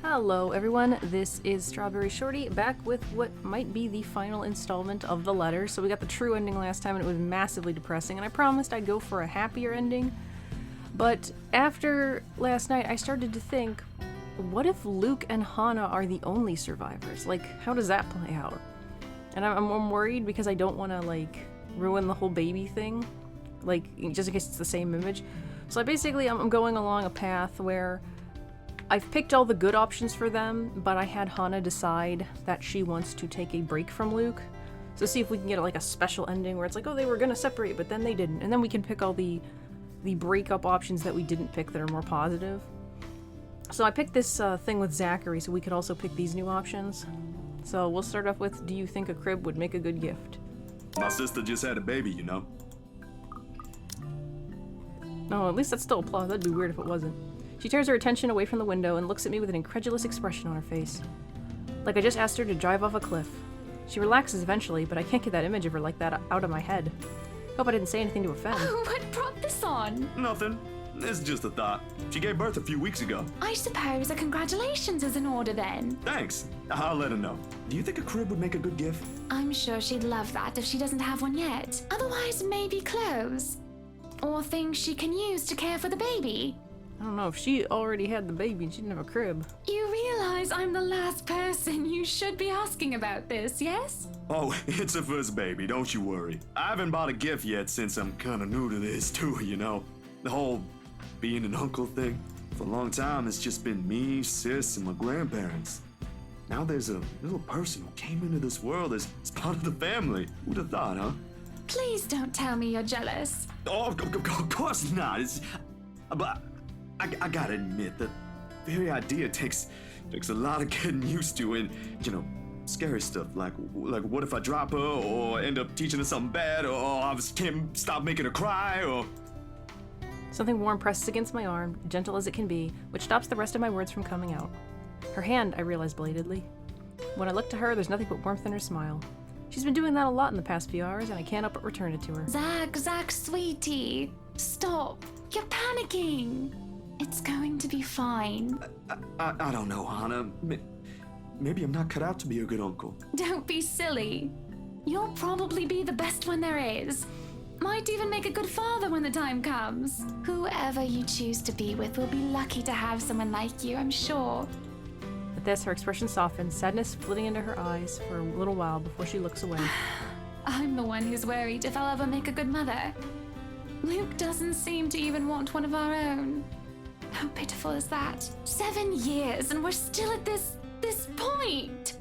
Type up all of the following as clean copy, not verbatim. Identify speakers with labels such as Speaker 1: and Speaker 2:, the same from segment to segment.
Speaker 1: Hello everyone, this is StrawberryShorty, back with what might be the final installment of the letter. So we got the true ending last time and it was massively depressing, and I promised I'd go for a happier ending. But after last night I started to think, what if Luke and Hannah are the only survivors? Like, how does that play out? And I'm worried because I don't want to, like, ruin the whole baby thing, like, just in case it's the same image. So I'm going along a path where I've picked all the good options for them, but I had Hannah decide that she wants to take a break from Luke. So see if we can get like a special ending where it's like, oh, they were gonna separate, but then they didn't. And then we can pick all the breakup options that we didn't pick that are more positive. So I picked this thing with Zachary, so we could also pick these new options. So we'll start off with, do you think a crib would make a good gift?
Speaker 2: My sister just had a baby, you know?
Speaker 1: No, at least that's still applause. That'd be weird if it wasn't. She tears her attention away from the window and looks at me with an incredulous expression on her face. Like I just asked her to drive off a cliff. She relaxes eventually, but I can't get that image of her like that out of my head. Hope I didn't say anything to offend.
Speaker 3: Oh, what brought this on?
Speaker 2: Nothing. It's just a thought. She gave birth a few weeks ago.
Speaker 3: I suppose a congratulations is in order then.
Speaker 2: Thanks. I'll let her know. Do you think a crib would make a good gift?
Speaker 3: I'm sure she'd love that if she doesn't have one yet. Otherwise, maybe clothes. Or things she can use to care for the baby.
Speaker 1: I don't know, if she already had the baby and she didn't have a crib.
Speaker 3: You realize I'm the last person you should be asking about this, yes?
Speaker 2: Oh, it's her first baby, don't you worry. I haven't bought a gift yet since I'm kinda new to this too, you know? The whole being an uncle thing. For a long time, it's just been me, sis, and my grandparents. Now there's a little person who came into this world as part of the family. Who'd have thought, huh?
Speaker 3: Please don't tell me you're jealous.
Speaker 2: Oh, of course not. But I gotta admit, the very idea takes a lot of getting used to, and, you know, scary stuff like what if I drop her, or end up teaching her something bad, or I just can't stop making her cry, or...
Speaker 1: Something warm presses against my arm, gentle as it can be, which stops the rest of my words from coming out. Her hand, I realize belatedly. When I look to her, there's nothing but warmth in her smile. She's been doing that a lot in the past few hours, and I can't help but return it to her.
Speaker 3: Zach, sweetie. Stop. You're panicking. It's going to be fine.
Speaker 2: I don't know, Hannah. Maybe I'm not cut out to be a good uncle.
Speaker 3: Don't be silly. You'll probably be the best one there is. Might even make a good father when the time comes. Whoever you choose to be with will be lucky to have someone like you, I'm sure.
Speaker 1: At this, her expression softens, sadness flitting into her eyes for a little while before she looks away.
Speaker 3: I'm the one who's worried if I'll ever make a good mother. Luke doesn't seem to even want one of our own. How pitiful is that? 7 years and we're still at this point.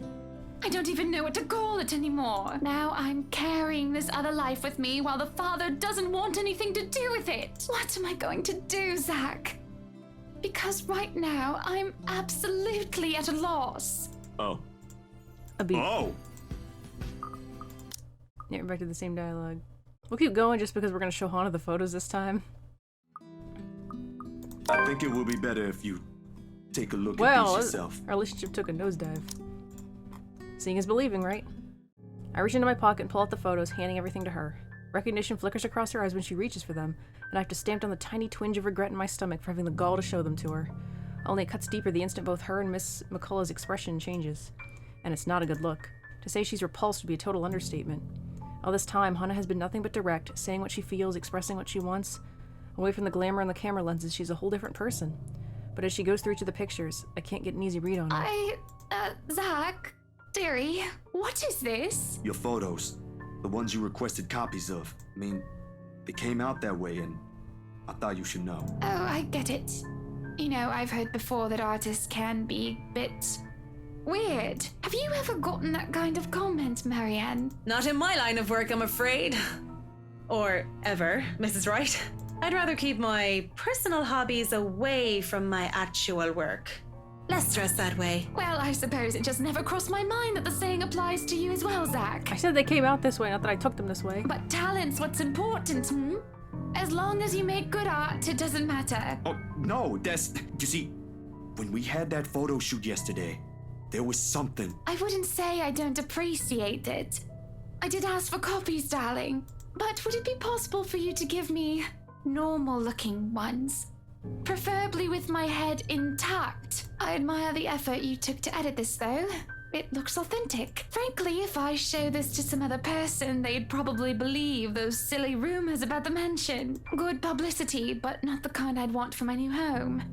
Speaker 3: I don't even know what to call it anymore. Now I'm carrying this other life with me while the father doesn't want anything to do with it. What am I going to do, Zach? Because right now I'm absolutely at a loss.
Speaker 2: Oh.
Speaker 1: A beat.
Speaker 2: Oh!
Speaker 1: Yeah, we're back to the same dialogue. We'll keep going just because we're going to show Hannah the photos this time.
Speaker 2: I think it will be better if you take a look at these yourself.
Speaker 1: Our relationship took a nosedive. Seeing is believing, right? I reach into my pocket and pull out the photos, handing everything to her. Recognition flickers across her eyes when she reaches for them, and I have to stamp down the tiny twinge of regret in my stomach for having the gall to show them to her. Only it cuts deeper the instant both her and Miss McCullough's expression changes. And it's not a good look. To say she's repulsed would be a total understatement. All this time, Hannah has been nothing but direct, saying what she feels, expressing what she wants. Away from the glamour and the camera lenses, she's a whole different person. But as she goes through to the pictures, I can't get an easy read on her.
Speaker 3: Zach, dearie, what is this?
Speaker 2: Your photos. The ones you requested copies of. I mean, they came out that way, and I thought you should know.
Speaker 3: Oh, I get it. You know, I've heard before that artists can be a bit weird. Have you ever gotten that kind of comment, Marianne?
Speaker 4: Not in my line of work, I'm afraid. Or ever, Mrs. Wright. I'd rather keep my personal hobbies away from my actual work. Less stress that way.
Speaker 3: Well, I suppose it just never crossed my mind that the saying applies to you as well, Zach.
Speaker 1: I said they came out this way, not that I took them this way.
Speaker 3: But talent's what's important, hmm? As long as you make good art, it doesn't matter.
Speaker 2: Oh, no, you see, when we had that photo shoot yesterday, there was something.
Speaker 3: I wouldn't say I don't appreciate it. I did ask for copies, darling. But would it be possible for you to give me normal-looking ones? Preferably with my head intact. I admire the effort you took to edit this, though. It looks authentic. Frankly, if I show this to some other person, they'd probably believe those silly rumors about the mansion. Good publicity, but not the kind I'd want for my new home.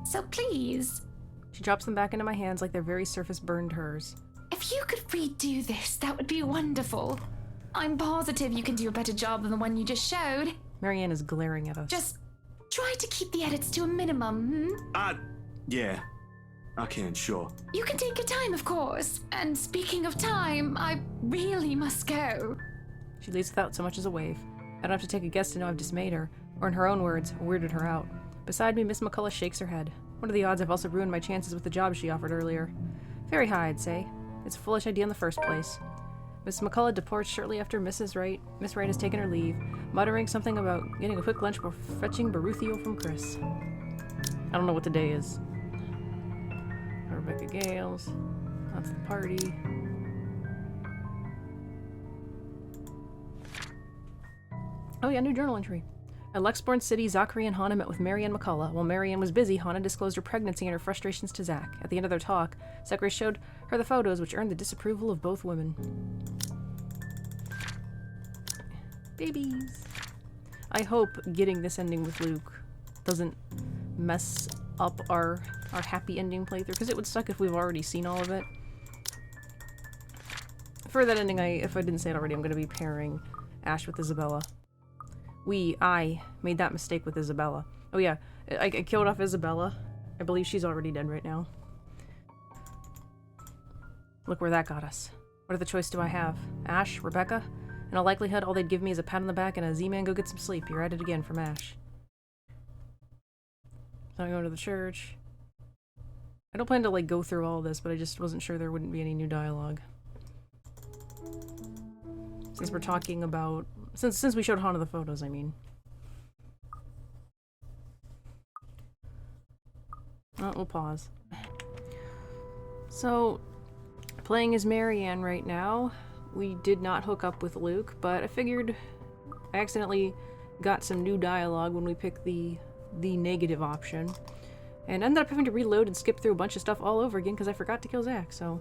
Speaker 3: So please.
Speaker 1: She drops them back into my hands like their very surface burned hers.
Speaker 3: If you could redo this, that would be wonderful. I'm positive you can do a better job than the one you just showed.
Speaker 1: Marianne is glaring at us.
Speaker 3: Just try to keep the edits to a minimum,
Speaker 2: Yeah. I can, sure.
Speaker 3: You can take your time, of course. And speaking of time, I really must go.
Speaker 1: She leaves without so much as a wave. I don't have to take a guess to know I've dismayed her, or in her own words, weirded her out. Beside me, Miss McCullough shakes her head. What are the odds I've also ruined my chances with the job she offered earlier? Very high, I'd say. It's a foolish idea in the first place. Miss McCullough departs shortly after Miss Wright has taken her leave, muttering something about getting a quick lunch before fetching Baruthio from Chris. I don't know what the day is. Rebecca Gales. That's the party. Oh yeah, new journal entry. At Lexbourne City, Zachary and Hannah met with Marianne McCullough. While Marianne was busy, Hannah disclosed her pregnancy and her frustrations to Zach. At the end of their talk, Zachary showed her the photos, which earned the disapproval of both women. Babies. I hope getting this ending with Luke doesn't mess up our happy ending playthrough, because it would suck if we've already seen all of it. For that ending, if I didn't say it already, I'm going to be pairing Ash with Isabella. I made that mistake with Isabella. Oh yeah, I killed off Isabella. I believe she's already dead right now. Look where that got us. What other choice do I have? Ash? Rebecca? In all likelihood, all they'd give me is a pat on the back and a Z-Man go get some sleep. You're at it again from Ash. So I'm going to the church. I don't plan to go through all this, but I just wasn't sure there wouldn't be any new dialogue. Since we're talking about... Since we showed Hannah the photos, I mean. Oh, we'll pause. So, playing as Marianne right now. We did not hook up with Luke, but I figured I accidentally got some new dialogue when we picked the negative option. And ended up having to reload and skip through a bunch of stuff all over again because I forgot to kill Zach, so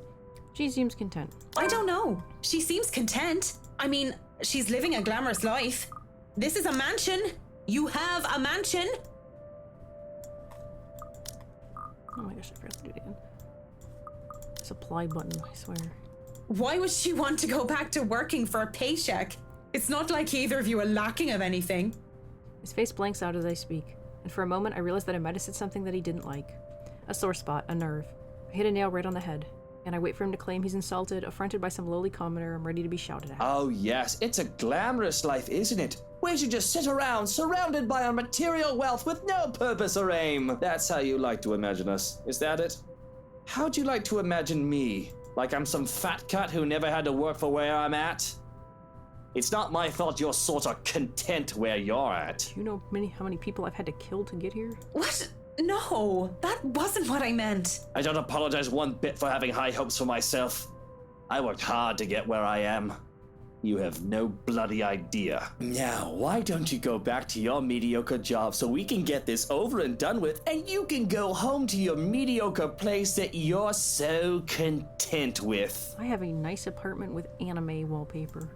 Speaker 1: she seems content.
Speaker 4: I don't know. She seems content. I mean, she's living a glamorous life. This is a mansion. You have a mansion.
Speaker 1: Oh my gosh, I forgot to do it again. Supply button, I swear.
Speaker 4: Why would she want to go back to working for a paycheck? It's not like either of you are lacking of anything.
Speaker 1: His face blanks out as I speak, and for a moment I realized that I might have said something that he didn't like. A sore spot, a nerve. I hit a nail right on the head, and I wait for him to claim he's insulted, affronted by some lowly commoner. I'm ready to be shouted at.
Speaker 5: Oh yes, it's a glamorous life, isn't it? Where you just sit around, surrounded by our material wealth with no purpose or aim. That's how you like to imagine us, is that it? How'd you like to imagine me? Like I'm some fat cut who never had to work for where I'm at? It's not my fault you're sort of content where you're at.
Speaker 1: Do you know how many people I've had to kill to get here?
Speaker 4: What? No, that wasn't what I meant.
Speaker 5: I don't apologize one bit for having high hopes for myself. I worked hard to get where I am. You have no bloody idea. Now, why don't you go back to your mediocre job so we can get this over and done with, and you can go home to your mediocre place that you're so content with.
Speaker 1: I have a nice apartment with anime wallpaper.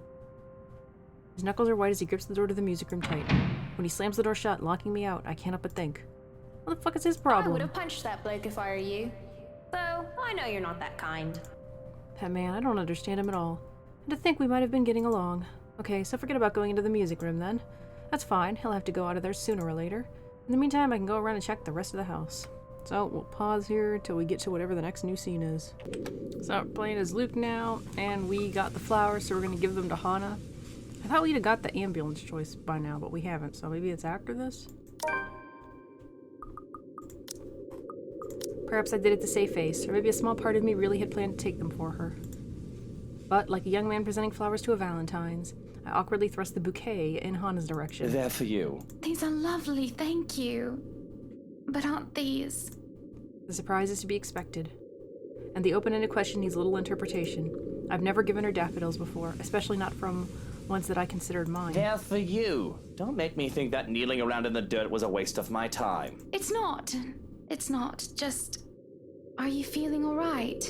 Speaker 1: His knuckles are white as he grips the door to the music room tight. When he slams the door shut, locking me out, I can't help but think, what the fuck is his
Speaker 6: I
Speaker 1: problem?
Speaker 6: would have punched that bloke if I were you. Though, I know you're not that kind.
Speaker 1: That man, I don't understand him at all. And to think we might have been getting along. Okay, so forget about going into the music room then. That's fine, he'll have to go out of there sooner or later. In the meantime, I can go around and check the rest of the house. So, we'll pause here until we get to whatever the next new scene is. So, we're playing as Luke now, and we got the flowers, so we're gonna give them to Hannah. I thought we'd have got the ambulance choice by now, but we haven't, so maybe it's after this? Perhaps I did it to save face, or maybe a small part of me really had planned to take them for her. But, like a young man presenting flowers to a Valentine's, I awkwardly thrust the bouquet in Hannah's direction.
Speaker 5: They're for you.
Speaker 3: These are lovely, thank you. But aren't these?
Speaker 1: The surprise is to be expected. And the open-ended question needs little interpretation. I've never given her daffodils before, especially not from ones that I considered mine.
Speaker 5: They're for you. Don't make me think that kneeling around in the dirt was a waste of my time.
Speaker 3: It's not. It's not. Just... Are you feeling alright?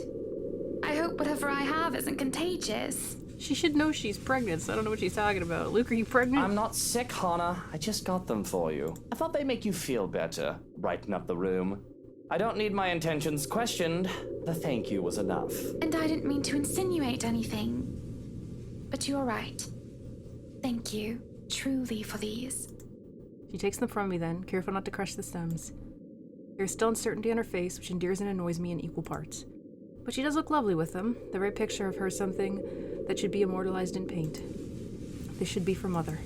Speaker 3: I hope whatever I have isn't contagious.
Speaker 1: She should know she's pregnant, so I don't know what she's talking about. Luke, are you pregnant?
Speaker 5: I'm not sick, Hannah. I just got them for you. I thought they'd make you feel better, brighten up the room. I don't need my intentions questioned. The thank you was enough.
Speaker 3: And I didn't mean to insinuate anything. But you are right. Thank you, truly, for these.
Speaker 1: She takes them from me then, careful not to crush the stems. There is still uncertainty on her face, which endears and annoys me in equal parts. But she does look lovely with them, the very picture of her something that should be immortalized in paint. This should be for Mother.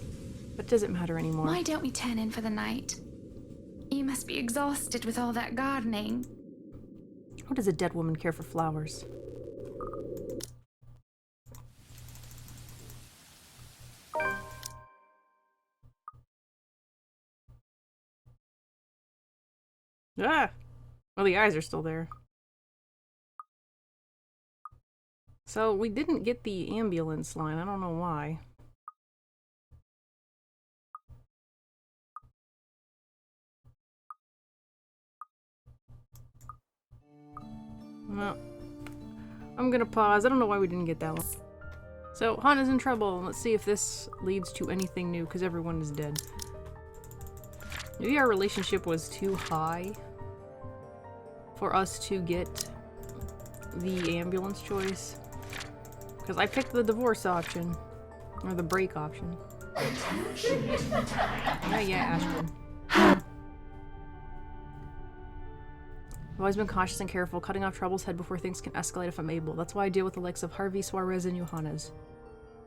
Speaker 1: But it doesn't matter anymore.
Speaker 3: Why don't we turn in for the night? You must be exhausted with all that gardening.
Speaker 1: How does a dead woman care for flowers? Ah! Well, the eyes are still there. So, we didn't get the ambulance line. I don't know why. Well, I'm gonna pause. I don't know why we didn't get that one. So, Hana's in trouble. Let's see if this leads to anything new, because everyone is dead. Maybe our relationship was too high for us to get the ambulance choice. Because I picked the divorce option. Or the break option. Yeah, Ashton. I've always been cautious and careful, cutting off trouble's head before things can escalate if I'm able. That's why I deal with the likes of Harvey, Suarez, and Johannes.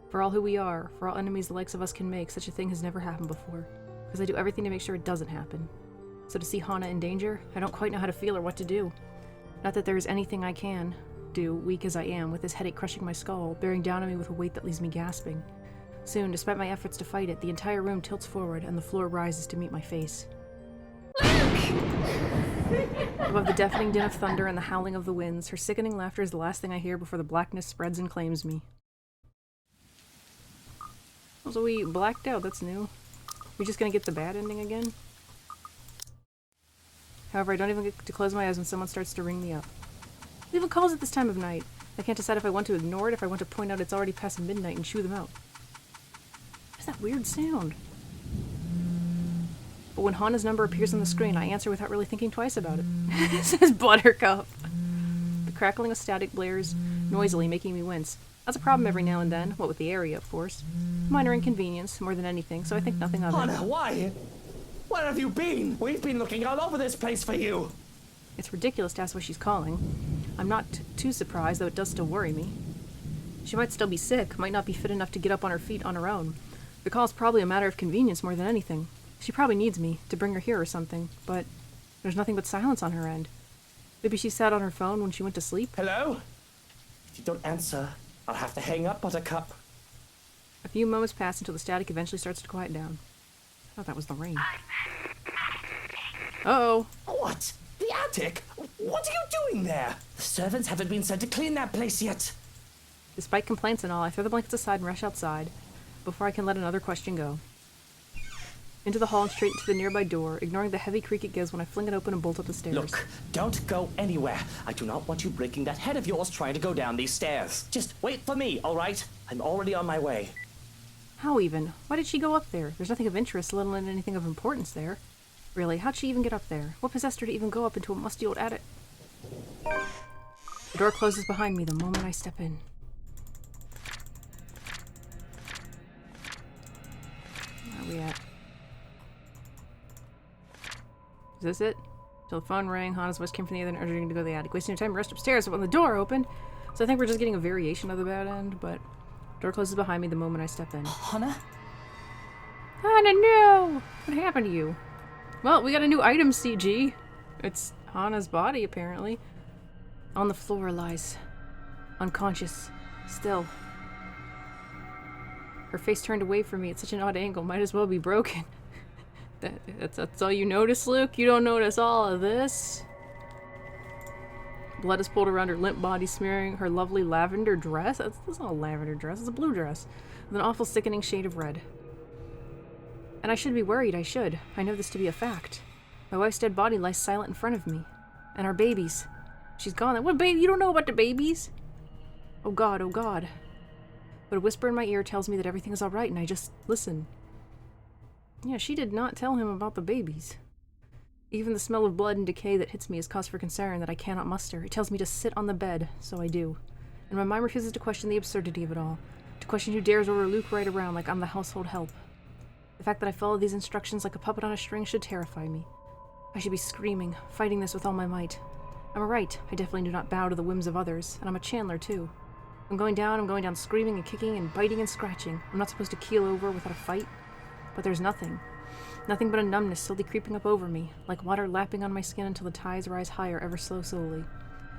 Speaker 1: For all who we are, for all enemies the likes of us can make, such a thing has never happened before. Because I do everything to make sure it doesn't happen. So to see Hana in danger, I don't quite know how to feel or what to do. Not that there is anything I can do, weak as I am, with this headache crushing my skull, bearing down on me with a weight that leaves me gasping. Soon, despite my efforts to fight it, the entire room tilts forward and the floor rises to meet my face. Above the deafening din of thunder and the howling of the winds, her sickening laughter is the last thing I hear before the blackness spreads and claims me. So we blacked out, that's new. We're just gonna get the bad ending again? However, I don't even get to close my eyes when someone starts to ring me up. Who even calls at this time of night? I can't decide if I want to ignore it, if I want to point out it's already past midnight and shoo them out. What is that weird sound? But when Hana's number appears on the screen, I answer without really thinking twice about it. It says Buttercup. The crackling of static blares noisily, making me wince. That's a problem every now and then, what with the area, of course. Minor inconvenience, more than anything, so I think nothing of it.
Speaker 5: Hana, why? Where have you been? We've been looking all over this place for you.
Speaker 1: It's ridiculous to ask why she's calling. I'm not too surprised, though it does still worry me. She might still be sick, might not be fit enough to get up on her feet on her own. The call's probably a matter of convenience more than anything. She probably needs me, to bring her here or something, but there's nothing but silence on her end. Maybe she sat on her phone when she went to sleep?
Speaker 5: Hello? If you don't answer, I'll have to hang up, Buttercup.
Speaker 1: A few moments pass until the static eventually starts to quiet down. I thought that was the rain. Uh-oh.
Speaker 5: What? The attic? What are you doing there? The servants haven't been sent to clean that place yet.
Speaker 1: Despite complaints and all, I throw the blankets aside and rush outside, before I can let another question go. Into the hall and straight into the nearby door, ignoring the heavy creak it gives when I fling it open and bolt up the stairs.
Speaker 5: Look, don't go anywhere. I do not want you breaking that head of yours trying to go down these stairs. Just wait for me, all right? I'm already on my way.
Speaker 1: How even? Why did she go up there? There's nothing of interest, let alone anything of importance there. Really, how'd she even get up there? What possessed her to even go up into a musty old attic? The door closes behind me the moment I step in. Where are we at? Is this it? Till the phone rang, Hana's voice came from the other end, urging to go to the attic. Wasting your time, rushed upstairs, but when the door opened, so I think we're just getting a variation of the bad end, but door closes behind me the moment I step in.
Speaker 5: Hana?
Speaker 1: Hana, no! What happened to you? Well, we got a new item CG. It's Hana's body, apparently. On the floor lies, unconscious, still. Her face turned away from me at such an odd angle, might as well be broken. That's all you notice, Luke? You don't notice all of this? Blood is pulled around her limp body, smearing her lovely lavender dress. That's not a lavender dress, it's a blue dress. With an awful sickening shade of red. And I should be worried, I should. I know this to be a fact. My wife's dead body lies silent in front of me. And our babies. She's gone. What baby? You don't know about the babies? Oh god, oh god. But a whisper in my ear tells me that everything is alright, and I just listen. Yeah, she did not tell him about the babies. Even the smell of blood and decay that hits me is cause for concern that I cannot muster. It tells me to sit on the bed, so I do. And my mind refuses to question the absurdity of it all. To question who dares order Luke right around like I'm the household help. The fact that I follow these instructions like a puppet on a string should terrify me. I should be screaming, fighting this with all my might. I'm right. I definitely do not bow to the whims of others, and I'm a Chandler, too. I'm going down screaming and kicking and biting and scratching. I'm not supposed to keel over without a fight. But there's nothing. Nothing but a numbness slowly creeping up over me, like water lapping on my skin until the tides rise higher ever so slowly.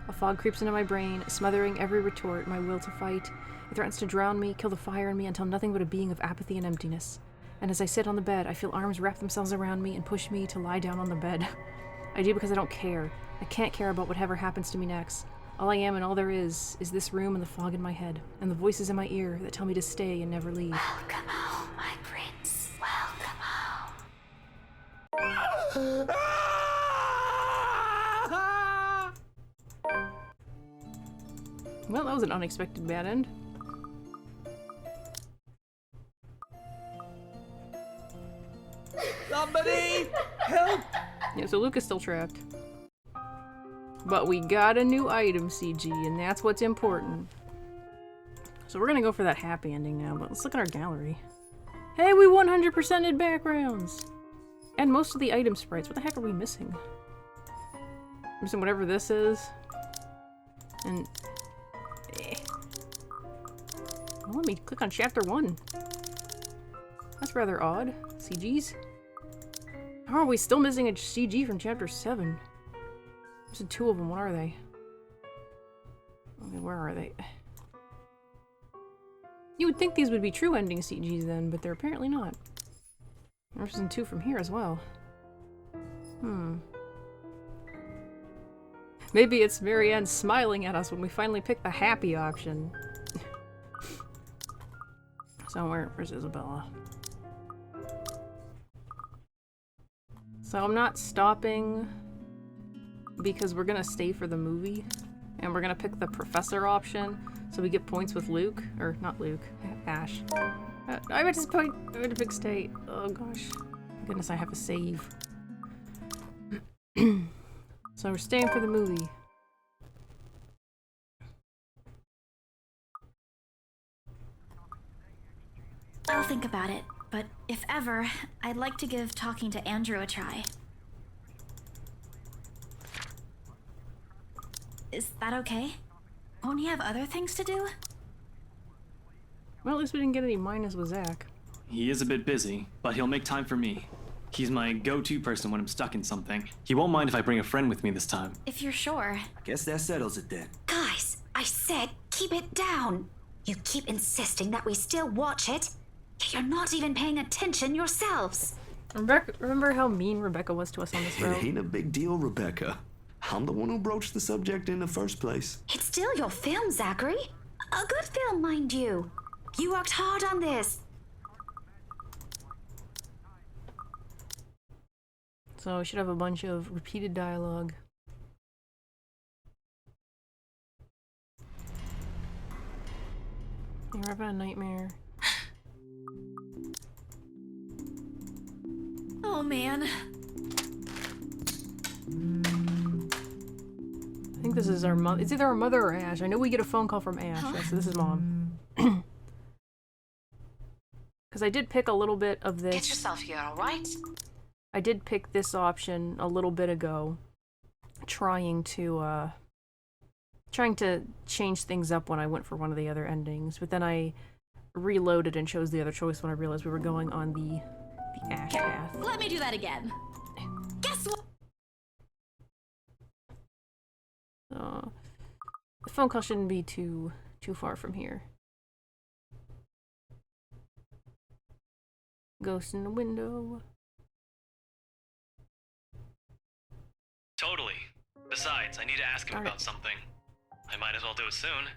Speaker 1: A fog creeps into my brain, smothering every retort, my will to fight. It threatens to drown me, kill the fire in me until nothing but a being of apathy and emptiness. And as I sit on the bed, I feel arms wrap themselves around me and push me to lie down on the bed. I do because I don't care. I can't care about whatever happens to me next. All I am and all there is this room and the fog in my head, and the voices in my ear that tell me to stay and never leave.
Speaker 3: Welcome home, my prince. Welcome home.
Speaker 1: Well, that was an unexpected bad end.
Speaker 5: Somebody help!
Speaker 1: Yeah, so Luke is still trapped. But we got a new item, CG, and that's what's important. So we're gonna go for that happy ending now, but let's look at our gallery. Hey, we 100%ed backgrounds! And most of the item sprites. What the heck are we missing? Missing whatever this is. And... Well, let me click on chapter 1. That's rather odd. CGs? How are we still missing a CG from chapter 7? There's 2 of them. What are they? Okay, where are they? You would think these would be true ending CGs then, but they're apparently not. There's 2 from here as well. Maybe it's Marianne smiling at us when we finally pick the happy option. So where's Isabella? So I'm not stopping because we're gonna stay for the movie and we're gonna pick the professor option so we get points with Luke, or not Luke, Ash. I went to pick stay. Oh gosh. Goodness, I have to save. So we're staying for the movie.
Speaker 7: I'll think about it, but if ever, I'd like to give talking to Andrew a try. Is that okay? Won't he have other things to do?
Speaker 1: Well, at least we didn't get any minus with Zach.
Speaker 8: He is a bit busy, but he'll make time for me. He's my go-to person when I'm stuck in something. He won't mind if I bring a friend with me this time.
Speaker 7: If you're sure.
Speaker 2: Guess that settles it then.
Speaker 9: Guys, I said keep it down. You keep insisting that we still watch it. You're not even paying attention yourselves.
Speaker 1: Remember how mean Rebecca was to us on this road?
Speaker 2: It ain't a big deal, Rebecca. I'm the one who broached the subject in the first place.
Speaker 9: It's still your film, Zachary. A good film, mind you. You worked hard on this.
Speaker 1: So we should have a bunch of repeated dialogue. You're having a nightmare.
Speaker 7: Oh man.
Speaker 1: I think this is our mother. It's either our mother or Ash. I know we get a phone call from Ash. Yeah, so this is Mom. Because I did pick a little bit of this.
Speaker 9: Get yourself here, all right?
Speaker 1: I did pick this option a little bit ago, trying to change things up when I went for one of the other endings, but then I reloaded and chose the other choice when I realized we were going on the Ash path.
Speaker 7: Let me do that again. Guess what?
Speaker 1: The phone call shouldn't be too far from here. Ghost in the window.
Speaker 8: Totally. Besides, I need to ask him about something. I might as well do it soon.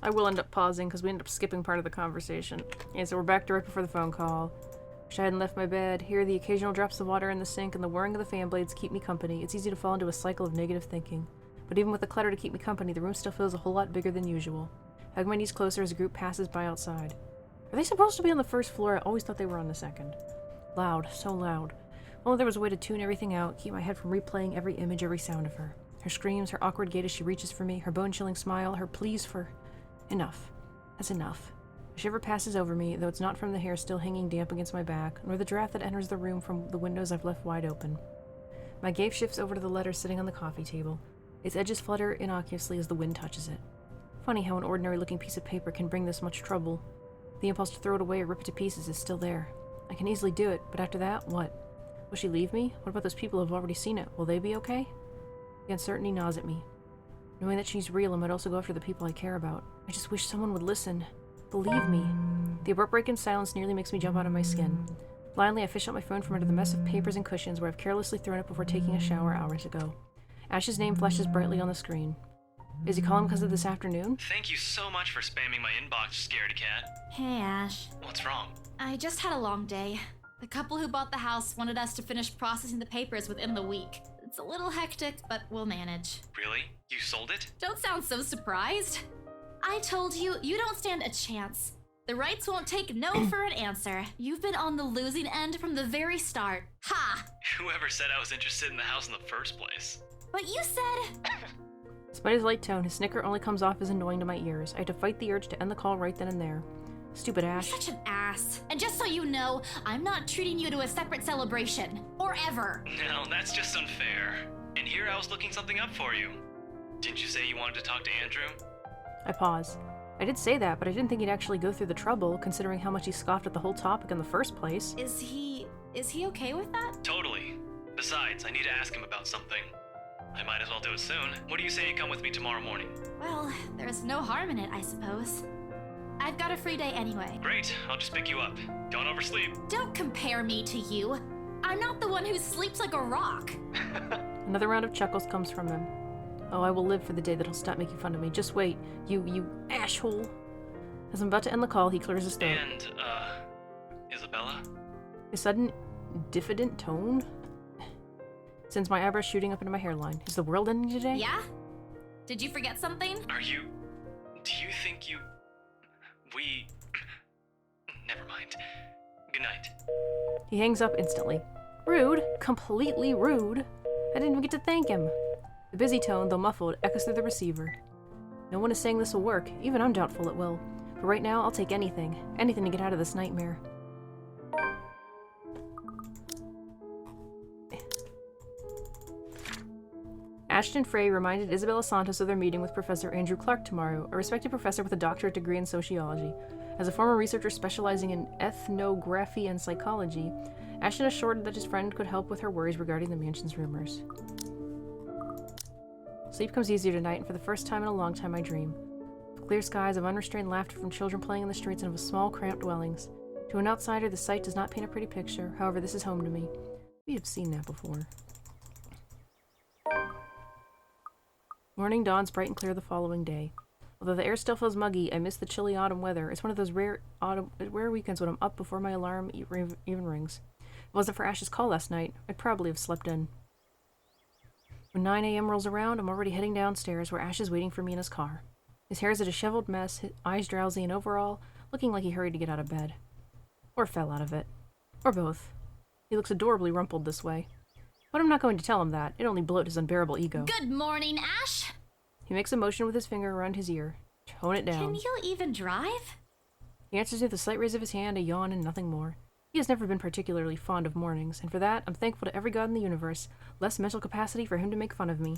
Speaker 1: I will end up pausing because we end up skipping part of the conversation. Yeah, so we're back to right before the phone call. Wish I hadn't left my bed. Here, the occasional drops of water in the sink and the whirring of the fan blades keep me company. It's easy to fall into a cycle of negative thinking. But even with the clutter to keep me company, the room still feels a whole lot bigger than usual. I hug my knees closer as a group passes by outside. Are they supposed to be on the first floor? I always thought they were on the second. Loud, so loud. If only there was a way to tune everything out, keep my head from replaying every image, every sound of her. Her screams, her awkward gait as she reaches for me, her bone-chilling smile, her pleas for... Enough. That's enough. A shiver passes over me, though it's not from the hair still hanging damp against my back, nor the draft that enters the room from the windows I've left wide open. My gaze shifts over to the letter sitting on the coffee table. Its edges flutter innocuously as the wind touches it. Funny how an ordinary-looking piece of paper can bring this much trouble. The impulse to throw it away or rip it to pieces is still there. I can easily do it, but after that, what? Will she leave me? What about those people who have already seen it? Will they be okay? The uncertainty gnaws at me. Knowing that she's real, I might also go after the people I care about. I just wish someone would listen. Believe me. The abrupt break in silence nearly makes me jump out of my skin. Blindly, I fish out my phone from under the mess of papers and cushions where I've carelessly thrown it before taking a shower hours ago. Ash's name flashes brightly on the screen. Is he calling because of this afternoon?
Speaker 8: Thank you so much for spamming my inbox, scaredy cat.
Speaker 7: Hey, Ash.
Speaker 8: What's wrong?
Speaker 7: I just had a long day. The couple who bought the house wanted us to finish processing the papers within the week. It's a little hectic, but we'll manage.
Speaker 8: Really? You sold it?
Speaker 7: Don't sound so surprised. I told you, you don't stand a chance. The rights won't take no for an answer. You've been on the losing end from the very start. Ha!
Speaker 8: Whoever said I was interested in the house in the first place?
Speaker 7: But you said...
Speaker 1: Despite his light tone, his snicker only comes off as annoying to my ears. I had to fight the urge to end the call right then and there. Stupid Ash.
Speaker 7: You're such an ass. And just so you know, I'm not treating you to a separate celebration. Or ever.
Speaker 8: No, that's just unfair. And here I was looking something up for you. Didn't you say you wanted to talk to Andrew?
Speaker 1: I pause. I did say that, but I didn't think he'd actually go through the trouble, considering how much he scoffed at the whole topic in the first place.
Speaker 7: Is he okay with that?
Speaker 8: Totally. Besides, I need to ask him about something. I might as well do it soon. What do you say you come with me tomorrow morning?
Speaker 7: Well, there's no harm in it, I suppose. I've got a free day anyway.
Speaker 8: Great, I'll just pick you up. Don't oversleep.
Speaker 7: Don't compare me to you. I'm not the one who sleeps like a rock.
Speaker 1: Another round of chuckles comes from him. Oh, I will live for the day that he'll stop making fun of me. Just wait, you ashhole. As I'm about to end the call, he clears his throat.
Speaker 8: And, Isabella?
Speaker 1: A sudden, diffident tone sends my eyebrows shooting up into my hairline. Is the world ending today?
Speaker 7: Yeah? Did you forget something?
Speaker 8: Do you think we... Never mind. Good night.
Speaker 1: He hangs up instantly. Rude. Completely rude. I didn't even get to thank him. The busy tone, though muffled, echoes through the receiver. No one is saying this will work. Even I'm doubtful it will. But right now, I'll take anything. Anything to get out of this nightmare. Ashton Frey reminded Isabella Santos of their meeting with Professor Andrew Clark tomorrow, a respected professor with a doctorate degree in sociology. As a former researcher specializing in ethnography and psychology, Ashton assured that his friend could help with her worries regarding the mansion's rumors. Sleep comes easier tonight, and for the first time in a long time I dream. Of clear skies, of unrestrained laughter from children playing in the streets, and of small, cramped dwellings. To an outsider, the sight does not paint a pretty picture. However, this is home to me. We have seen that before. Morning dawns bright and clear the following day. Although the air still feels muggy, I miss the chilly autumn weather. It's one of those rare weekends when I'm up before my alarm even rings. If it wasn't for Ash's call last night, I'd probably have slept in. When 9 a.m. rolls around, I'm already heading downstairs where Ash is waiting for me in his car. His hair is a disheveled mess, his eyes drowsy, and overall, looking like he hurried to get out of bed. Or fell out of it. Or both. He looks adorably rumpled this way. But I'm not going to tell him that. It only bloat his unbearable ego.
Speaker 7: Good morning, Ash!
Speaker 1: He makes a motion with his finger around his ear. Tone it down.
Speaker 7: Can you even drive?
Speaker 1: He answers with a slight raise of his hand, a yawn, and nothing more. He has never been particularly fond of mornings, and for that, I'm thankful to every god in the universe. Less mental capacity for him to make fun of me.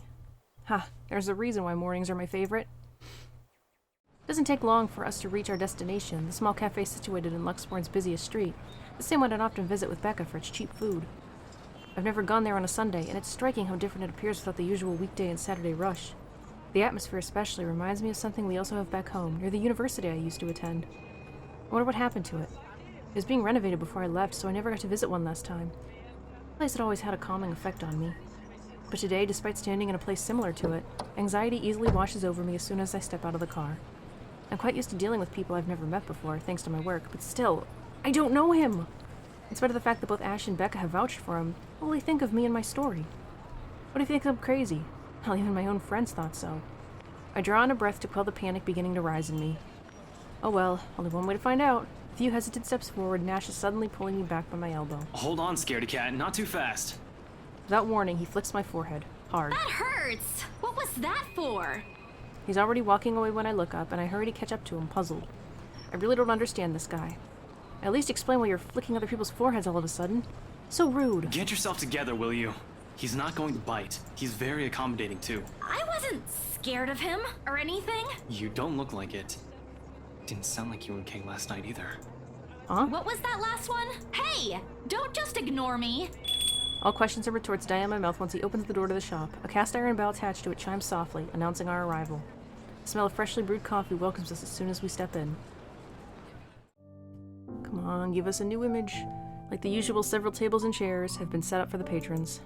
Speaker 1: Ha, there's a reason why mornings are my favorite. It doesn't take long for us to reach our destination, the small cafe situated in Luxbourne's busiest street, the same one I'd often visit with Becca for its cheap food. I've never gone there on a Sunday, and it's striking how different it appears without the usual weekday and Saturday rush. The atmosphere especially reminds me of something we also have back home, near the university I used to attend. I wonder what happened to it. It was being renovated before I left, so I never got to visit one last time. The place had always had a calming effect on me. But today, despite standing in a place similar to it, anxiety easily washes over me as soon as I step out of the car. I'm quite used to dealing with people I've never met before, thanks to my work, but still, I don't know him! In spite of the fact that both Ash and Becca have vouched for him, what will he think of me and my story? What if he thinks I'm crazy? Hell, even my own friends thought so. I draw in a breath to quell the panic beginning to rise in me. Oh well, only one way to find out. A few hesitant steps forward, and Ash is suddenly pulling me back by my elbow.
Speaker 8: Hold on, scaredy cat, not too fast.
Speaker 1: Without warning, he flicks my forehead. Hard.
Speaker 7: That hurts! What was that for?
Speaker 1: He's already walking away when I look up, and I hurry to catch up to him, puzzled. I really don't understand this guy. At least explain why you're flicking other people's foreheads all of a sudden. So rude.
Speaker 8: Get yourself together, will you? He's not going to bite. He's very accommodating, too.
Speaker 7: I wasn't scared of him or anything.
Speaker 8: You don't look like it. Didn't sound like you and Kay last night either.
Speaker 1: Huh?
Speaker 7: What was that last one? Hey! Don't just ignore me!
Speaker 1: All questions and retorts die in my mouth once he opens the door to the shop. A cast iron bell attached to it chimes softly, announcing our arrival. The smell of freshly brewed coffee welcomes us as soon as we step in. Come on, give us a new image. Like the usual, several tables and chairs have been set up for the patrons.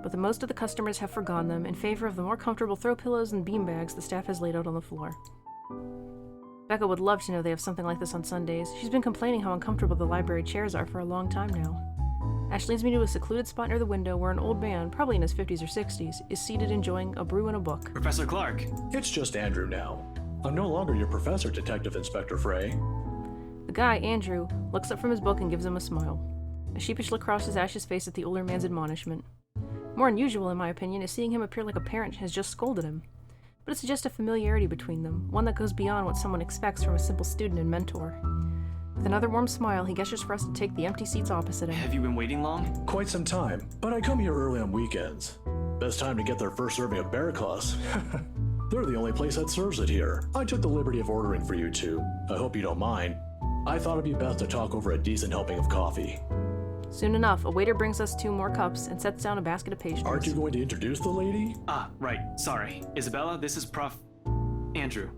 Speaker 1: But the most of the customers have forgone them in favor of the more comfortable throw pillows and beanbags the staff has laid out on the floor. Becca would love to know they have something like this on Sundays. She's been complaining how uncomfortable the library chairs are for a long time now. Ash leads me to a secluded spot near the window where an old man, probably in his 50s or 60s, is seated enjoying a brew and a book.
Speaker 8: Professor Clark.
Speaker 10: It's just Andrew now. I'm no longer your professor, Detective Inspector Frey.
Speaker 1: The guy, Andrew, looks up from his book and gives him a smile. A sheepish look crosses Ash's face at the older man's admonishment. More unusual, in my opinion, is seeing him appear like a parent has just scolded him. But it's just a familiarity between them, one that goes beyond what someone expects from a simple student and mentor. With another warm smile, he gestures for us to take the empty seats opposite him.
Speaker 8: Have you been waiting long?
Speaker 10: Quite some time, but I come here early on weekends. Best time to get their first serving of bear claws. They're the only place that serves it here. I took the liberty of ordering for you two. I hope you don't mind. I thought it'd be best to talk over a decent helping of coffee.
Speaker 1: Soon enough, a waiter brings us 2 more cups and sets down a basket of pastries.
Speaker 10: Aren't you going to introduce the lady?
Speaker 8: Ah, right. Sorry. Isabella, this is Andrew.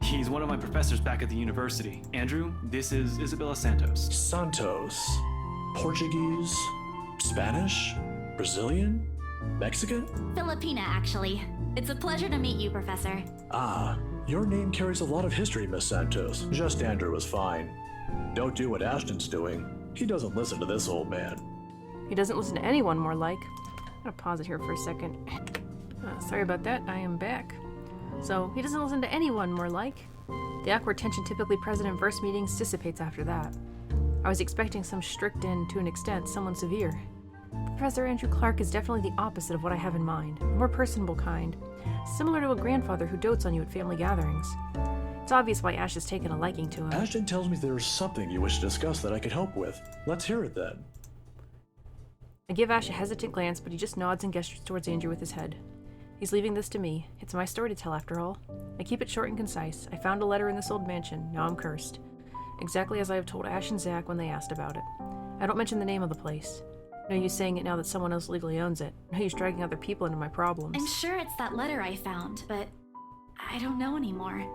Speaker 8: He's one of my professors back at the university. Andrew, this is Isabella Santos.
Speaker 10: Santos. Portuguese? Spanish? Brazilian? Mexican?
Speaker 7: Filipina, actually. It's a pleasure to meet you, Professor.
Speaker 10: Ah, your name carries a lot of history, Miss Santos. Just Andrew is fine. Don't do what Ashton's doing. He doesn't listen to this old man.
Speaker 1: He doesn't listen to anyone more like. I'm gonna pause it here for a second. Sorry about that, I am back. So, he doesn't listen to anyone more like. The awkward tension typically present in verse meetings dissipates after that. I was expecting some strict and, to an extent, someone severe. Professor Andrew Clark is definitely the opposite of what I have in mind. A more personable kind. Similar to a grandfather who dotes on you at family gatherings. It's obvious why Ash has taken a liking to him.
Speaker 10: Ashton tells me there's something you wish to discuss that I could help with. Let's hear it then.
Speaker 1: I give Ash a hesitant glance, but he just nods and gestures towards Andrew with his head. He's leaving this to me. It's my story to tell, after all. I keep it short and concise. I found a letter in this old mansion. Now I'm cursed. Exactly as I have told Ash and Zach when they asked about it. I don't mention the name of the place. No use saying it now that someone else legally owns it. No use dragging other people into my problems.
Speaker 7: I'm sure it's that letter I found, but I don't know anymore.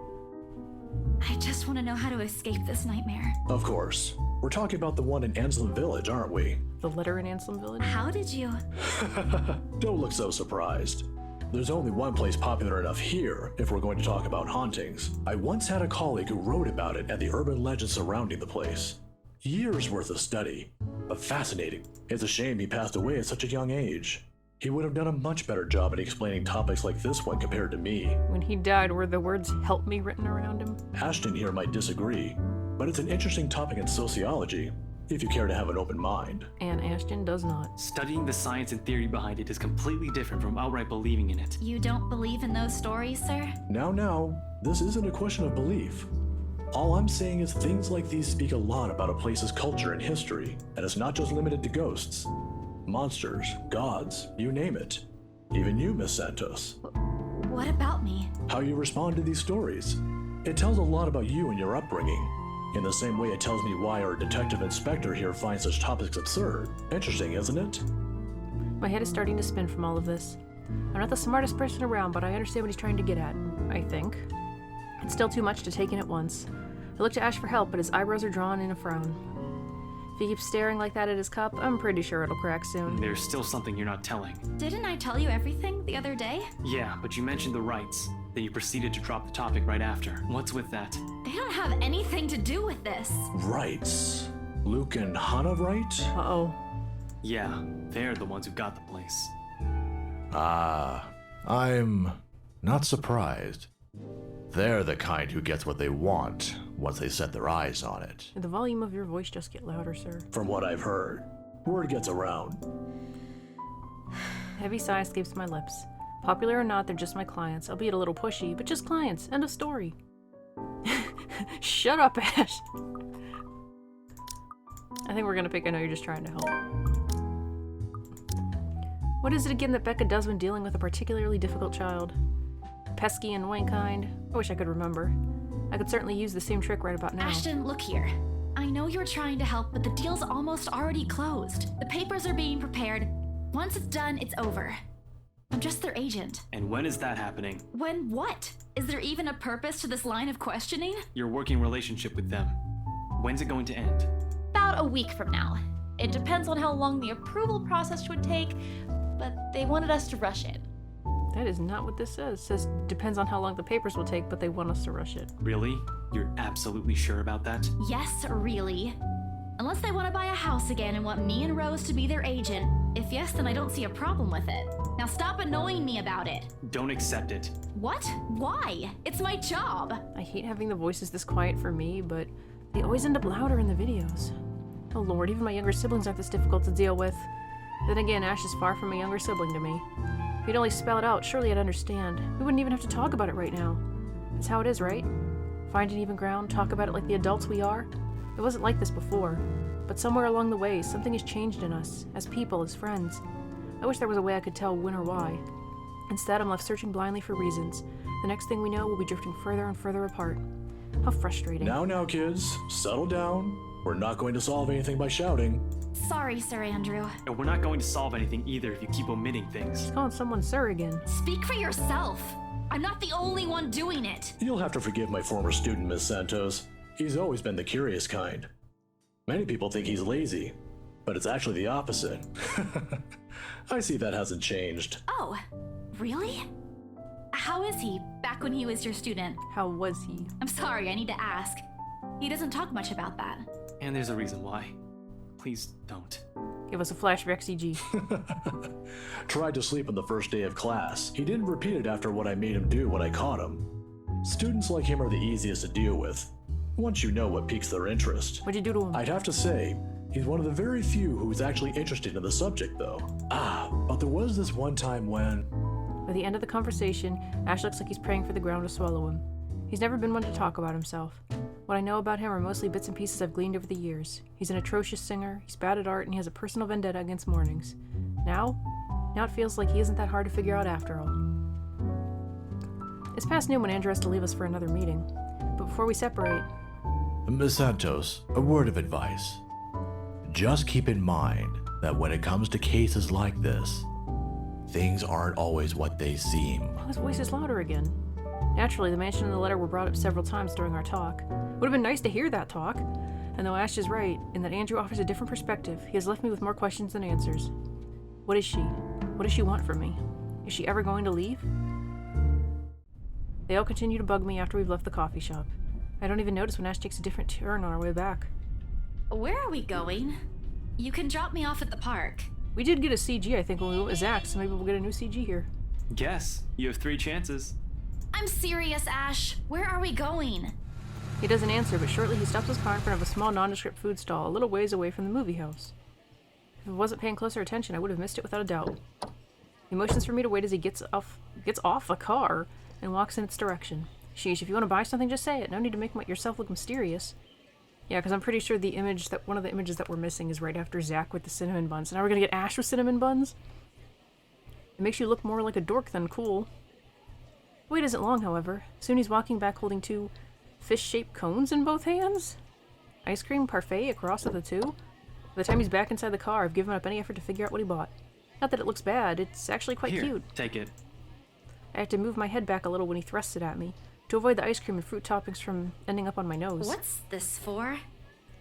Speaker 7: I just want to know how to escape this nightmare.
Speaker 10: Of course. We're talking about the one in Anselm Village, aren't we?
Speaker 1: The letter in Anselm Village?
Speaker 7: How did you?
Speaker 10: Don't look so surprised. There's only one place popular enough here if we're going to talk about hauntings. I once had a colleague who wrote about it and the urban legends surrounding the place. Years worth of study, but fascinating. It's a shame he passed away at such a young age. He would have done a much better job at explaining topics like this one compared to me.
Speaker 1: When he died, were the words "help me" written around him?
Speaker 10: Ashton here might disagree, but it's an interesting topic in sociology, if you care to have an open mind.
Speaker 1: And Ashton does not.
Speaker 8: Studying the science and theory behind it is completely different from outright believing in it.
Speaker 7: You don't believe in those stories, sir?
Speaker 10: Now, this isn't a question of belief. All I'm saying is things like these speak a lot about a place's culture and history, and it's not just limited to ghosts. Monsters, gods, you name it. Even you, Miss Santos.
Speaker 7: What about me?
Speaker 10: How you respond to these stories. It tells a lot about you and your upbringing. In the same way it tells me why our detective inspector here finds such topics absurd. Interesting, isn't it?
Speaker 1: My head is starting to spin from all of this. I'm not the smartest person around, but I understand what he's trying to get at, I think. It's still too much to take in at once. I look to Ash for help, but his eyebrows are drawn in a frown. If he keeps staring like that at his cup, I'm pretty sure it'll crack soon.
Speaker 8: There's still something you're not telling.
Speaker 7: Didn't I tell you everything the other day?
Speaker 8: Yeah, but you mentioned the rights. Then you proceeded to drop the topic right after. What's with that?
Speaker 7: They don't have anything to do with this.
Speaker 10: Rights. Luke and Hannah, right?
Speaker 1: Uh-oh.
Speaker 8: Yeah, they're the ones who got the place.
Speaker 11: Ah, I'm not surprised. They're the kind who gets what they want once they set their eyes on it.
Speaker 1: Did the volume of your voice just get louder, sir?
Speaker 10: From what I've heard, word gets around.
Speaker 1: Heavy sigh escapes my lips. Popular or not, they're just my clients, albeit a little pushy, but just clients. End of story. Shut up, Ash. I think we're gonna pick I know you're just trying to help. What is it again that Becca does when dealing with a particularly difficult child? Pesky and annoying kind? I wish I could remember. I could certainly use the same trick right about now.
Speaker 7: Ashton, look here. I know you're trying to help, but the deal's almost already closed. The papers are being prepared. Once it's done, it's over. I'm just their agent.
Speaker 8: And when is that happening?
Speaker 7: When what? Is there even a purpose to this line of questioning?
Speaker 8: Your working relationship with them. When's it going to end?
Speaker 6: About a week from now. It depends on how long the approval process would take, but they wanted us to rush it.
Speaker 1: That is not what this says. It says depends on how long the papers will take, but they want us to rush it.
Speaker 8: Really? You're absolutely sure about that?
Speaker 7: Yes, really. Unless they want to buy a house again and want me and Rose to be their agent. If yes, then I don't see a problem with it. Now stop annoying me about it.
Speaker 8: Don't accept it.
Speaker 7: What? Why? It's my job.
Speaker 1: I hate having the voices this quiet for me, but they always end up louder in the videos. Oh lord, even my younger siblings aren't this difficult to deal with. Then again, Ash is far from a younger sibling to me. If he'd only spell it out, surely I'd understand. We wouldn't even have to talk about it right now. That's how it is, right? Find an even ground, talk about it like the adults we are. It wasn't like this before, but somewhere along the way, something has changed in us, as people, as friends. I wish there was a way I could tell when or why. Instead, I'm left searching blindly for reasons. The next thing we know, we'll be drifting further and further apart. How frustrating.
Speaker 10: Now, kids, settle down. We're not going to solve anything by shouting.
Speaker 7: Sorry, Sir Andrew.
Speaker 8: And we're not going to solve anything either if you keep omitting things.
Speaker 1: She's calling someone sir again.
Speaker 7: Speak for yourself. I'm not the only one doing it.
Speaker 10: You'll have to forgive my former student, Miss Santos. He's always been the curious kind. Many people think he's lazy, but it's actually the opposite. I see that hasn't changed.
Speaker 7: Oh, really? How is he back when he was your student?
Speaker 1: How was he?
Speaker 7: I'm sorry, I need to ask. He doesn't talk much about that.
Speaker 8: And there's a reason why. Please don't.
Speaker 1: Give us a flashback CG.
Speaker 10: Tried to sleep on the first day of class. He didn't repeat it after what I made him do when I caught him. Students like him are the easiest to deal with, once you know what piques their interest.
Speaker 1: What'd you do to him?
Speaker 10: I'd have to say, he's one of the very few who's actually interested in the subject, though. But there was this one time when...
Speaker 1: By the end of the conversation, Ash looks like he's praying for the ground to swallow him. He's never been one to talk about himself. What I know about him are mostly bits and pieces I've gleaned over the years. He's an atrocious singer, he's bad at art, and he has a personal vendetta against mornings. Now it feels like he isn't that hard to figure out after all. It's past noon when Andrew has to leave us for another meeting. But before we separate...
Speaker 11: Miss Santos, a word of advice. Just keep in mind that when it comes to cases like this, things aren't always what they seem.
Speaker 1: Oh, his voice is louder again. Naturally, the mansion and the letter were brought up several times during our talk. Would have been nice to hear that talk. And though Ash is right, in that Andrew offers a different perspective, he has left me with more questions than answers. What is she? What does she want from me? Is she ever going to leave? They all continue to bug me after we've left the coffee shop. I don't even notice when Ash takes a different turn on our way back.
Speaker 7: Where are we going? You can drop me off at the park.
Speaker 1: We did get a CG, I think, when we went with Zach, so maybe we'll get a new CG here.
Speaker 8: Guess. You have 3 chances.
Speaker 7: I'm serious, Ash. Where are we going?
Speaker 1: He doesn't answer, but shortly he stops his car in front of a small nondescript food stall a little ways away from the movie house. If I wasn't paying closer attention, I would have missed it without a doubt. He motions for me to wait as he gets off the car and walks in its direction. Sheesh, if you want to buy something, just say it. No need to make yourself look mysterious. Yeah, because I'm pretty sure one of the images that we're missing is right after Zach with the cinnamon buns. Now we're gonna get Ash with cinnamon buns? It makes you look more like a dork than cool. The wait isn't long, however. Soon he's walking back holding 2 fish-shaped cones in both hands? Ice cream parfait across of the 2? By the time he's back inside the car, I've given up any effort to figure out what he bought. Not that it looks bad, it's actually quite
Speaker 8: Here,
Speaker 1: cute.
Speaker 8: Take it.
Speaker 1: I have to move my head back a little when he thrusts it at me, to avoid the ice cream and fruit toppings from ending up on my nose.
Speaker 7: What's this for?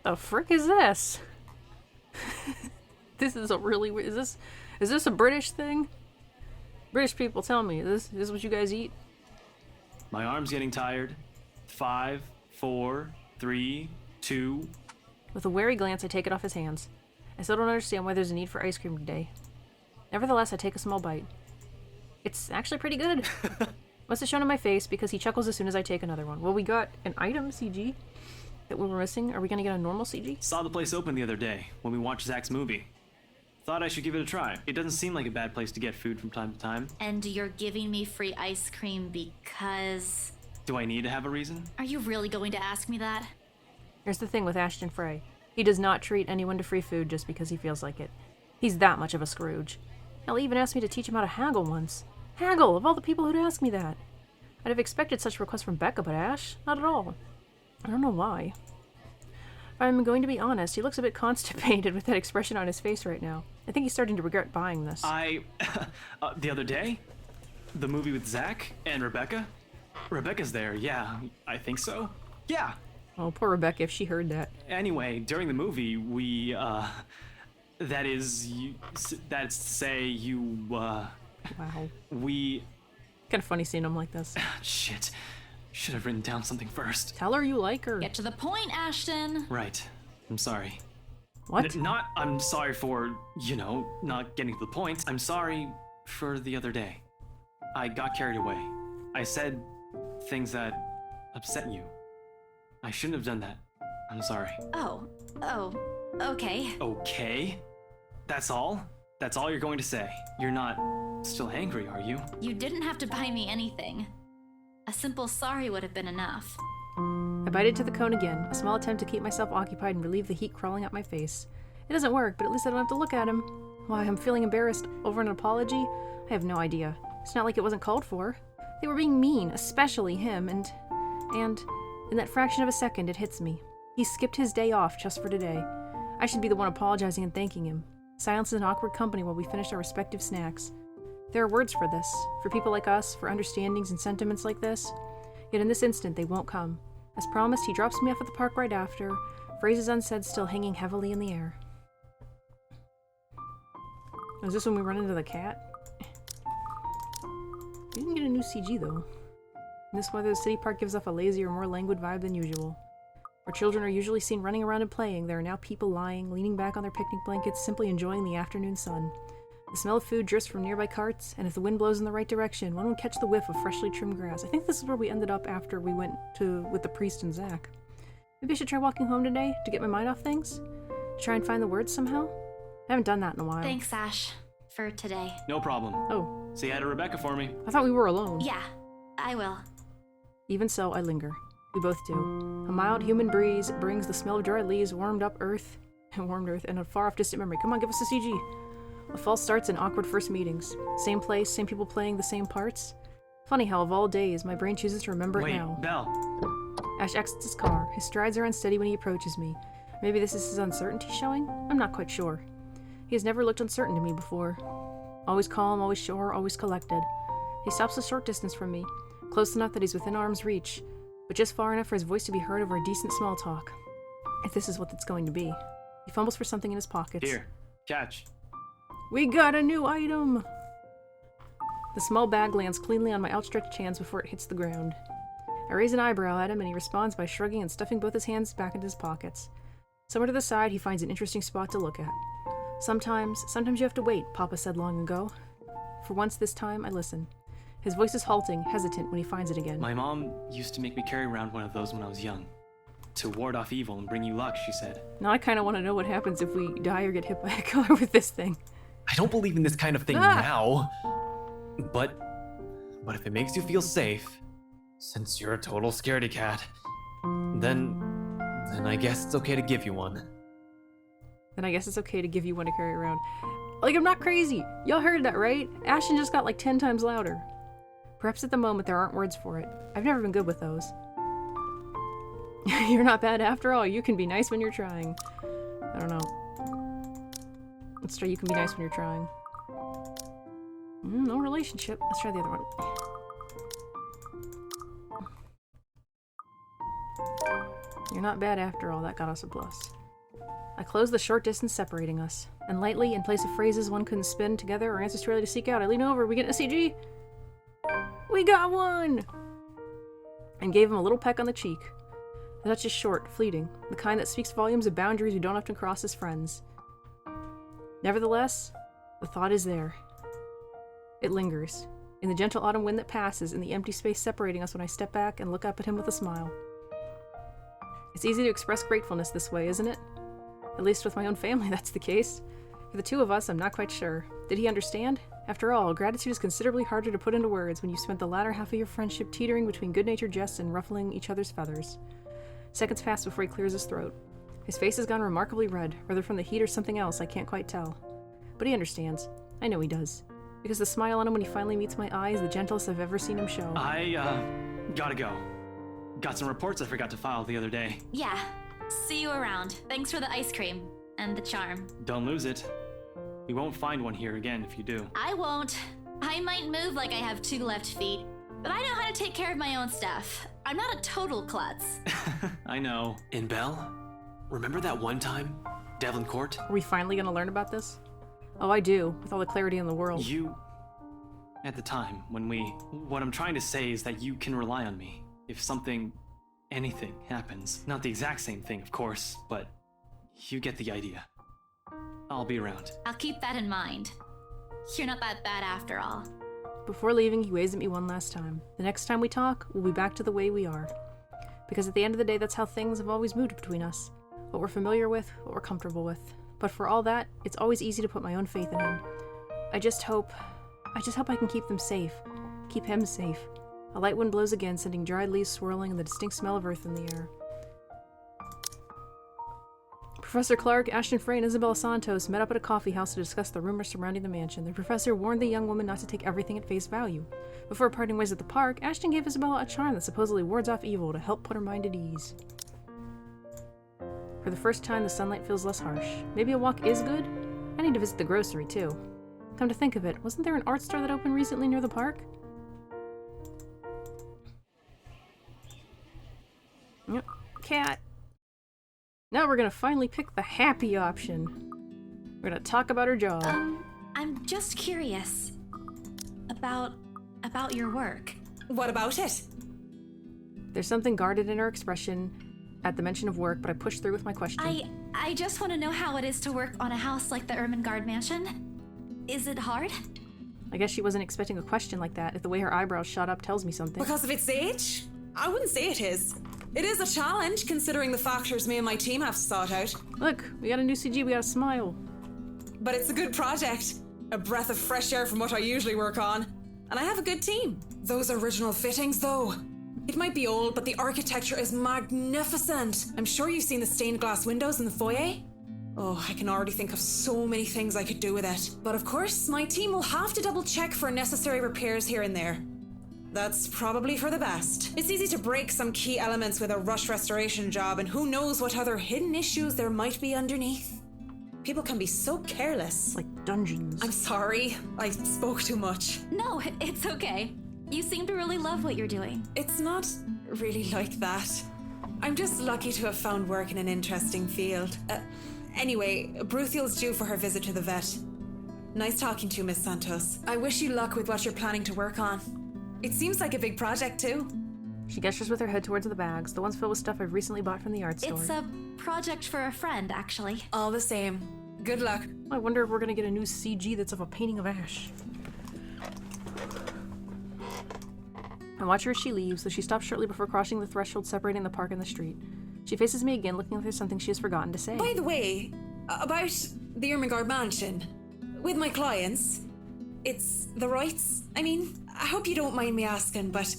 Speaker 1: The frick is this? This is a really weird... Is this a British thing? British people, tell me, is this what you guys eat?
Speaker 8: My arm's getting tired. 5, 4, 3, 2...
Speaker 1: With a wary glance, I take it off his hands. I still don't understand why there's a need for ice cream today. Nevertheless, I take a small bite. It's actually pretty good. Must have shown in my face because he chuckles as soon as I take another one. Well, we got an item CG that we were missing. Are we gonna get a normal CG?
Speaker 8: Saw the place open the other day when we watched Zach's movie. Thought I should give it a try. It doesn't seem like a bad place to get food from time to time.
Speaker 7: And you're giving me free ice cream because...
Speaker 8: Do I need to have a reason?
Speaker 7: Are you really going to ask me that?
Speaker 1: Here's the thing with Ashton Frey. He does not treat anyone to free food just because he feels like it. He's that much of a Scrooge. Hell, he even asked me to teach him how to haggle once. Haggle, of all the people who'd ask me that. I'd have expected such requests from Becca, but Ash? Not at all. I don't know why. If I'm going to be honest, he looks a bit constipated with that expression on his face right now. I think he's starting to regret buying this.
Speaker 8: The other day? The movie with Zach and Rebecca? Rebecca's there, yeah, I think so. Yeah.
Speaker 1: Oh, poor Rebecca if she heard that.
Speaker 8: Anyway, during the movie, we, that's to say,
Speaker 1: Wow.
Speaker 8: we...
Speaker 1: Kind of funny seeing him like this.
Speaker 8: Shit. Should have written down something first.
Speaker 1: Tell her you like her.
Speaker 7: Get to the point, Ashton.
Speaker 8: Right. I'm sorry.
Speaker 1: What?
Speaker 8: I'm sorry for, not getting to the point. I'm sorry for the other day. I got carried away. I said things that upset you. I shouldn't have done that. I'm sorry.
Speaker 7: Oh, okay.
Speaker 8: Okay? That's all? That's all you're going to say? You're not still angry, are you?
Speaker 7: You didn't have to buy me anything. A simple sorry would have been enough.
Speaker 1: I bite into the cone again, a small attempt to keep myself occupied and relieve the heat crawling up my face. It doesn't work, but at least I don't have to look at him. Why I'm feeling embarrassed over an apology? I have no idea. It's not like it wasn't called for. They were being mean, especially him, and in that fraction of a second it hits me. He skipped his day off just for today. I should be the one apologizing and thanking him. Silence is an awkward company while we finish our respective snacks. There are words for this, for people like us, for understandings and sentiments like this. Yet in this instant, they won't come. As promised, he drops me off at the park right after, phrases unsaid still hanging heavily in the air. Is this when we run into the cat? We didn't get a new CG though. In this weather, the city park gives off a lazier, more languid vibe than usual. Where children are usually seen running around and playing, there are now people lying, leaning back on their picnic blankets, simply enjoying the afternoon sun. The smell of food drifts from nearby carts, and if the wind blows in the right direction, one would catch the whiff of freshly trimmed grass. I think this is where we ended up after we went with the priest and Zach. Maybe I should try walking home today to get my mind off things? To try and find the words somehow? I haven't done that in a while.
Speaker 7: Thanks, Ash, for today.
Speaker 8: No problem.
Speaker 1: Oh.
Speaker 8: Say hi to Rebecca for me.
Speaker 1: I thought we were alone.
Speaker 7: Yeah, I will.
Speaker 1: Even so, I linger. We both do. A mild human breeze brings the smell of dry leaves, warmed earth, and a far-off distant memory. Come on, give us a CG. A false starts and awkward first meetings. Same place, same people playing the same parts. Funny how of all days, my brain chooses to remember it now.
Speaker 8: Wait, Belle.
Speaker 1: Ash exits his car. His strides are unsteady when he approaches me. Maybe this is his uncertainty showing? I'm not quite sure. He has never looked uncertain to me before. Always calm, always sure, always collected. He stops a short distance from me, close enough that he's within arm's reach, but just far enough for his voice to be heard over a decent small talk. If this is what it's going to be. He fumbles for something in his pockets.
Speaker 8: Here, catch.
Speaker 1: We got a new item! The small bag lands cleanly on my outstretched hands before it hits the ground. I raise an eyebrow at him and he responds by shrugging and stuffing both his hands back into his pockets. Somewhere to the side, he finds an interesting spot to look at. Sometimes you have to wait, Papa said long ago. For once this time, I listen. His voice is halting, hesitant when he finds it again.
Speaker 8: My mom used to make me carry around one of those when I was young. To ward off evil and bring you luck, she said.
Speaker 1: Now I kind of want to know what happens if we die or get hit by a car with this thing.
Speaker 12: I don't believe in this kind of thing now. But if it makes you feel safe, since you're a total scaredy cat, then I guess it's okay to give you one.
Speaker 1: Then I guess it's okay to give you one to carry around. Like, I'm not crazy. Y'all heard that, right? Ashton just got like 10 times louder. Perhaps at the moment there aren't words for it. I've never been good with those. You're not bad after all. You can be nice when you're trying. I don't know. Let's try you can be nice when you're trying. No relationship. Let's try the other one. You're not bad after all. That got us a plus. I close the short distance separating us, and lightly, in place of phrases one couldn't spin together or answers too early to seek out, I lean over. We get a CG? We got one! And gave him a little peck on the cheek. The touch is short, fleeting, the kind that speaks volumes of boundaries we don't often cross as friends. Nevertheless, the thought is there. It lingers, in the gentle autumn wind that passes, in the empty space separating us when I step back and look up at him with a smile. It's easy to express gratefulness this way, isn't it? At least with my own family, that's the case. For the two of us, I'm not quite sure. Did he understand? After all, gratitude is considerably harder to put into words when you spent the latter half of your friendship teetering between good-natured jests and ruffling each other's feathers. Seconds pass before he clears his throat. His face has gone remarkably red, whether from the heat or something else, I can't quite tell. But he understands. I know he does. Because the smile on him when he finally meets my eye is the gentlest I've ever seen him show.
Speaker 8: I, gotta go. Got some reports I forgot to file the other day.
Speaker 7: Yeah. See you around. Thanks for the ice cream. And the charm.
Speaker 8: Don't lose it. We won't find one here again if you do.
Speaker 7: I won't. I might move like I have 2 left feet, but I know how to take care of my own stuff. I'm not a total klutz.
Speaker 8: I know.
Speaker 12: In Belle, remember that one time? Devlin Court?
Speaker 1: Are we finally gonna learn about this? Oh, I do, with all the clarity in the world.
Speaker 8: You... At the time, when we... What I'm trying to say is that you can rely on me. If something... anything happens. Not the exact same thing, of course, but... you get the idea. I'll be around.
Speaker 7: I'll keep that in mind. You're not that bad after all.
Speaker 1: Before leaving, he waves at me one last time. The next time we talk, we'll be back to the way we are. Because at the end of the day, that's how things have always moved between us. What we're familiar with, what we're comfortable with. But for all that, it's always easy to put my own faith in him. I just hope I can keep them safe. Keep him safe. A light wind blows again, sending dried leaves swirling and the distinct smell of earth in the air. Professor Clark, Ashton Frey, and Isabella Santos met up at a coffee house to discuss the rumors surrounding the mansion. The professor warned the young woman not to take everything at face value. Before parting ways at the park, Ashton gave Isabella a charm that supposedly wards off evil to help put her mind at ease. For the first time, the sunlight feels less harsh. Maybe a walk is good? I need to visit the grocery, too. Come to think of it, wasn't there an art store that opened recently near the park? Yep. Cat. Now we're gonna finally pick the happy option. We're gonna talk about her job.
Speaker 7: I'm just curious. About your work.
Speaker 4: What about it?
Speaker 1: There's something guarded in her expression at the mention of work, but I pushed through with my question.
Speaker 7: I just want to know how it is to work on a house like the Ermengarde Mansion. Is it hard?
Speaker 1: I guess she wasn't expecting a question like that, if the way her eyebrows shot up tells me something.
Speaker 4: Because of its age? I wouldn't say it is. It is a challenge, considering the factors me and my team have to sort out.
Speaker 1: Look, we got a new CG, we got a smile.
Speaker 4: But it's a good project. A breath of fresh air from what I usually work on. And I have a good team. Those original fittings, though. It might be old, but the architecture is magnificent. I'm sure you've seen the stained glass windows in the foyer. Oh, I can already think of so many things I could do with it. But of course, my team will have to double check for necessary repairs here and there. That's probably for the best. It's easy to break some key elements with a rush restoration job, and who knows what other hidden issues there might be underneath. People can be so careless.
Speaker 1: Like dungeons.
Speaker 4: I'm sorry, I spoke too much.
Speaker 7: No, it's okay. You seem to really love what you're doing.
Speaker 4: It's not really like that. I'm just lucky to have found work in an interesting field. Anyway, Bruthiel's due for her visit to the vet. Nice talking to you, Miss Santos. I wish you luck with what you're planning to work on. It seems like a big project, too.
Speaker 1: She gestures with her head towards the bags, the ones filled with stuff I've recently bought from the art store.
Speaker 7: It's a project for a friend, actually.
Speaker 4: All the same. Good luck.
Speaker 1: I wonder if we're gonna get a new CG that's of a painting of Ash. I watch her as she leaves, though she stops shortly before crossing the threshold separating the park and the street. She faces me again, looking like there's something she has forgotten to say.
Speaker 4: By the way, about the Ermengarde Mansion, with my clients, it's the rights. I mean, I hope you don't mind me asking, but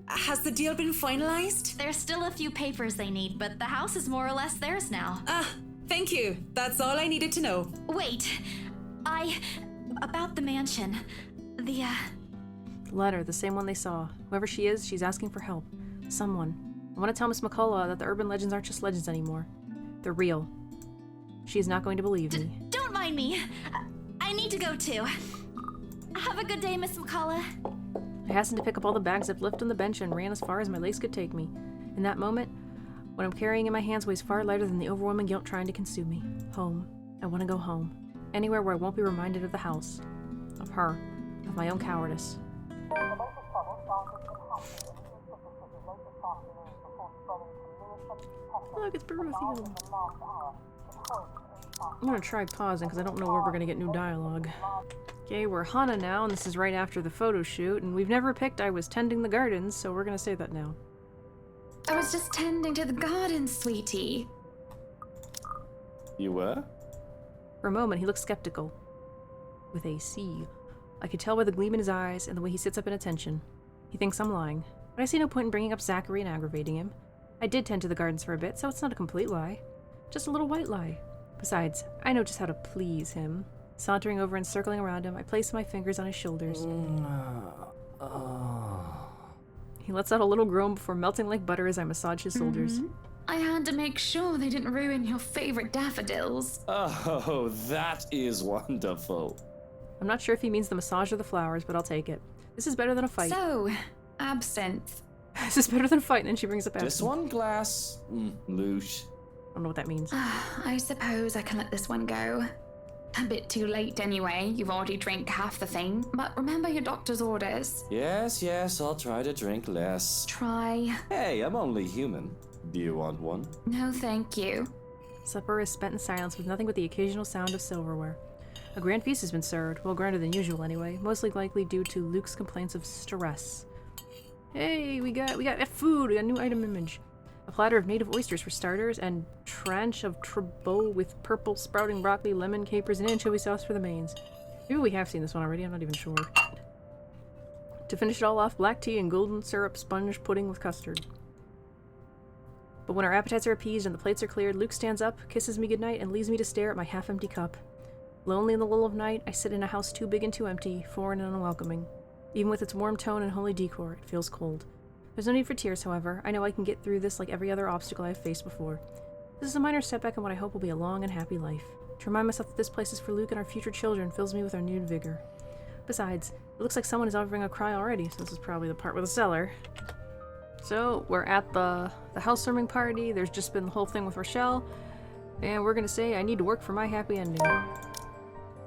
Speaker 4: has the deal been finalized?
Speaker 7: There's still a few papers they need, but the house is more or less theirs now.
Speaker 4: Thank you. That's all I needed to know.
Speaker 7: Wait, about the mansion, the
Speaker 1: letter, the same one they saw. Whoever she is, she's asking for help. Someone. I want to tell Miss McCullough that the urban legends aren't just legends anymore. They're real. She is not going to believe me.
Speaker 7: Don't mind me. I need to go too. Have a good day, Miss McCullough.
Speaker 1: I hastened to pick up all the bags I've left on the bench and ran as far as my legs could take me. In that moment, what I'm carrying in my hands weighs far lighter than the overwhelming guilt trying to consume me. Home. I want to go home. Anywhere where I won't be reminded of the house. Of her. Of my own cowardice. look, it's Berothium. I'm gonna try pausing because I don't know where we're gonna get new dialogue. Okay, we're Hana now, and this is right after the photo shoot, and we've never picked I was tending the gardens, so we're gonna say that now.
Speaker 3: I was just tending to the garden, sweetie.
Speaker 5: You were?
Speaker 1: For a moment, he looks skeptical. With a C. I could tell by the gleam in his eyes and the way he sits up in attention. He thinks I'm lying, but I see no point in bringing up Zachary and aggravating him. I did tend to the gardens for a bit, so it's not a complete lie. Just a little white lie. Besides, I know just how to please him. Sauntering over and circling around him, I place my fingers on his shoulders. He lets out a little groan before melting like butter as I massage his shoulders.
Speaker 3: I had to make sure they didn't ruin your favorite daffodils.
Speaker 5: Oh, that is wonderful.
Speaker 1: I'm not sure if he means the massage or the flowers, but I'll take it. This is better than a fight.
Speaker 3: So, absinthe.
Speaker 1: This is better than a fight, and then she brings up absinthe.
Speaker 5: Just one glass. Loosh.
Speaker 1: I don't know what that means.
Speaker 3: I suppose I can let this one go. A bit too late anyway, you've already drank half the thing, but remember your doctor's orders.
Speaker 5: Yes, I'll try to drink less.
Speaker 3: Try.
Speaker 5: Hey, I'm only human. Do you want one?
Speaker 3: No, thank you.
Speaker 1: Supper is spent in silence with nothing but the occasional sound of silverware. A grand feast has been served, well grander than usual anyway, mostly likely due to Luke's complaints of stress. Hey, we got food, we got a new item image. A platter of native oysters for starters, and tranche of trebot with purple sprouting broccoli, lemon capers, and anchovy sauce for the mains. Maybe we have seen this one already, I'm not even sure. To finish it all off, black tea and golden syrup sponge pudding with custard. But when our appetites are appeased and the plates are cleared, Luke stands up, kisses me goodnight, and leaves me to stare at my half-empty cup. Lonely in the lull of night, I sit in a house too big and too empty, foreign and unwelcoming. Even with its warm tone and holy decor, it feels cold. There's no need for tears, however. I know I can get through this like every other obstacle I've faced before. This is a minor setback in what I hope will be a long and happy life. To remind myself that this place is for Luke and our future children fills me with renewed vigor. Besides, it looks like someone is offering a cry already, so this is probably the part with the cellar. So, we're at the housewarming party. There's just been the whole thing with Rochelle. And we're gonna say I need to work for my happy ending.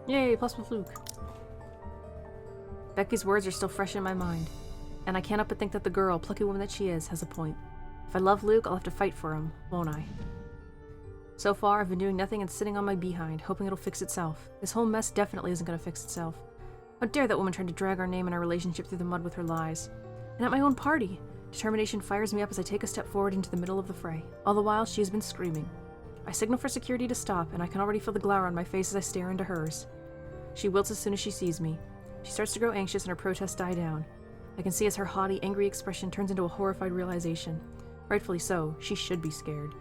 Speaker 1: Yay, plus with Luke. Becky's words are still fresh in my mind. And I can't help but think that the girl, plucky woman that she is, has a point. If I love Luke, I'll have to fight for him, won't I? So far, I've been doing nothing and sitting on my behind, hoping it'll fix itself. This whole mess definitely isn't gonna fix itself. How dare that woman try to drag our name and our relationship through the mud with her lies? And at my own party, determination fires me up as I take a step forward into the middle of the fray. All the while, she has been screaming. I signal for security to stop, and I can already feel the glower on my face as I stare into hers. She wilts as soon as she sees me. She starts to grow anxious and her protests die down. I can see as her haughty, angry expression turns into a horrified realization. Rightfully so, she should be scared.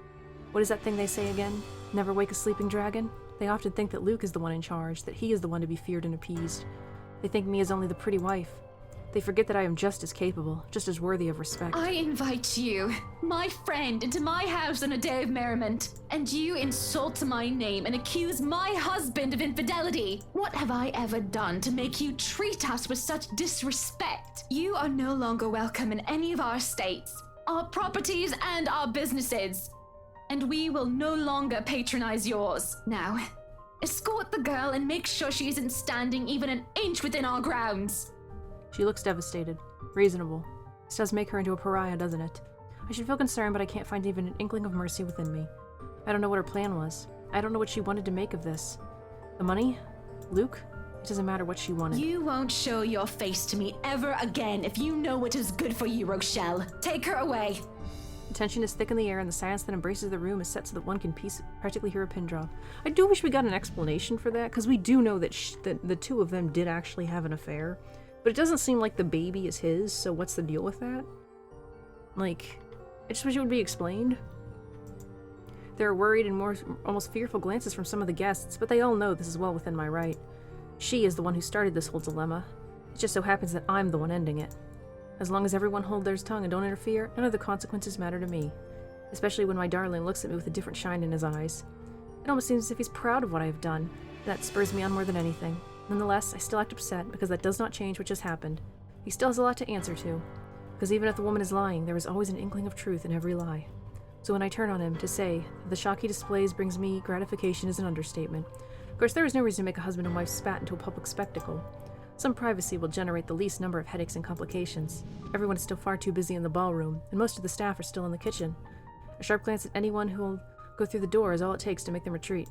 Speaker 1: What is that thing they say again? Never wake a sleeping dragon? They often think that Luke is the one in charge, that he is the one to be feared and appeased. They think me as only the pretty wife. They forget that I am just as capable, just as worthy of respect.
Speaker 3: I invite you, my friend, into my house on a day of merriment, and you insult my name and accuse my husband of infidelity. What have I ever done to make you treat us with such disrespect? You are no longer welcome in any of our estates, our properties, and our businesses. And we will no longer patronize yours. Now, escort the girl and make sure she isn't standing even an inch within our grounds.
Speaker 1: She looks devastated. Reasonable. This does make her into a pariah, doesn't it? I should feel concerned, but I can't find even an inkling of mercy within me. I don't know what her plan was. I don't know what she wanted to make of this. The money? Luke? It doesn't matter what she wanted.
Speaker 3: You won't show your face to me ever again if you know what is good for you, Rochelle. Take her away.
Speaker 1: The tension is thick in the air, and the silence that embraces the room is set so that one can practically hear a pin drop. I do wish we got an explanation for that, because we do know that the two of them did actually have an affair. But it doesn't seem like the baby is his, so what's the deal with that? Like, I just wish it would be explained. There are worried and almost fearful glances from some of the guests, but they all know this is well within my right. She is the one who started this whole dilemma. It just so happens that I'm the one ending it. As long as everyone hold their tongue and don't interfere, none of the consequences matter to me. Especially when my darling looks at me with a different shine in his eyes. It almost seems as if he's proud of what I have done. That spurs me on more than anything. Nonetheless, I still act upset because that does not change what just happened. He still has a lot to answer to. Because even if the woman is lying, there is always an inkling of truth in every lie. So when I turn on him to say that the shock he displays brings me gratification is an understatement. Of course, there is no reason to make a husband and wife spat into a public spectacle. Some privacy will generate the least number of headaches and complications. Everyone is still far too busy in the ballroom, and most of the staff are still in the kitchen. A sharp glance at anyone who'll go through the door is all it takes to make them retreat.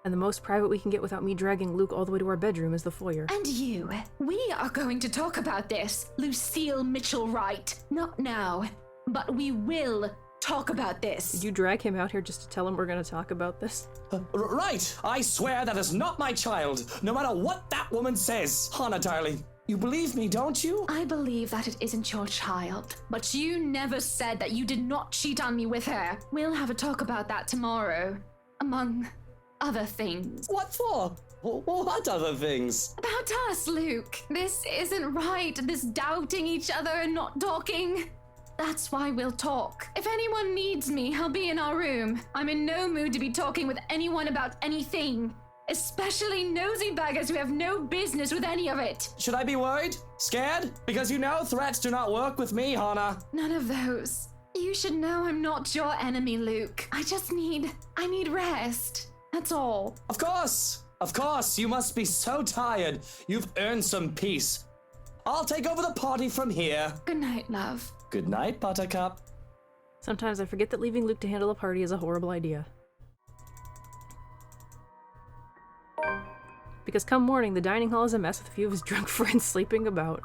Speaker 1: And the most private we can get without me dragging Luke all the way to our bedroom is the foyer.
Speaker 3: And you, we are going to talk about this, Lucille Mitchell-Wright. Not now, but we will talk about this.
Speaker 1: Did you drag him out here just to tell him we're going to talk about this?
Speaker 5: Right! I swear that is not my child, no matter what that woman says. Hannah, darling, you believe me, don't you?
Speaker 3: I believe that it isn't your child, but you never said that you did not cheat on me with her. We'll have a talk about that tomorrow, among other things.
Speaker 5: What for? What other things?
Speaker 3: About us, Luke. This isn't right, this doubting each other and not talking. That's why we'll talk. If anyone needs me, I'll be in our room. I'm in no mood to be talking with anyone about anything. Especially nosy baggers who have no business with any of it.
Speaker 5: Should I be worried? Scared? Because you know threats do not work with me, Hannah.
Speaker 3: None of those. You should know I'm not your enemy, Luke. I need rest. That's all.
Speaker 5: Of course, you must be so tired. You've earned some peace. I'll take over the party from here.
Speaker 3: Good night, love.
Speaker 5: Good night, Buttercup.
Speaker 1: Sometimes I forget that leaving Luke to handle a party is a horrible idea. Because come morning, the dining hall is a mess with a few of his drunk friends sleeping about.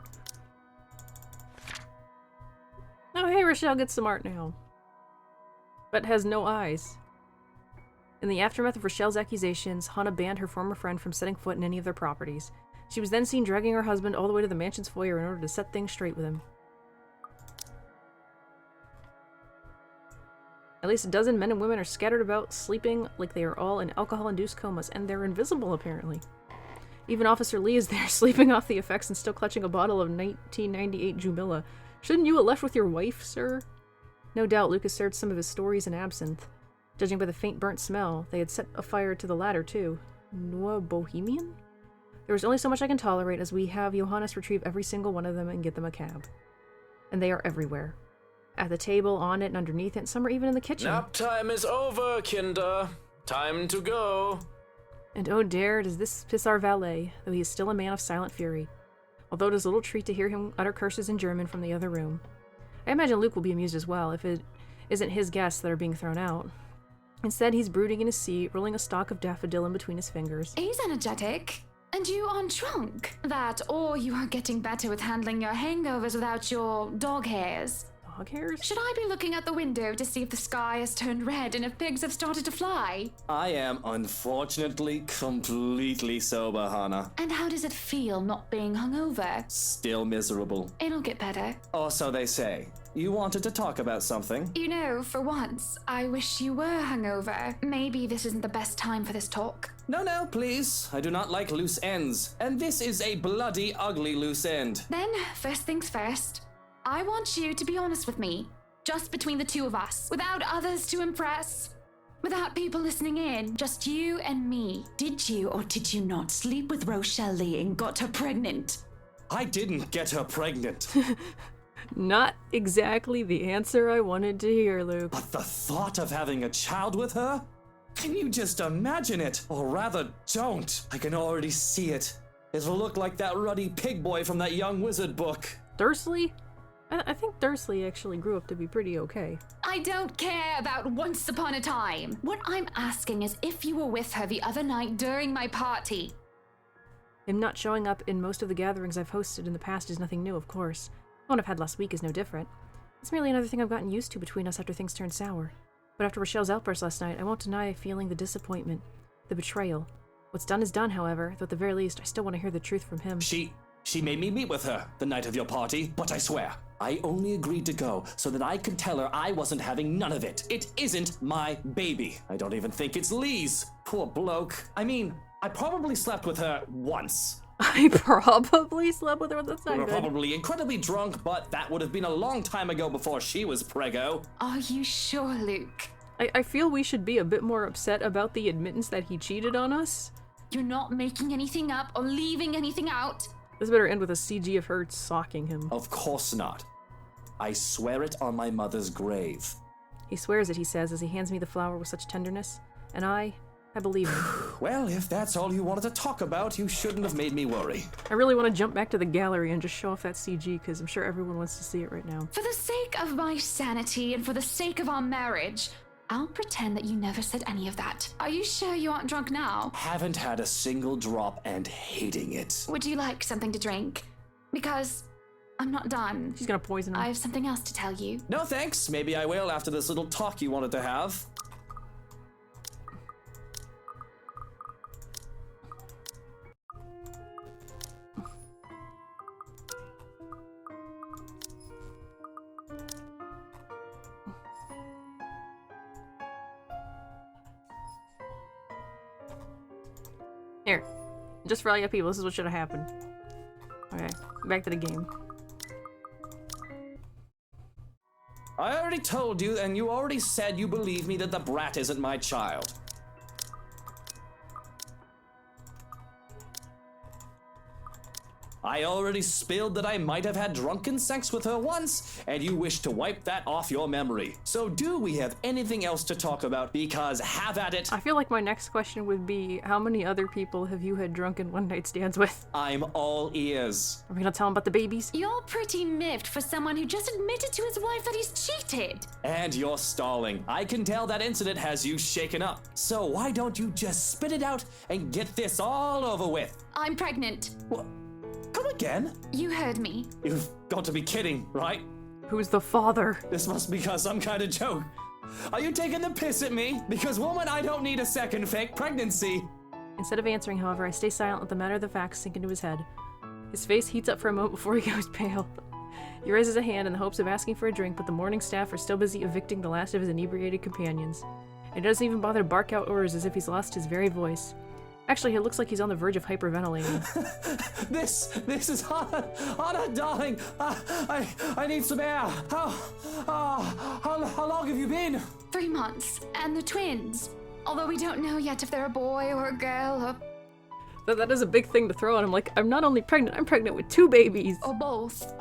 Speaker 1: Oh hey, Rochelle gets some art now. But has no eyes. In the aftermath of Rochelle's accusations, Hannah banned her former friend from setting foot in any of their properties. She was then seen dragging her husband all the way to the mansion's foyer in order to set things straight with him. At least a dozen men and women are scattered about, sleeping like they are all in alcohol-induced comas, and they're invisible, apparently. Even Officer Lee is there, sleeping off the effects and still clutching a bottle of 1998 Jumilla. Shouldn't you have left with your wife, sir? No doubt Lucas served some of his stories in absinthe. Judging by the faint burnt smell, they had set a fire to the latter, too. Noa Bohemian? There is only so much I can tolerate as we have Johannes retrieve every single one of them and get them a cab. And they are everywhere. At the table, on it, and underneath it, and some are even in the kitchen.
Speaker 13: Nap time is over, Kinder. Time to go.
Speaker 1: And oh dare does this piss our valet, though he is still a man of silent fury. Although it is a little treat to hear him utter curses in German from the other room. I imagine Luke will be amused as well, if it isn't his guests that are being thrown out. Instead, he's brooding in his seat, rolling a stalk of daffodil in between his fingers.
Speaker 3: He's energetic. And you aren't drunk. That, or you are getting better with handling your hangovers without your dog hairs.
Speaker 1: Dog hairs?
Speaker 3: Should I be looking out the window to see if the sky has turned red and if pigs have started to fly?
Speaker 5: I am unfortunately completely sober, Hannah.
Speaker 3: And how does it feel not being hungover?
Speaker 5: Still miserable.
Speaker 3: It'll get better.
Speaker 5: Or so they say. You wanted to talk about something?
Speaker 3: You know, for once, I wish you were hungover. Maybe this isn't the best time for this talk.
Speaker 5: No, please. I do not like loose ends. And this is a bloody ugly loose end.
Speaker 3: Then, first things first. I want you to be honest with me. Just between the two of us. Without others to impress. Without people listening in. Just you and me.
Speaker 14: Did you or did you not sleep with Rochelle Lee and got her pregnant?
Speaker 5: I didn't get her pregnant.
Speaker 1: Not exactly the answer I wanted to hear, Luke.
Speaker 5: But the thought of having a child with her? Can you just imagine it? Or rather, don't. I can already see it. It'll look like that ruddy pig boy from that Young Wizard book.
Speaker 1: Dursley? I think Dursley actually grew up to be pretty okay.
Speaker 3: I don't care about once upon a time. What I'm asking is if you were with her the other night during my party.
Speaker 1: Him not showing up in most of the gatherings I've hosted in the past is nothing new, of course. The one I've had last week is no different. It's merely another thing I've gotten used to between us after things turned sour. But after Rochelle's outburst last night, I won't deny feeling the disappointment, the betrayal. What's done is done, however, though at the very least, I still want to hear the truth from him.
Speaker 5: She made me meet with her the night of your party, but I swear, I only agreed to go so that I could tell her I wasn't having none of it. It isn't my baby. I don't even think it's Lee's. Poor bloke. I mean, I probably slept with her once.
Speaker 1: I probably slept with her. That's not
Speaker 5: We were
Speaker 1: good.
Speaker 5: probably incredibly drunk, but that would have been a long time ago before she was preggo.
Speaker 3: Are you sure, Luke?
Speaker 1: I feel we should be a bit more upset about the admittance that he cheated on us.
Speaker 3: You're not making anything up or leaving anything out?
Speaker 1: This better end with a CG of her socking him.
Speaker 5: Of course not. I swear it on my mother's grave.
Speaker 1: He swears it, he says, as he hands me the flower with such tenderness. And I believe him.
Speaker 5: Well, if that's all you wanted to talk about, you shouldn't have made me worry.
Speaker 1: I really want to jump back to the gallery and just show off that CG, because I'm sure everyone wants to see it right now.
Speaker 3: For the sake of my sanity and for the sake of our marriage, I'll pretend that you never said any of that. Are you sure you aren't drunk now?
Speaker 5: Haven't had a single drop and hating it.
Speaker 3: Would you like something to drink? Because I'm not done.
Speaker 1: She's gonna poison him.
Speaker 3: I have something else to tell you.
Speaker 5: No thanks, maybe I will after this little talk you wanted to have.
Speaker 1: Here. Just for all you people, this is what should have happened. Okay, back to the game.
Speaker 5: I already told you, and you already said you believe me that the brat isn't my child. I already spilled that I might have had drunken sex with her once, and you wish to wipe that off your memory. So do we have anything else to talk about? Because have at it.
Speaker 1: I feel like my next question would be, how many other people have you had drunken one-night stands with?
Speaker 5: I'm all ears.
Speaker 1: Are we gonna tell him about the babies?
Speaker 3: You're pretty miffed for someone who just admitted to his wife that he's cheated.
Speaker 5: And you're stalling. I can tell that incident has you shaken up. So why don't you just spit it out and get this all over with?
Speaker 3: I'm pregnant.
Speaker 5: What? Come again?
Speaker 3: You heard me.
Speaker 5: You've got to be kidding, right?
Speaker 1: Who's the father?
Speaker 5: This must be some kind of joke. Are you taking the piss at me? Because, woman, I don't need a second fake pregnancy.
Speaker 1: Instead of answering, however, I stay silent, let the matter of the facts sink into his head. His face heats up for a moment before he goes pale. He raises a hand in the hopes of asking for a drink, but the morning staff are still busy evicting the last of his inebriated companions. And he doesn't even bother to bark out orders as if he's lost his very voice. Actually, it looks like he's on the verge of hyperventilating.
Speaker 5: This is Hannah, darling. I need some air. How long have you been?
Speaker 3: 3 months. And the twins. Although we don't know yet if they're a boy or a girl or...
Speaker 1: That is a big thing to throw on him. Like, I'm not only pregnant, I'm pregnant with 2 babies.
Speaker 3: Or both.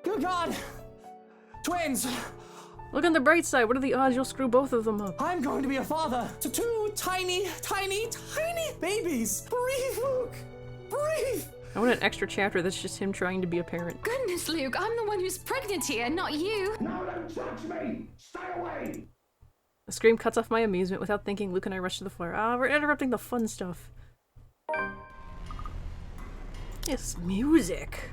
Speaker 5: Good God! Twins!
Speaker 1: Look on the bright side. What are the odds you'll screw both of them up?
Speaker 5: I'm going to be a father to 2 tiny babies. Breathe, Luke. Breathe.
Speaker 1: I want an extra chapter that's just him trying to be a parent.
Speaker 3: Goodness, Luke, I'm the one who's pregnant here, not you.
Speaker 15: No, don't touch me. Stay away.
Speaker 1: A scream cuts off my amusement. Without thinking, Luke and I rush to the floor. We're interrupting the fun stuff. It's music.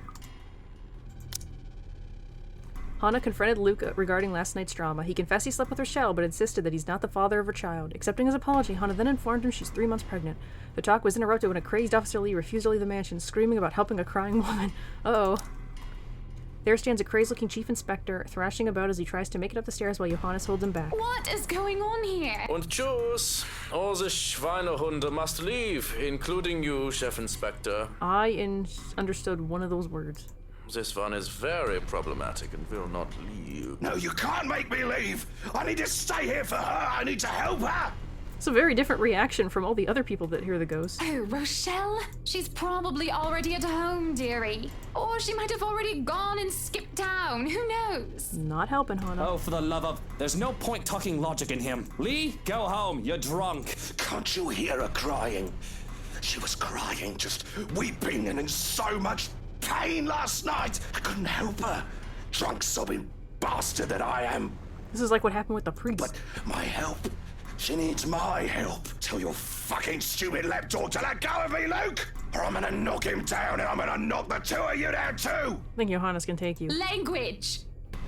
Speaker 1: Hannah confronted Luke regarding last night's drama. He confessed he slept with Rochelle, but insisted that he's not the father of her child. Accepting his apology, Hannah then informed him she's 3 months pregnant. The talk was interrupted when a crazed Officer Lee refused to leave the mansion, screaming about helping a crying woman. Uh-oh. There stands a crazed-looking chief inspector, thrashing about as he tries to make it up the stairs while Johannes holds him back.
Speaker 3: What is going on here?
Speaker 13: Und tschüss. All the Schweinehunde must leave, including you, Chef Inspector.
Speaker 1: I understood one of those words.
Speaker 13: This one is very problematic and will not leave.
Speaker 15: No, you can't make me leave. I need to stay here for her. I need to help her.
Speaker 1: It's a very different reaction from all the other people that hear the ghost.
Speaker 3: Oh, Rochelle? She's probably already at home, dearie. Or she might have already gone and skipped town. Who knows?
Speaker 1: Not helping, Hannah.
Speaker 5: Oh, for the love of... There's no point talking logic in him. Lee, go home. You're drunk.
Speaker 15: Can't you hear her crying? She was crying, just weeping and in so much pain last night. I couldn't help her. Drunk, sobbing bastard that I am.
Speaker 1: This is like what happened with the priest.
Speaker 15: But my help. She needs my help. Tell your fucking stupid lapdog to let go of me, Luke! Or I'm gonna knock him down and I'm gonna knock the 2 of you down too!
Speaker 1: I think Johannes can take you.
Speaker 3: Language!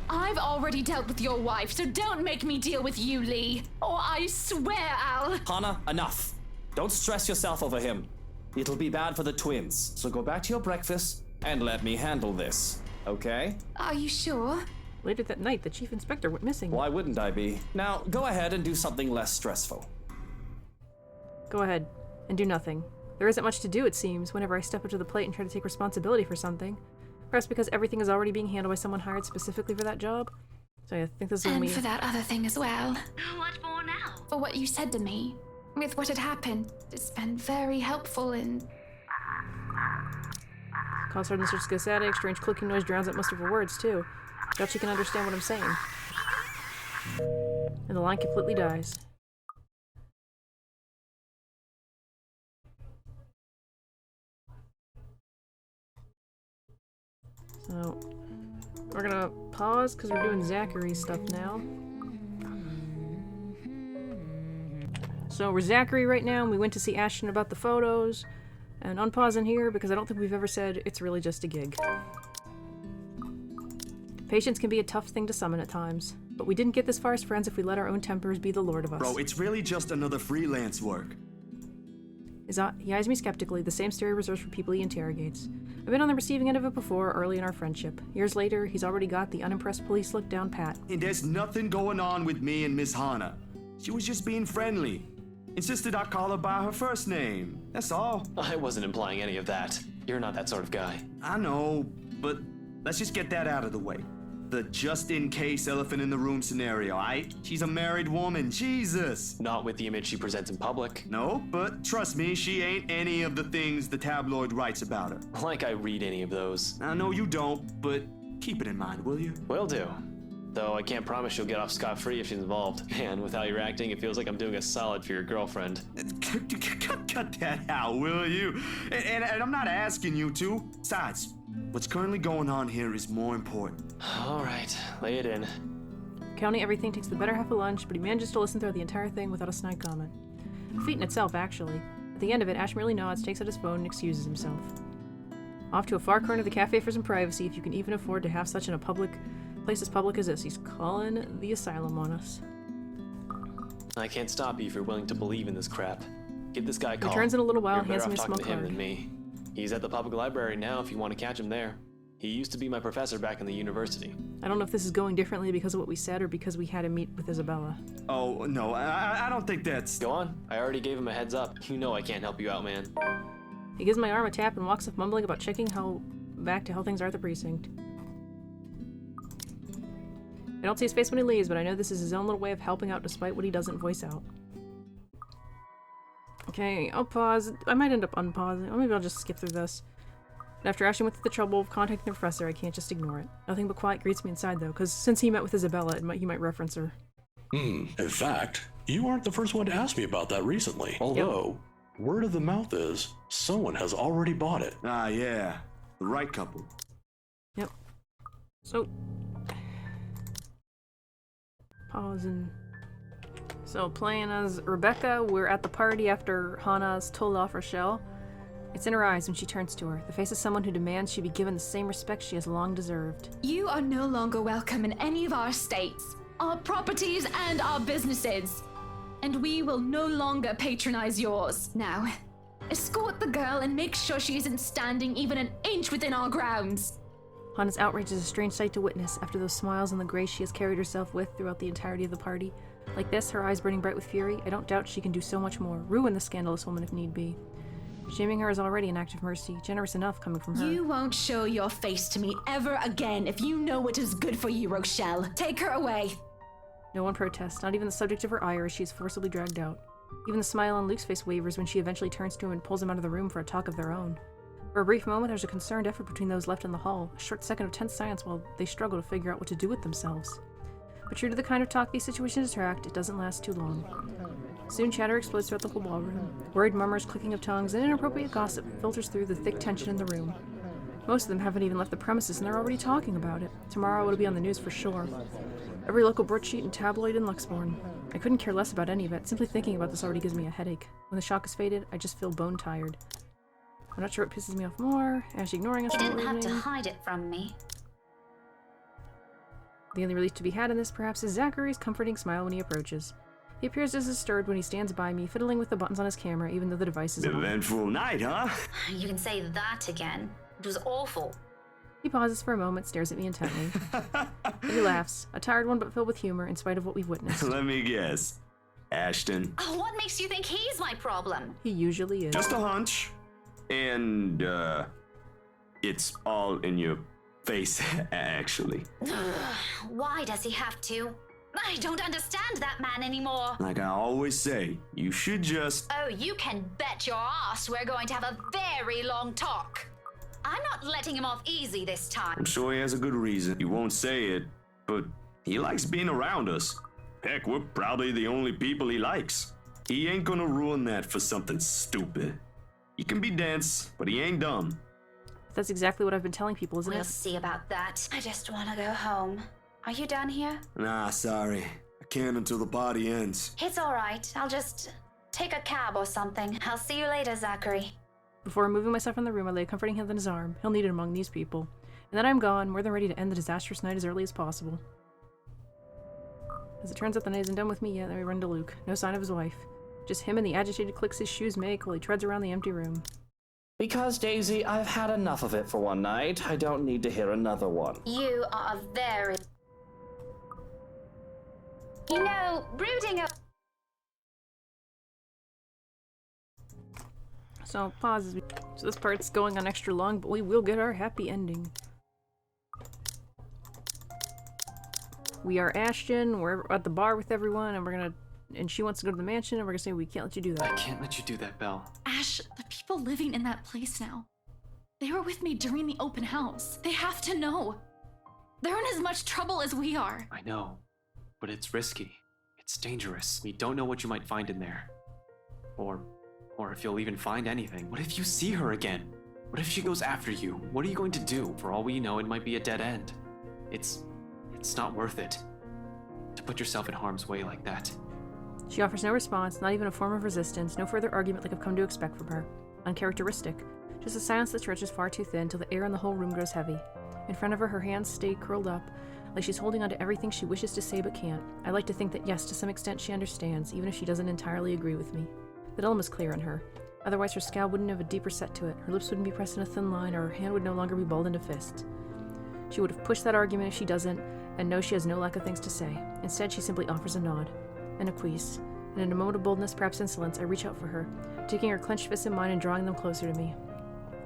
Speaker 3: I've already dealt with your wife, so don't make me deal with you, Lee. Or I swear I'll...
Speaker 5: Hannah, enough. Don't stress yourself over him. It'll be bad for the twins. So go back to your breakfast and let me handle this, okay?
Speaker 3: Are you sure?
Speaker 1: Later that night, the chief inspector went missing.
Speaker 5: Why wouldn't I be? Now, go ahead and do something less stressful.
Speaker 1: Go ahead, and do nothing. There isn't much to do, it seems, whenever I step up to the plate and try to take responsibility for something. Perhaps because everything is already being handled by someone hired specifically for that job. So I think this is
Speaker 3: And for that other thing as well.
Speaker 7: What for now?
Speaker 3: For what you said to me. With what had happened. It's been very helpful in...
Speaker 1: Call sudden starts to go static. Strange clicking noise drowns out most of her words, too. Doubt she can understand what I'm saying. And the line completely dies. So, we're gonna pause because we're doing Zachary stuff now. So we're Zachary right now, and we went to see Ashton about the photos. And unpause in here because I don't think we've ever said it's really just a gig. Patience can be a tough thing to summon at times, but we didn't get this far as friends if we let our own tempers be the lord of us.
Speaker 2: Bro, it's really just another freelance work.
Speaker 1: He eyes me skeptically, the same stare he reserves for people he interrogates. I've been on the receiving end of it before, early in our friendship. Years later, he's already got the unimpressed police look down pat.
Speaker 2: And there's nothing going on with me and Miss Hana. She was just being friendly. Insisted I call her by her first name. That's all.
Speaker 12: I wasn't implying any of that. You're not that sort of guy.
Speaker 2: I know, but let's just get that out of the way. The just-in-case elephant in the room scenario, aight? She's a married woman, Jesus!
Speaker 12: Not with the image she presents in public.
Speaker 2: No, but trust me, she ain't any of the things the tabloid writes about her.
Speaker 12: Like I read any of those.
Speaker 2: I know you don't, but keep it in mind, will you?
Speaker 12: Will do. Though I can't promise she'll get off scot-free if she's involved. And with how you're acting, it feels like I'm doing a solid for your girlfriend.
Speaker 2: Cut that out, will you? And I'm not asking you to. Besides, what's currently going on here is more important.
Speaker 12: All right, lay it in.
Speaker 1: Counting everything takes the better half of lunch, but he manages to listen through the entire thing without a snide comment. A feat in itself, actually. At the end of it, Ash merely nods, takes out his phone, and excuses himself. Off to a far corner of the cafe for some privacy, if you can even afford to have such in a place as public as this. He's calling the asylum on us.
Speaker 12: I can't stop you if you're willing to believe in this crap. Give this guy a call.
Speaker 1: Returns in a little while and
Speaker 12: You're
Speaker 1: hands
Speaker 12: better
Speaker 1: me a
Speaker 12: off
Speaker 1: small
Speaker 12: talking to him
Speaker 1: card.
Speaker 12: than me. He's at the public library now if you want to catch him there. He used to be my professor back in the university.
Speaker 1: I don't know if this is going differently because of what we said or because we had to meet with Isabella.
Speaker 2: Oh, no, I don't think that's...
Speaker 12: Go on. I already gave him a heads up. You know I can't help you out, man.
Speaker 1: He gives my arm a tap and walks off mumbling about checking back to how things are at the precinct. I don't see his face when he leaves, but I know this is his own little way of helping out despite what he doesn't voice out. Okay, I'll pause. I might end up unpausing, or maybe I'll just skip through this. After Ashton went through the trouble of contacting the professor, I can't just ignore it. Nothing but quiet greets me inside, though, because since he met with Isabella, he might reference her.
Speaker 10: In fact, you aren't the first one to ask me about that recently. Although, word of the mouth is, someone has already bought it.
Speaker 2: Ah, yeah. The right couple.
Speaker 1: Yep. So... pausing. So, playing as Rebecca, we're at the party after Hana's told off Rochelle. It's in her eyes when she turns to her, the face of someone who demands she be given the same respect she has long deserved.
Speaker 3: You are no longer welcome in any of our estates, our properties, and our businesses. And we will no longer patronize yours. Now, escort the girl and make sure she isn't standing even an inch within our grounds.
Speaker 1: Hana's outrage is a strange sight to witness after those smiles and the grace she has carried herself with throughout the entirety of the party. Like this, her eyes burning bright with fury, I don't doubt she can do so much more, ruin the scandalous woman if need be. Shaming her is already an act of mercy, generous enough coming from her.
Speaker 14: You won't show your face to me ever again if you know what is good for you, Rochelle. Take her away.
Speaker 1: No one protests, not even the subject of her ire as she is forcibly dragged out. Even the smile on Luke's face wavers when she eventually turns to him and pulls him out of the room for a talk of their own. For a brief moment, there's a concerned effort between those left in the hall, a short second of tense silence while they struggle to figure out what to do with themselves. But true to the kind of talk these situations attract, it doesn't last too long. Soon chatter explodes throughout the whole ballroom. Worried murmurs, clicking of tongues, and inappropriate gossip filters through the thick tension in the room. Most of them haven't even left the premises and they're already talking about it. Tomorrow it'll be on the news for sure. Every local broadsheet and tabloid in Luxbourne. I couldn't care less about any of it. Simply thinking about this already gives me a headache. When the shock has faded, I just feel bone tired. I'm not sure what pisses me off more. Ash ignoring us
Speaker 9: You
Speaker 1: all
Speaker 9: didn't have to
Speaker 1: evening.
Speaker 9: hide it from me.
Speaker 1: The only relief to be had in this, perhaps, is Zachary's comforting smile when he approaches. He appears as disturbed when he stands by me, fiddling with the buttons on his camera, even though the device is on.
Speaker 2: Eventful night, huh?
Speaker 9: You can say that again. It was awful.
Speaker 1: He pauses for a moment, stares at me intently. Then he laughs, a tired one but filled with humor in spite of what we've witnessed.
Speaker 2: Let me guess. Ashton.
Speaker 9: Oh, what makes you think he's my problem?
Speaker 1: He usually is.
Speaker 2: Just a hunch. And, it's all in your face, actually.
Speaker 9: Why does he have to? I don't understand that man anymore.
Speaker 2: Like I always say, you should just...
Speaker 9: Oh, you can bet your ass we're going to have a very long talk. I'm not letting him off easy this time.
Speaker 2: I'm sure he has a good reason. He won't say it, but he likes being around us. Heck, we're probably the only people he likes. He ain't gonna ruin that for something stupid. He can be dense, but he ain't dumb.
Speaker 1: That's exactly what I've been telling people, isn't
Speaker 9: We'll
Speaker 1: it?
Speaker 9: see about that. I just want to go home. Are you done here?
Speaker 2: Nah, sorry. I can't until the party ends.
Speaker 9: It's alright. I'll just take a cab or something. I'll see you later, Zachary.
Speaker 1: Before removing myself from the room, I lay a comforting hand on his arm. He'll need it among these people. And then I'm gone, more than ready to end the disastrous night as early as possible. As it turns out, the night isn't done with me yet. Then we run to Luke. No sign of his wife. Just him and the agitated clicks his shoes make while he treads around the empty room.
Speaker 5: Because, Daisy, I've had enough of it for one night. I don't need to hear another one.
Speaker 9: You are very... You know, brooding up...
Speaker 1: So, pause. So this part's going on extra long, but we will get our happy ending. We are Ashton, we're at the bar with everyone, and she wants to go to the mansion, and we're gonna say we can't let you do that.
Speaker 8: I can't let you do that, Belle.
Speaker 3: Ash, the people living in that place now. They were with me during the open house. They have to know. They're in as much trouble as we are.
Speaker 8: I know, but it's risky. It's dangerous. We don't know what you might find in there. Or if you'll even find anything. What if you see her again? What if she goes after you? What are you going to do? For all we know, it might be a dead end. It's not worth it to put yourself in harm's way like that.
Speaker 1: She offers no response, not even a form of resistance, no further argument like I've come to expect from her. Uncharacteristic. Just a silence that stretches far too thin till the air in the whole room grows heavy. In front of her, her hands stay curled up, like she's holding on to everything she wishes to say but can't. I like to think that yes, to some extent she understands, even if she doesn't entirely agree with me. The dilemma is clear on her. Otherwise her scowl wouldn't have a deeper set to it, her lips wouldn't be pressed in a thin line, or her hand would no longer be balled into fists. She would have pushed that argument if she doesn't, and knows she has no lack of things to say. Instead, she simply offers a nod, an acquiesce, and in a moment of boldness, perhaps insolence, I reach out for her, taking her clenched fists in mine and drawing them closer to me.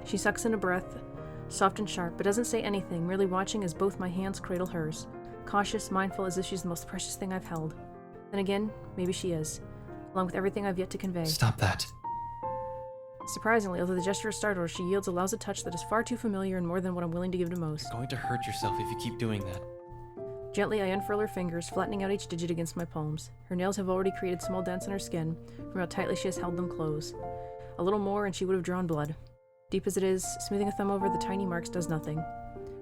Speaker 1: She sucks in a breath, soft and sharp, but doesn't say anything, merely watching as both my hands cradle hers, cautious, mindful, as if she's the most precious thing I've held. Then again, maybe she is, along with everything I've yet to convey.
Speaker 12: Stop that.
Speaker 1: Surprisingly, although the gesture startles her, she yields, allows a touch that is far too familiar and more than what I'm willing to give to most.
Speaker 12: You're going to hurt yourself if you keep doing that.
Speaker 1: Gently, I unfurl her fingers, flattening out each digit against my palms. Her nails have already created small dents in her skin from how tightly she has held them close. A little more and she would have drawn blood. Deep as it is, smoothing a thumb over the tiny marks does nothing.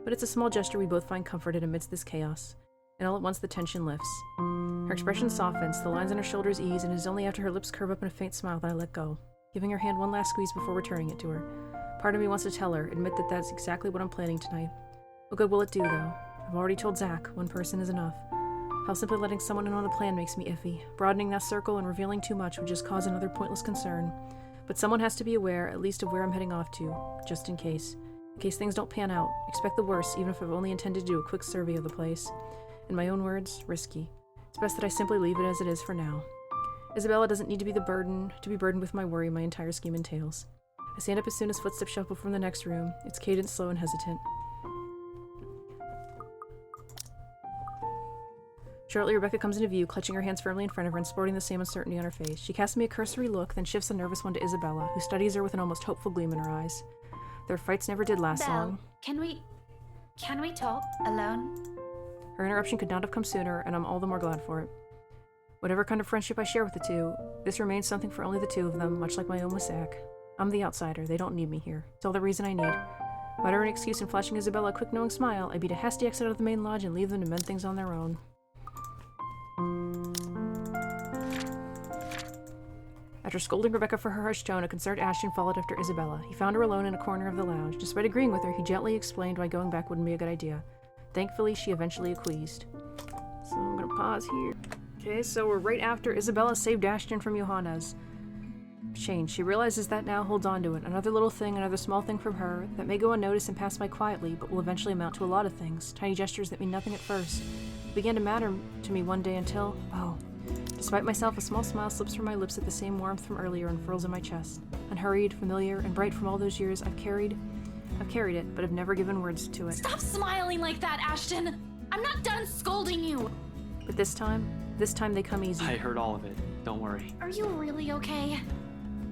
Speaker 1: But it's a small gesture we both find comfort in amidst this chaos. And all at once the tension lifts. Her expression softens, the lines on her shoulders ease, and it is only after her lips curve up in a faint smile that I let go, giving her hand one last squeeze before returning it to her. Part of me wants to tell her, admit that that's exactly what I'm planning tonight. What good will it do, though? I've already told Zach, one person is enough. How simply letting someone in on a plan makes me iffy. Broadening that circle and revealing too much would just cause another pointless concern. But someone has to be aware, at least of where I'm heading off to, just in case. In case things don't pan out, expect the worst, even if I've only intended to do a quick survey of the place. In my own words, risky. It's best that I simply leave it as it is for now. Isabella doesn't need to be burdened with my worry my entire scheme entails. I stand up as soon as footsteps shuffle from the next room, its cadence slow and hesitant. Shortly, Rebecca comes into view, clutching her hands firmly in front of her and sporting the same uncertainty on her face. She casts me a cursory look, then shifts a nervous one to Isabella, who studies her with an almost hopeful gleam in her eyes. Their fights never did last long.
Speaker 9: Can we talk alone?
Speaker 1: Her interruption could not have come sooner, and I'm all the more glad for it. Whatever kind of friendship I share with the two, this remains something for only the two of them, much like my own with Zach. I'm the outsider, they don't need me here. It's all the reason I need. Muttering an excuse and flashing Isabella a quick knowing smile, I beat a hasty exit out of the main lodge and leave them to mend things on their own. After scolding Rebecca for her harsh tone, a concerned Ashton followed after Isabella. He found her alone in a corner of the lounge. Despite agreeing with her, he gently explained why going back wouldn't be a good idea. Thankfully, she eventually acquiesced. So I'm gonna pause here. Okay, so we're right after Isabella saved Ashton from Johanna's. Change. She realizes that now, holds on to it. Another little thing, another small thing from her that may go unnoticed and pass by quietly, but will eventually amount to a lot of things. Tiny gestures that mean nothing at first. Began to matter to me one day until, despite myself, a small smile slips from my lips at the same warmth from earlier and furls in my chest. Unhurried, familiar, and bright from all those years I've carried it, but have never given words to it.
Speaker 3: Stop smiling like that, Ashton! I'm not done scolding you!
Speaker 1: But this time they come easy.
Speaker 8: I heard all of it. Don't worry.
Speaker 3: Are you really okay?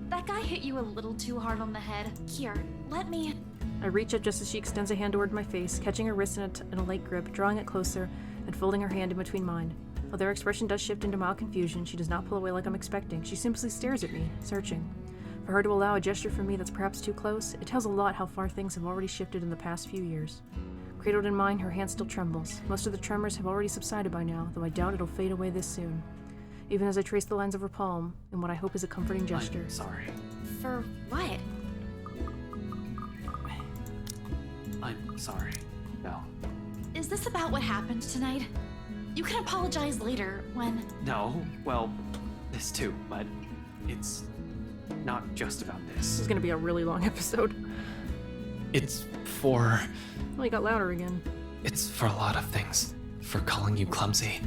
Speaker 3: That guy hit you a little too hard on the head. Here, let me...
Speaker 1: I reach up just as she extends a hand toward my face, catching her wrist in a light grip, drawing it closer, and folding her hand in between mine. Although her expression does shift into mild confusion, she does not pull away like I'm expecting. She simply stares at me, searching. For her to allow a gesture from me that's perhaps too close, it tells a lot how far things have already shifted in the past few years. Cradled in mine, her hand still trembles. Most of the tremors have already subsided by now, though I doubt it'll fade away this soon. Even as I trace the lines of her palm, in what I hope is a comforting gesture.
Speaker 8: I'm sorry.
Speaker 7: For what?
Speaker 8: I'm sorry, Belle.
Speaker 7: Is this about what happened tonight? You can apologize later when...
Speaker 8: No, well, this too, but it's not just about
Speaker 1: This
Speaker 8: this.
Speaker 1: is gonna be a really long episode.
Speaker 12: It's for.
Speaker 1: Oh, he got louder again.
Speaker 12: It's for a lot of things. For calling you clumsy,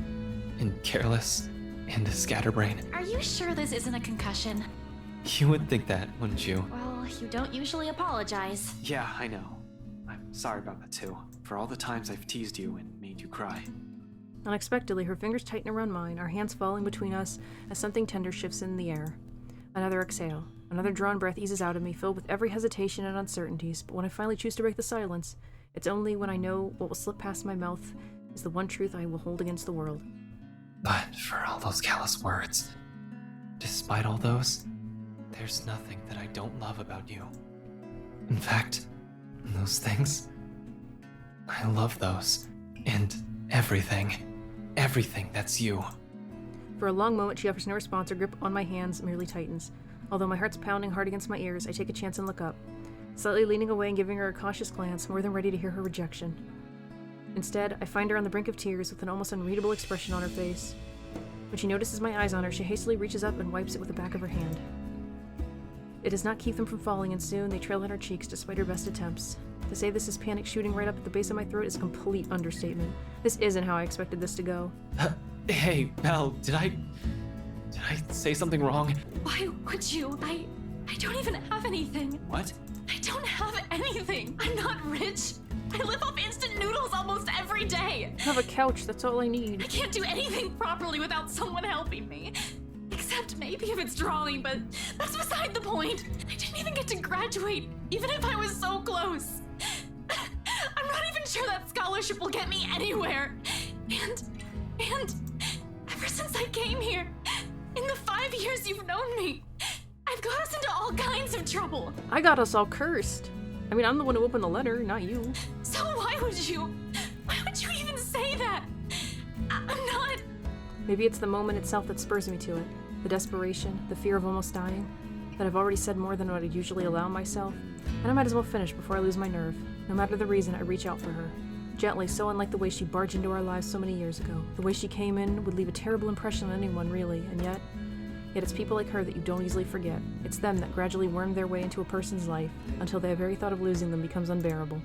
Speaker 12: and careless, and a scatterbrain.
Speaker 7: Are you sure this isn't a concussion?
Speaker 12: You would think that, wouldn't you?
Speaker 7: Well, you don't usually apologize.
Speaker 8: Yeah, I know. I'm sorry about that too. For all the times I've teased you and made you cry.
Speaker 1: Unexpectedly, her fingers tighten around mine, our hands falling between us as something tender shifts in the air. Another exhale. Another drawn breath eases out of me, filled with every hesitation and uncertainties, but when I finally choose to break the silence, it's only when I know what will slip past my mouth is the one truth I will hold against the world.
Speaker 12: But for all those callous words, despite all those, there's nothing that I don't love about you. In fact, those things, I love those. And everything that's you.
Speaker 1: For a long moment, she offers no response. Her grip on my hands merely tightens. Although my heart's pounding hard against my ears, I take a chance and look up, slightly leaning away and giving her a cautious glance, more than ready to hear her rejection. Instead, I find her on the brink of tears with an almost unreadable expression on her face. When she notices my eyes on her, she hastily reaches up and wipes it with the back of her hand. It does not keep them from falling, and soon they trail on her cheeks despite her best attempts. To say this is panic shooting right up at the base of my throat is a complete understatement. This isn't how I expected this to go.
Speaker 12: Hey, Belle, did I say something wrong?
Speaker 3: Why would you? I don't even have anything.
Speaker 12: What?
Speaker 3: I don't have anything. I'm not rich. I live off instant noodles almost every day.
Speaker 1: I have a couch, that's all I need.
Speaker 3: I can't do anything properly without someone helping me. Except maybe if it's drawing, but that's beside the point. I didn't even get to graduate, even if I was so close. I'm not even sure that scholarship will get me anywhere. And ever since I came here, in the 5 years you've known me, I've got us into all kinds of trouble.
Speaker 1: I got us all cursed. I mean, I'm the one who opened the letter, not you.
Speaker 3: So why would you even say that? I'm not...
Speaker 1: Maybe it's the moment itself that spurs me to it. The desperation, the fear of almost dying, that I've already said more than what I'd usually allow myself, and I might as well finish before I lose my nerve. No matter the reason, I reach out for her. Gently, so unlike the way she barged into our lives so many years ago. The way she came in would leave a terrible impression on anyone, really, and yet it's people like her that you don't easily forget. It's them that gradually worm their way into a person's life, until the very thought of losing them becomes unbearable.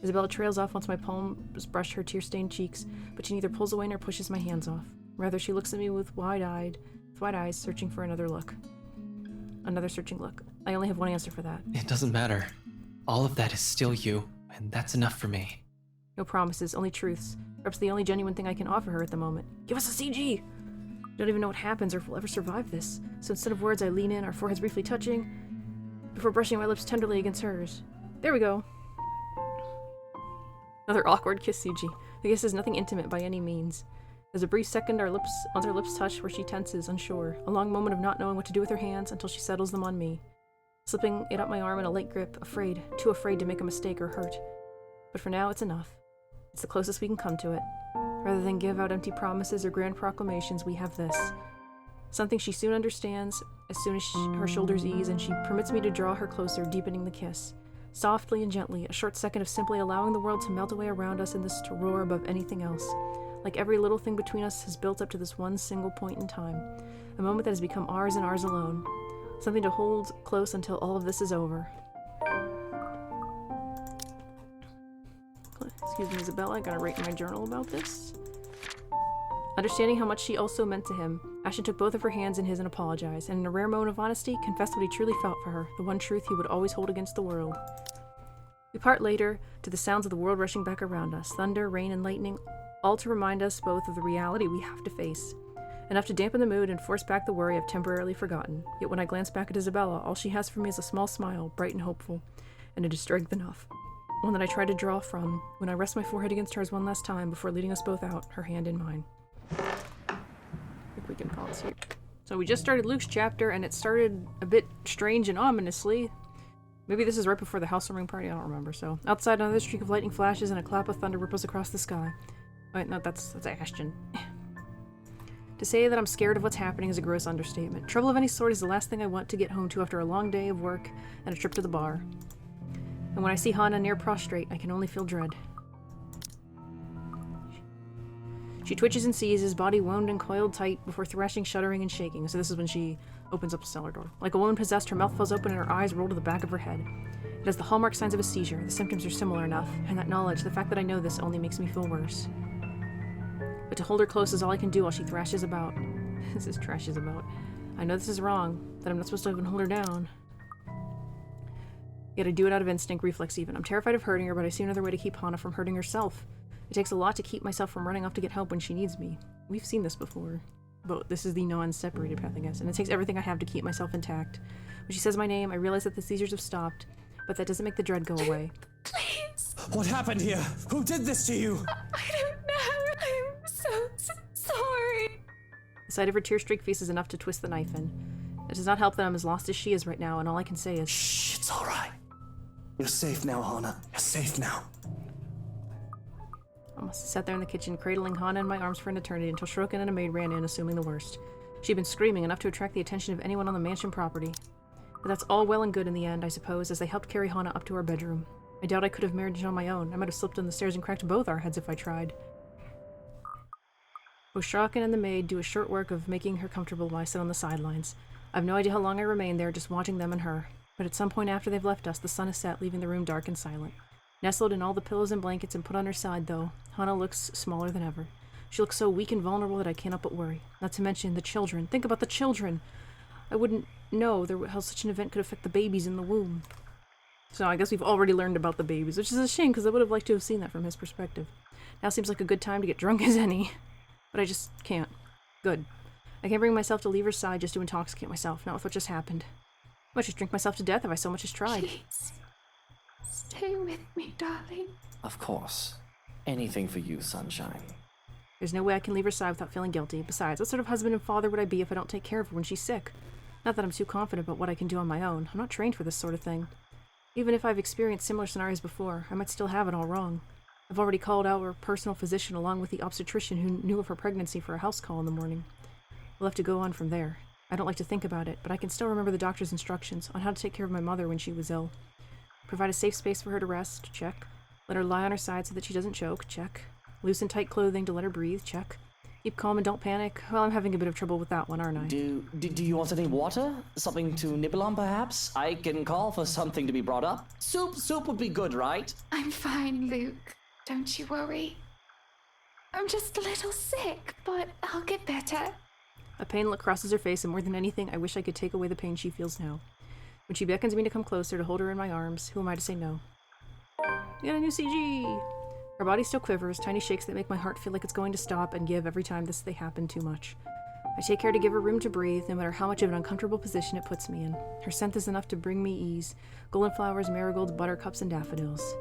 Speaker 1: Isabella trails off once my palms brush her tear-stained cheeks, but she neither pulls away nor pushes my hands off. Rather, she looks at me with wide eyes, searching for another look. Another searching look. I only have one answer for that.
Speaker 12: It doesn't matter. All of that is still you, and that's enough for me.
Speaker 1: No promises, only truths. Perhaps the only genuine thing I can offer her at the moment. Give us a CG! I don't even know what happens or if we'll ever survive this. So instead of words, I lean in, our foreheads briefly touching, before brushing my lips tenderly against hers. There we go. Another awkward kiss CG. The kiss is nothing intimate by any means. There's a brief second our lips touch where she tenses, unsure. A long moment of not knowing what to do with her hands until she settles them on me. Slipping it up my arm in a light grip, afraid, too afraid to make a mistake or hurt. But for now, it's enough. It's the closest we can come to it. Rather than give out empty promises or grand proclamations, we have this. Something she soon understands as soon as her shoulders ease and she permits me to draw her closer, deepening the kiss. Softly and gently, a short second of simply allowing the world to melt away around us and this to roar above anything else. Like every little thing between us has built up to this one single point in time. A moment that has become ours and ours alone. Something to hold close until all of this is over. Excuse me, Isabella, I gotta write in my journal about this. Understanding how much she also meant to him, Ashton took both of her hands in his and apologized, and in a rare moment of honesty, confessed what he truly felt for her, the one truth he would always hold against the world. We part later to the sounds of the world rushing back around us, thunder, rain, and lightning, all to remind us both of the reality we have to face. Enough to dampen the mood and force back the worry I've temporarily forgotten. Yet when I glance back at Isabella, all she has for me is a small smile, bright and hopeful, and it is strength enough. One that I try to draw from when I rest my forehead against hers one last time before leading us both out, her hand in mine. I think we can pause here. So we just started Luke's chapter, and it started a bit strange and ominously. Maybe this is right before the housewarming party, I don't remember. So outside, another streak of lightning flashes and a clap of thunder ripples across the sky. Wait, no, that's Ashton. To say that I'm scared of what's happening is a gross understatement. Trouble of any sort is the last thing I want to get home to after a long day of work and a trip to the bar. And when I see Hana near prostrate, I can only feel dread. She twitches and seizes, body wound and coiled tight before thrashing, shuddering, and shaking. So this is when she opens up the cellar door. Like a woman possessed, her mouth falls open and her eyes roll to the back of her head. It has the hallmark signs of a seizure. The symptoms are similar enough, and that knowledge, the fact that I know this, only makes me feel worse. But to hold her close is all I can do while she thrashes about. This is trashes about. I know this is wrong, that I'm not supposed to even hold her down. Yet I do it out of instinct, reflex even. I'm terrified of hurting her, but I see another way to keep Hana from hurting herself. It takes a lot to keep myself from running off to get help when she needs me. We've seen this before. But this is the non-separated path, I guess. And it takes everything I have to keep myself intact. When she says my name, I realize that the seizures have stopped, but that doesn't make the dread go away.
Speaker 3: Please.
Speaker 5: What happened here? Who did this to you?
Speaker 3: I don't know. I'm so sorry.
Speaker 1: The sight of her tear-streaked face is enough to twist the knife in. It does not help that I'm as lost as she is right now, and all I can say is,
Speaker 5: Shh, it's all right. You're safe now, Hana. You're safe now.
Speaker 1: I must have sat there in the kitchen, cradling Hana in my arms for an eternity until Shrokin and a maid ran in, assuming the worst. She'd been screaming enough to attract the attention of anyone on the mansion property. But that's all well and good in the end, I suppose, as they helped carry Hana up to our bedroom. I doubt I could have managed on my own. I might have slipped on the stairs and cracked both our heads if I tried. Both Shrokin and the maid do a short work of making her comfortable while I sit on the sidelines. I've no idea how long I remain there, just watching them and her. But at some point after they've left us, the sun is set, leaving the room dark and silent. Nestled in all the pillows and blankets and put on her side, though, Hana looks smaller than ever. She looks so weak and vulnerable that I cannot but worry. Not to mention the children. Think about the children! I wouldn't know how such an event could affect the babies in the womb. So I guess we've already learned about the babies, which is a shame because I would have liked to have seen that from his perspective. Now seems like a good time to get drunk as any. But I just can't. Good. I can't bring myself to leave her side just to intoxicate myself, not with what just happened. I might just drink myself to death if I so much as tried.
Speaker 3: Please. Stay with me, darling.
Speaker 5: Of course. Anything for you, sunshine.
Speaker 1: There's no way I can leave her side without feeling guilty. Besides, what sort of husband and father would I be if I don't take care of her when she's sick? Not that I'm too confident about what I can do on my own. I'm not trained for this sort of thing. Even if I've experienced similar scenarios before, I might still have it all wrong. I've already called out our personal physician along with the obstetrician who knew of her pregnancy for a house call in the morning. We'll have to go on from there. I don't like to think about it, but I can still remember the doctor's instructions on how to take care of my mother when she was ill. Provide a safe space for her to rest, check. Let her lie on her side so that she doesn't choke, check. Loosen tight clothing to let her breathe, check. Keep calm and don't panic. Well, I'm having a bit of trouble with that one, aren't I?
Speaker 5: Do you want any water? Something to nibble on, perhaps? I can call for something to be brought up. Soup would be good, right?
Speaker 3: I'm fine, Luke. Don't you worry. I'm just a little sick, but I'll get better.
Speaker 1: A pain look crosses her face, and more than anything, I wish I could take away the pain she feels now. When she beckons me to come closer to hold her in my arms, who am I to say no? We got a new CG! Her body still quivers, tiny shakes that make my heart feel like it's going to stop and give every time they happen too much. I take care to give her room to breathe, no matter how much of an uncomfortable position it puts me in. Her scent is enough to bring me ease. Golden flowers, marigolds, buttercups, and daffodils.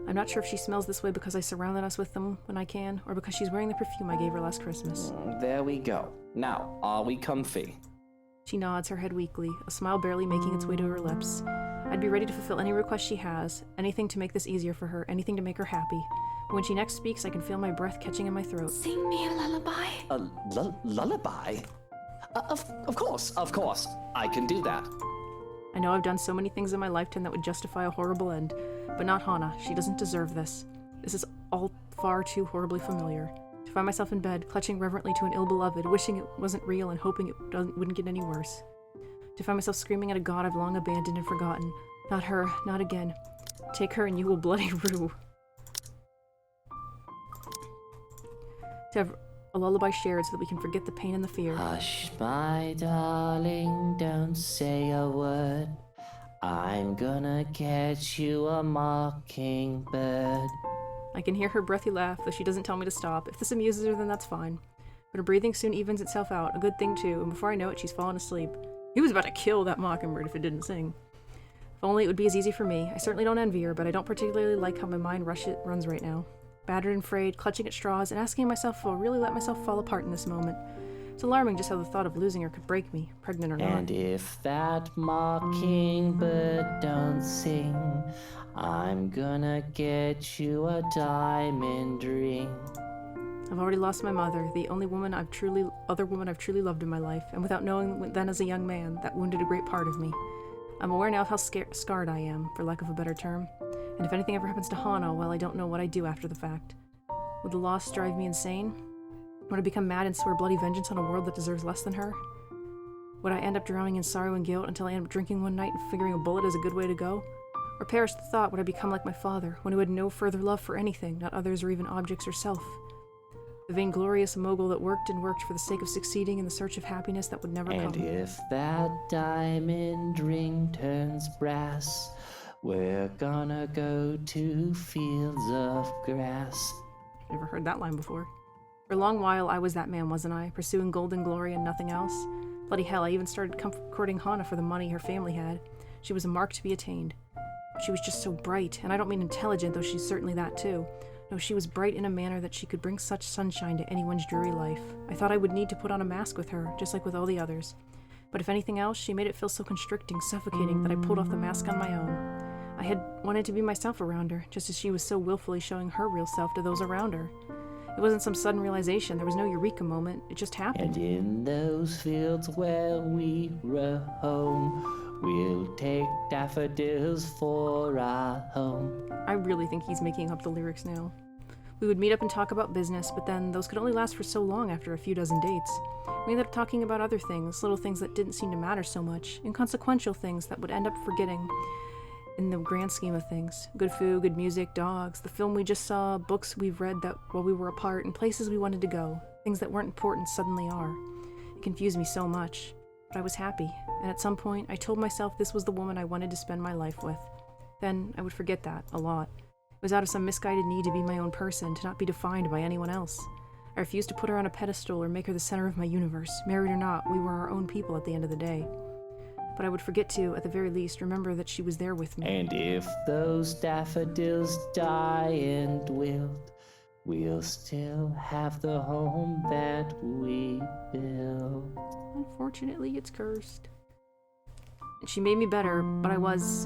Speaker 1: I'm not sure if she smells this way because I surrounded us with them when I can, or because she's wearing the perfume I gave her last Christmas.
Speaker 5: There we go. Now, are we comfy?
Speaker 1: She nods, her head weakly, a smile barely making its way to her lips. I'd be ready to fulfill any request she has, anything to make this easier for her, anything to make her happy. But when she next speaks, I can feel my breath catching in my throat.
Speaker 3: Sing me a lullaby.
Speaker 5: A lullaby? Of course. I can do that.
Speaker 1: I know I've done so many things in my lifetime that would justify a horrible end, but not Hana. She doesn't deserve this. This is all far too horribly familiar. To find myself in bed, clutching reverently to an ill-beloved, wishing it wasn't real and hoping it wouldn't get any worse. To find myself screaming at a god I've long abandoned and forgotten. Not her, not again. Take her and you will bloody rue. To have a lullaby shared so that we can forget the pain and the fear.
Speaker 5: Hush, my darling, don't say a word. I'm gonna catch you a mockingbird.
Speaker 1: I can hear her breathy laugh, though she doesn't tell me to stop. If this amuses her, then that's fine. But her breathing soon evens itself out, a good thing too, and before I know it, she's fallen asleep. He was about to kill that mockingbird if it didn't sing. If only it would be as easy for me. I certainly don't envy her, but I don't particularly like how my mind runs right now. Battered and frayed, clutching at straws, and asking myself if I'll really let myself fall apart in this moment. It's alarming just how the thought of losing her could break me, pregnant or not.
Speaker 5: And if that mockingbird don't sing, I'm gonna get you a diamond ring.
Speaker 1: I've already lost my mother, the only other woman I've truly loved in my life, and without knowing then as a young man, that wounded a great part of me. I'm aware now of how scarred I am, for lack of a better term, and if anything ever happens to Hana, well, I don't know what I'd do after the fact. Would the loss drive me insane? Would I become mad and swear bloody vengeance on a world that deserves less than her? Would I end up drowning in sorrow and guilt until I end up drinking one night and figuring a bullet is a good way to go? Or perish the thought, would I become like my father, one who had no further love for anything, not others or even objects or self? The vainglorious mogul that worked and worked for the sake of succeeding in the search of happiness that would never come.
Speaker 5: And if that diamond ring turns brass, we're gonna go to fields of grass.
Speaker 1: Never heard that line before. For a long while, I was that man, wasn't I? Pursuing golden glory and nothing else? Bloody hell, I even started courting Hana for the money her family had. She was a mark to be attained. She was just so bright, and I don't mean intelligent, though she's certainly that too. No, she was bright in a manner that she could bring such sunshine to anyone's dreary life. I thought I would need to put on a mask with her, just like with all the others. But if anything else, she made it feel so constricting, suffocating, that I pulled off the mask on my own. I had wanted to be myself around her, just as she was so willfully showing her real self to those around her. It wasn't some sudden realization, there was no eureka moment, it just happened.
Speaker 5: And in those fields where we roam, we'll take daffodils for our home.
Speaker 1: I really think he's making up the lyrics now. We would meet up and talk about business, but then those could only last for so long after a few dozen dates. We ended up talking about other things, little things that didn't seem to matter so much, inconsequential things that would end up forgetting in the grand scheme of things. Good food, good music, dogs, the film we just saw, books we've read that while we were apart, and places we wanted to go. Things that weren't important suddenly are. It confused me so much, but I was happy, and at some point I told myself this was the woman I wanted to spend my life with. Then I would forget that, a lot. It was out of some misguided need to be my own person, to not be defined by anyone else. I refused to put her on a pedestal or make her the center of my universe. Married or not, we were our own people at the end of the day. But I would forget to, at the very least, remember that she was there with me.
Speaker 5: And if those daffodils die and wilt, we'll still have the home that we built.
Speaker 1: Unfortunately, it's cursed. And she made me better, but I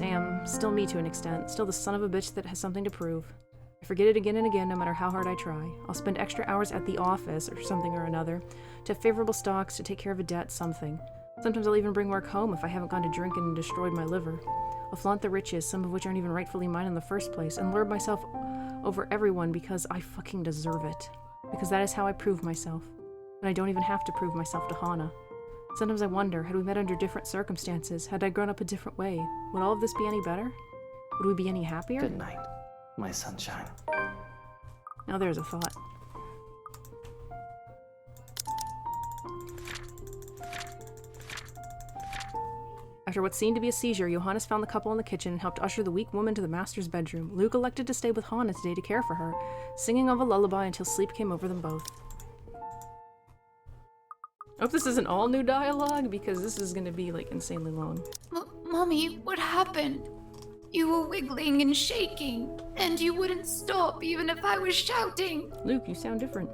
Speaker 1: am, still me to an extent, still the son of a bitch that has something to prove. I forget it again and again, no matter how hard I try. I'll spend extra hours at the office, or something or another, to have favorable stocks, to take care of a debt, something. Sometimes I'll even bring work home if I haven't gone to drinking and destroyed my liver. I'll flaunt the riches, some of which aren't even rightfully mine in the first place, and lord myself over everyone because I fucking deserve it. Because that is how I prove myself. And I don't even have to prove myself to Hana. Sometimes I wonder, had we met under different circumstances, had I grown up a different way, would all of this be any better? Would we be any happier?
Speaker 5: Good night, my sunshine.
Speaker 1: Now there's a thought. After what seemed to be a seizure, Johannes found the couple in the kitchen and helped usher the weak woman to the master's bedroom. Luke elected to stay with Hana today to care for her, singing of a lullaby until sleep came over them both. I hope this isn't all new dialogue, because this is gonna be, like, insanely long.
Speaker 3: Mommy, what happened? You were wiggling and shaking, and you wouldn't stop even if I was shouting.
Speaker 1: Luke, you sound different.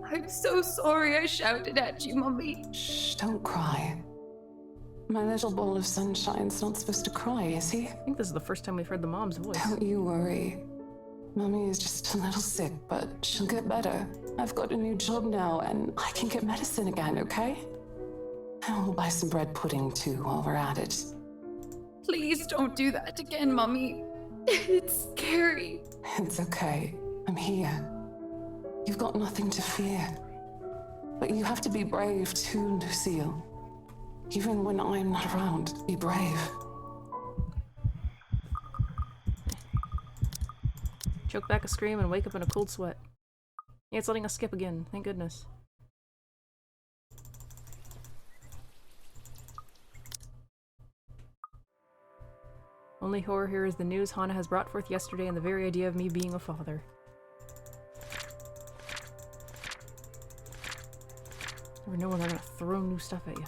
Speaker 3: I'm so sorry I shouted at you, Mommy.
Speaker 16: Shh, don't cry. My little ball of sunshine's not supposed to cry, is he?
Speaker 1: I think this is the first time we've heard the mom's voice.
Speaker 16: Don't you worry. Mommy is just a little sick, but she'll get better. I've got a new job now, and I can get medicine again, okay? And we'll buy some bread pudding, too, while we're at it.
Speaker 3: Please don't do that again, Mommy. It's scary.
Speaker 16: It's okay. I'm here. You've got nothing to fear. But you have to be brave, too, Lucille. Even when I'm not around, be brave.
Speaker 1: Choke back a scream and wake up in a cold sweat. Yeah, it's letting us skip again, thank goodness. Only horror here is the news Hana has brought forth yesterday and the very idea of me being a father. Never know when they're gonna throw new stuff at you.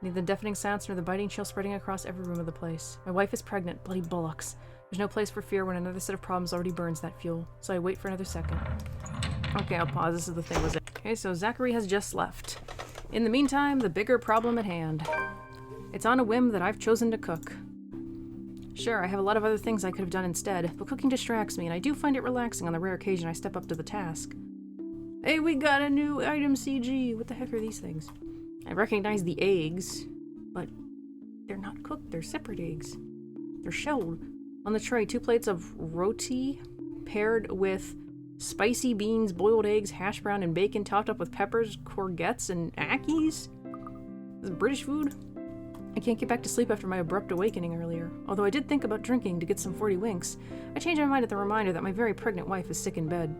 Speaker 1: Neither the deafening sounds nor the biting chill spreading across every room of the place. My wife is pregnant, bloody bullocks. There's no place for fear when another set of problems already burns that fuel, so I wait for another second. Okay, I'll pause. This is the thing, was it? Okay, so Zachary has just left. In the meantime, the bigger problem at hand. It's on a whim that I've chosen to cook. Sure, I have a lot of other things I could have done instead, but cooking distracts me, and I do find it relaxing on the rare occasion I step up to the task. Hey, we got a new item CG! What the heck are these things? I recognize the eggs, but they're not cooked, they're separate eggs. They're shelled. On the tray, 2 plates of roti paired with spicy beans, boiled eggs, hash brown, and bacon topped up with peppers, courgettes, and akis? This is British food? I can't get back to sleep after my abrupt awakening earlier. Although I did think about drinking to get some 40 winks, I changed my mind at the reminder that my very pregnant wife is sick in bed.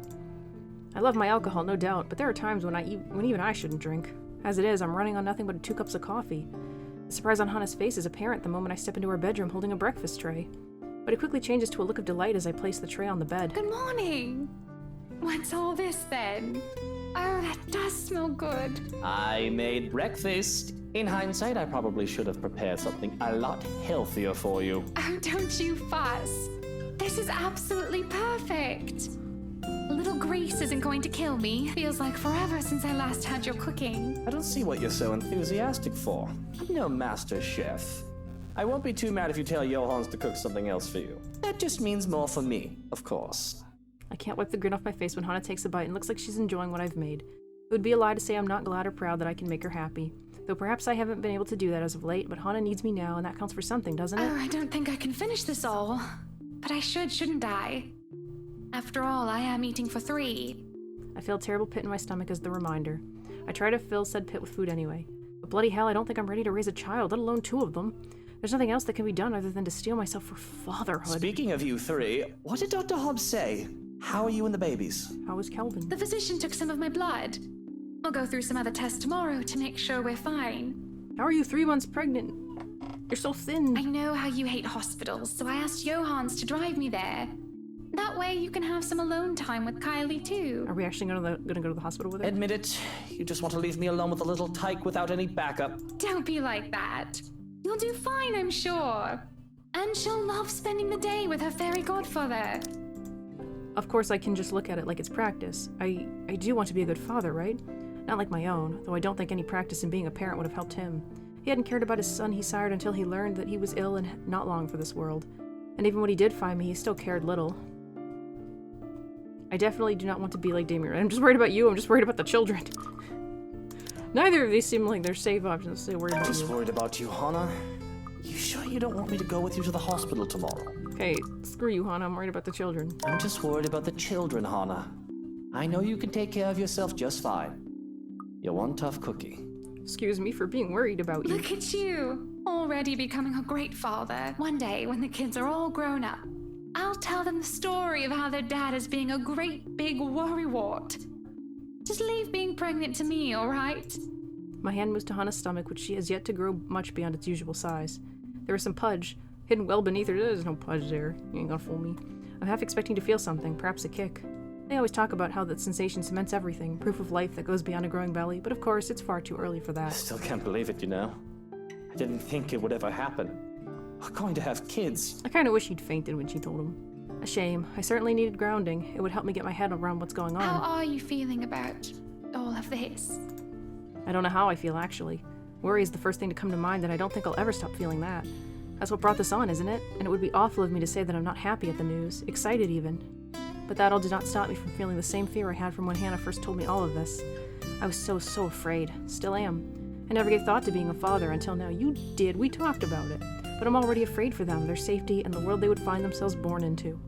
Speaker 1: I love my alcohol, no doubt, but there are times when even I shouldn't drink. As it is, I'm running on nothing but 2 cups of coffee. The surprise on Hannah's face is apparent the moment I step into her bedroom holding a breakfast tray. But it quickly changes to a look of delight as I place the tray on the bed.
Speaker 3: Good morning! What's all this then? Oh, that does smell good.
Speaker 5: I made breakfast. In hindsight, I probably should have prepared something a lot healthier for you.
Speaker 3: Oh, don't you fuss. This is absolutely perfect. A little grease isn't going to kill me. Feels like forever since I last had your cooking.
Speaker 5: I don't see what you're so enthusiastic for. I'm no master chef. I won't be too mad if you tell Johans to cook something else for you. That just means more for me, of course.
Speaker 1: I can't wipe the grin off my face when Hannah takes a bite and looks like she's enjoying what I've made. It would be a lie to say I'm not glad or proud that I can make her happy. Though perhaps I haven't been able to do that as of late, but Hannah needs me now, and that counts for something, doesn't it?
Speaker 3: Oh, I don't think I can finish this all. But I should, shouldn't I? After all, I am eating for 3.
Speaker 1: I feel a terrible pit in my stomach as the reminder. I try to fill said pit with food anyway. But bloody hell, I don't think I'm ready to raise a child, let alone 2 of them. There's nothing else that can be done other than to steel myself for fatherhood.
Speaker 5: Speaking of you 3, what did Dr. Hobbs say? How are you and the babies?
Speaker 1: How is Kelvin?
Speaker 3: The physician took some of my blood. I'll go through some other tests tomorrow to make sure we're fine.
Speaker 1: How are you 3 months pregnant? You're so thin.
Speaker 3: I know how you hate hospitals, so I asked Johans to drive me there. That way you can have some alone time with Kylie too.
Speaker 1: Are we actually gonna go to the hospital with her?
Speaker 5: Admit it, you just want to leave me alone with a little tyke without any backup.
Speaker 3: Don't be like that. You'll do fine, I'm sure. And she'll love spending the day with her fairy godfather.
Speaker 1: Of course, I can just look at it like it's practice. I do want to be a good father, right? Not like my own, though I don't think any practice in being a parent would have helped him. He hadn't cared about his son he sired until he learned that he was ill and not long for this world. And even when he did find me, he still cared little. I definitely do not want to be like Damien. I'm just worried about you, I'm just worried about the children. Neither of these seem like they're safe options, so worried about you.
Speaker 5: I'm just worried about you, Hannah. You sure you don't want me to go with you to the hospital tomorrow?
Speaker 1: Okay, screw you, Hannah. I'm worried about the children.
Speaker 5: I'm just worried about the children, Hannah. I know you can take care of yourself just fine. You're one tough cookie.
Speaker 1: Excuse me for being worried about you.
Speaker 3: Look at you, already becoming a great father. One day, when the kids are all grown up, I'll tell them the story of how their dad is being a great big worrywart. Just leave being pregnant to me, alright?
Speaker 1: My hand moves to Hannah's stomach, which she has yet to grow much beyond its usual size. There is some pudge, hidden well beneath her. There's no pudge there. You ain't gonna fool me. I'm half expecting to feel something, perhaps a kick. They always talk about how that sensation cements everything, proof of life that goes beyond a growing belly, but of course, it's far too early for that.
Speaker 5: I still can't believe it, you know. I didn't think it would ever happen. We're going to have kids.
Speaker 1: I kinda wish he'd fainted when she told him. A shame. I certainly needed grounding. It would help me get my head around what's going on.
Speaker 3: How are you feeling about all of this?
Speaker 1: I don't know how I feel, actually. Worry is the first thing to come to mind, and I don't think I'll ever stop feeling that. That's what brought this on, isn't it? And it would be awful of me to say that I'm not happy at the news, excited even. But that all did not stop me from feeling the same fear I had from when Hannah first told me all of this. I was so afraid. Still am. I never gave thought to being a father until now. You did. We talked about it. But I'm already afraid for them, their safety, and the world they would find themselves born into.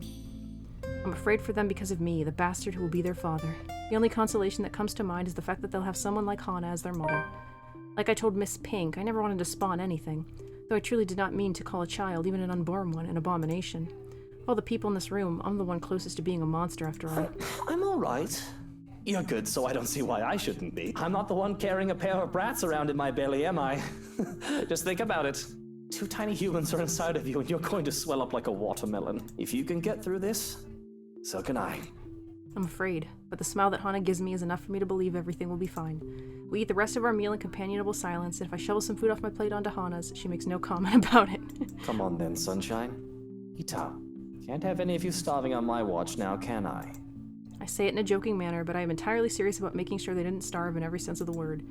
Speaker 1: I'm afraid for them because of me, the bastard who will be their father. The only consolation that comes to mind is the fact that they'll have someone like Hannah as their mother. Like I told Miss Pink, I never wanted to spawn anything, though I truly did not mean to call a child, even an unborn one, an abomination. Of all the people in this room, I'm the one closest to being a monster after all.
Speaker 5: I'm alright. You're good, so I don't see why I shouldn't be. I'm not the one carrying a pair of brats around in my belly, am I? Just think about it. 2 tiny humans are inside of you, and you're going to swell up like a watermelon. If you can get through this, so can I.
Speaker 1: I'm afraid, but the smile that Hannah gives me is enough for me to believe everything will be fine. We eat the rest of our meal in companionable silence, and if I shovel some food off my plate onto Hannah's, she makes no comment about it.
Speaker 5: Come on then, sunshine. Eat up. Can't have any of you starving on my watch now, can I?
Speaker 1: I say it in a joking manner, but I am entirely serious about making sure they didn't starve in every sense of the word.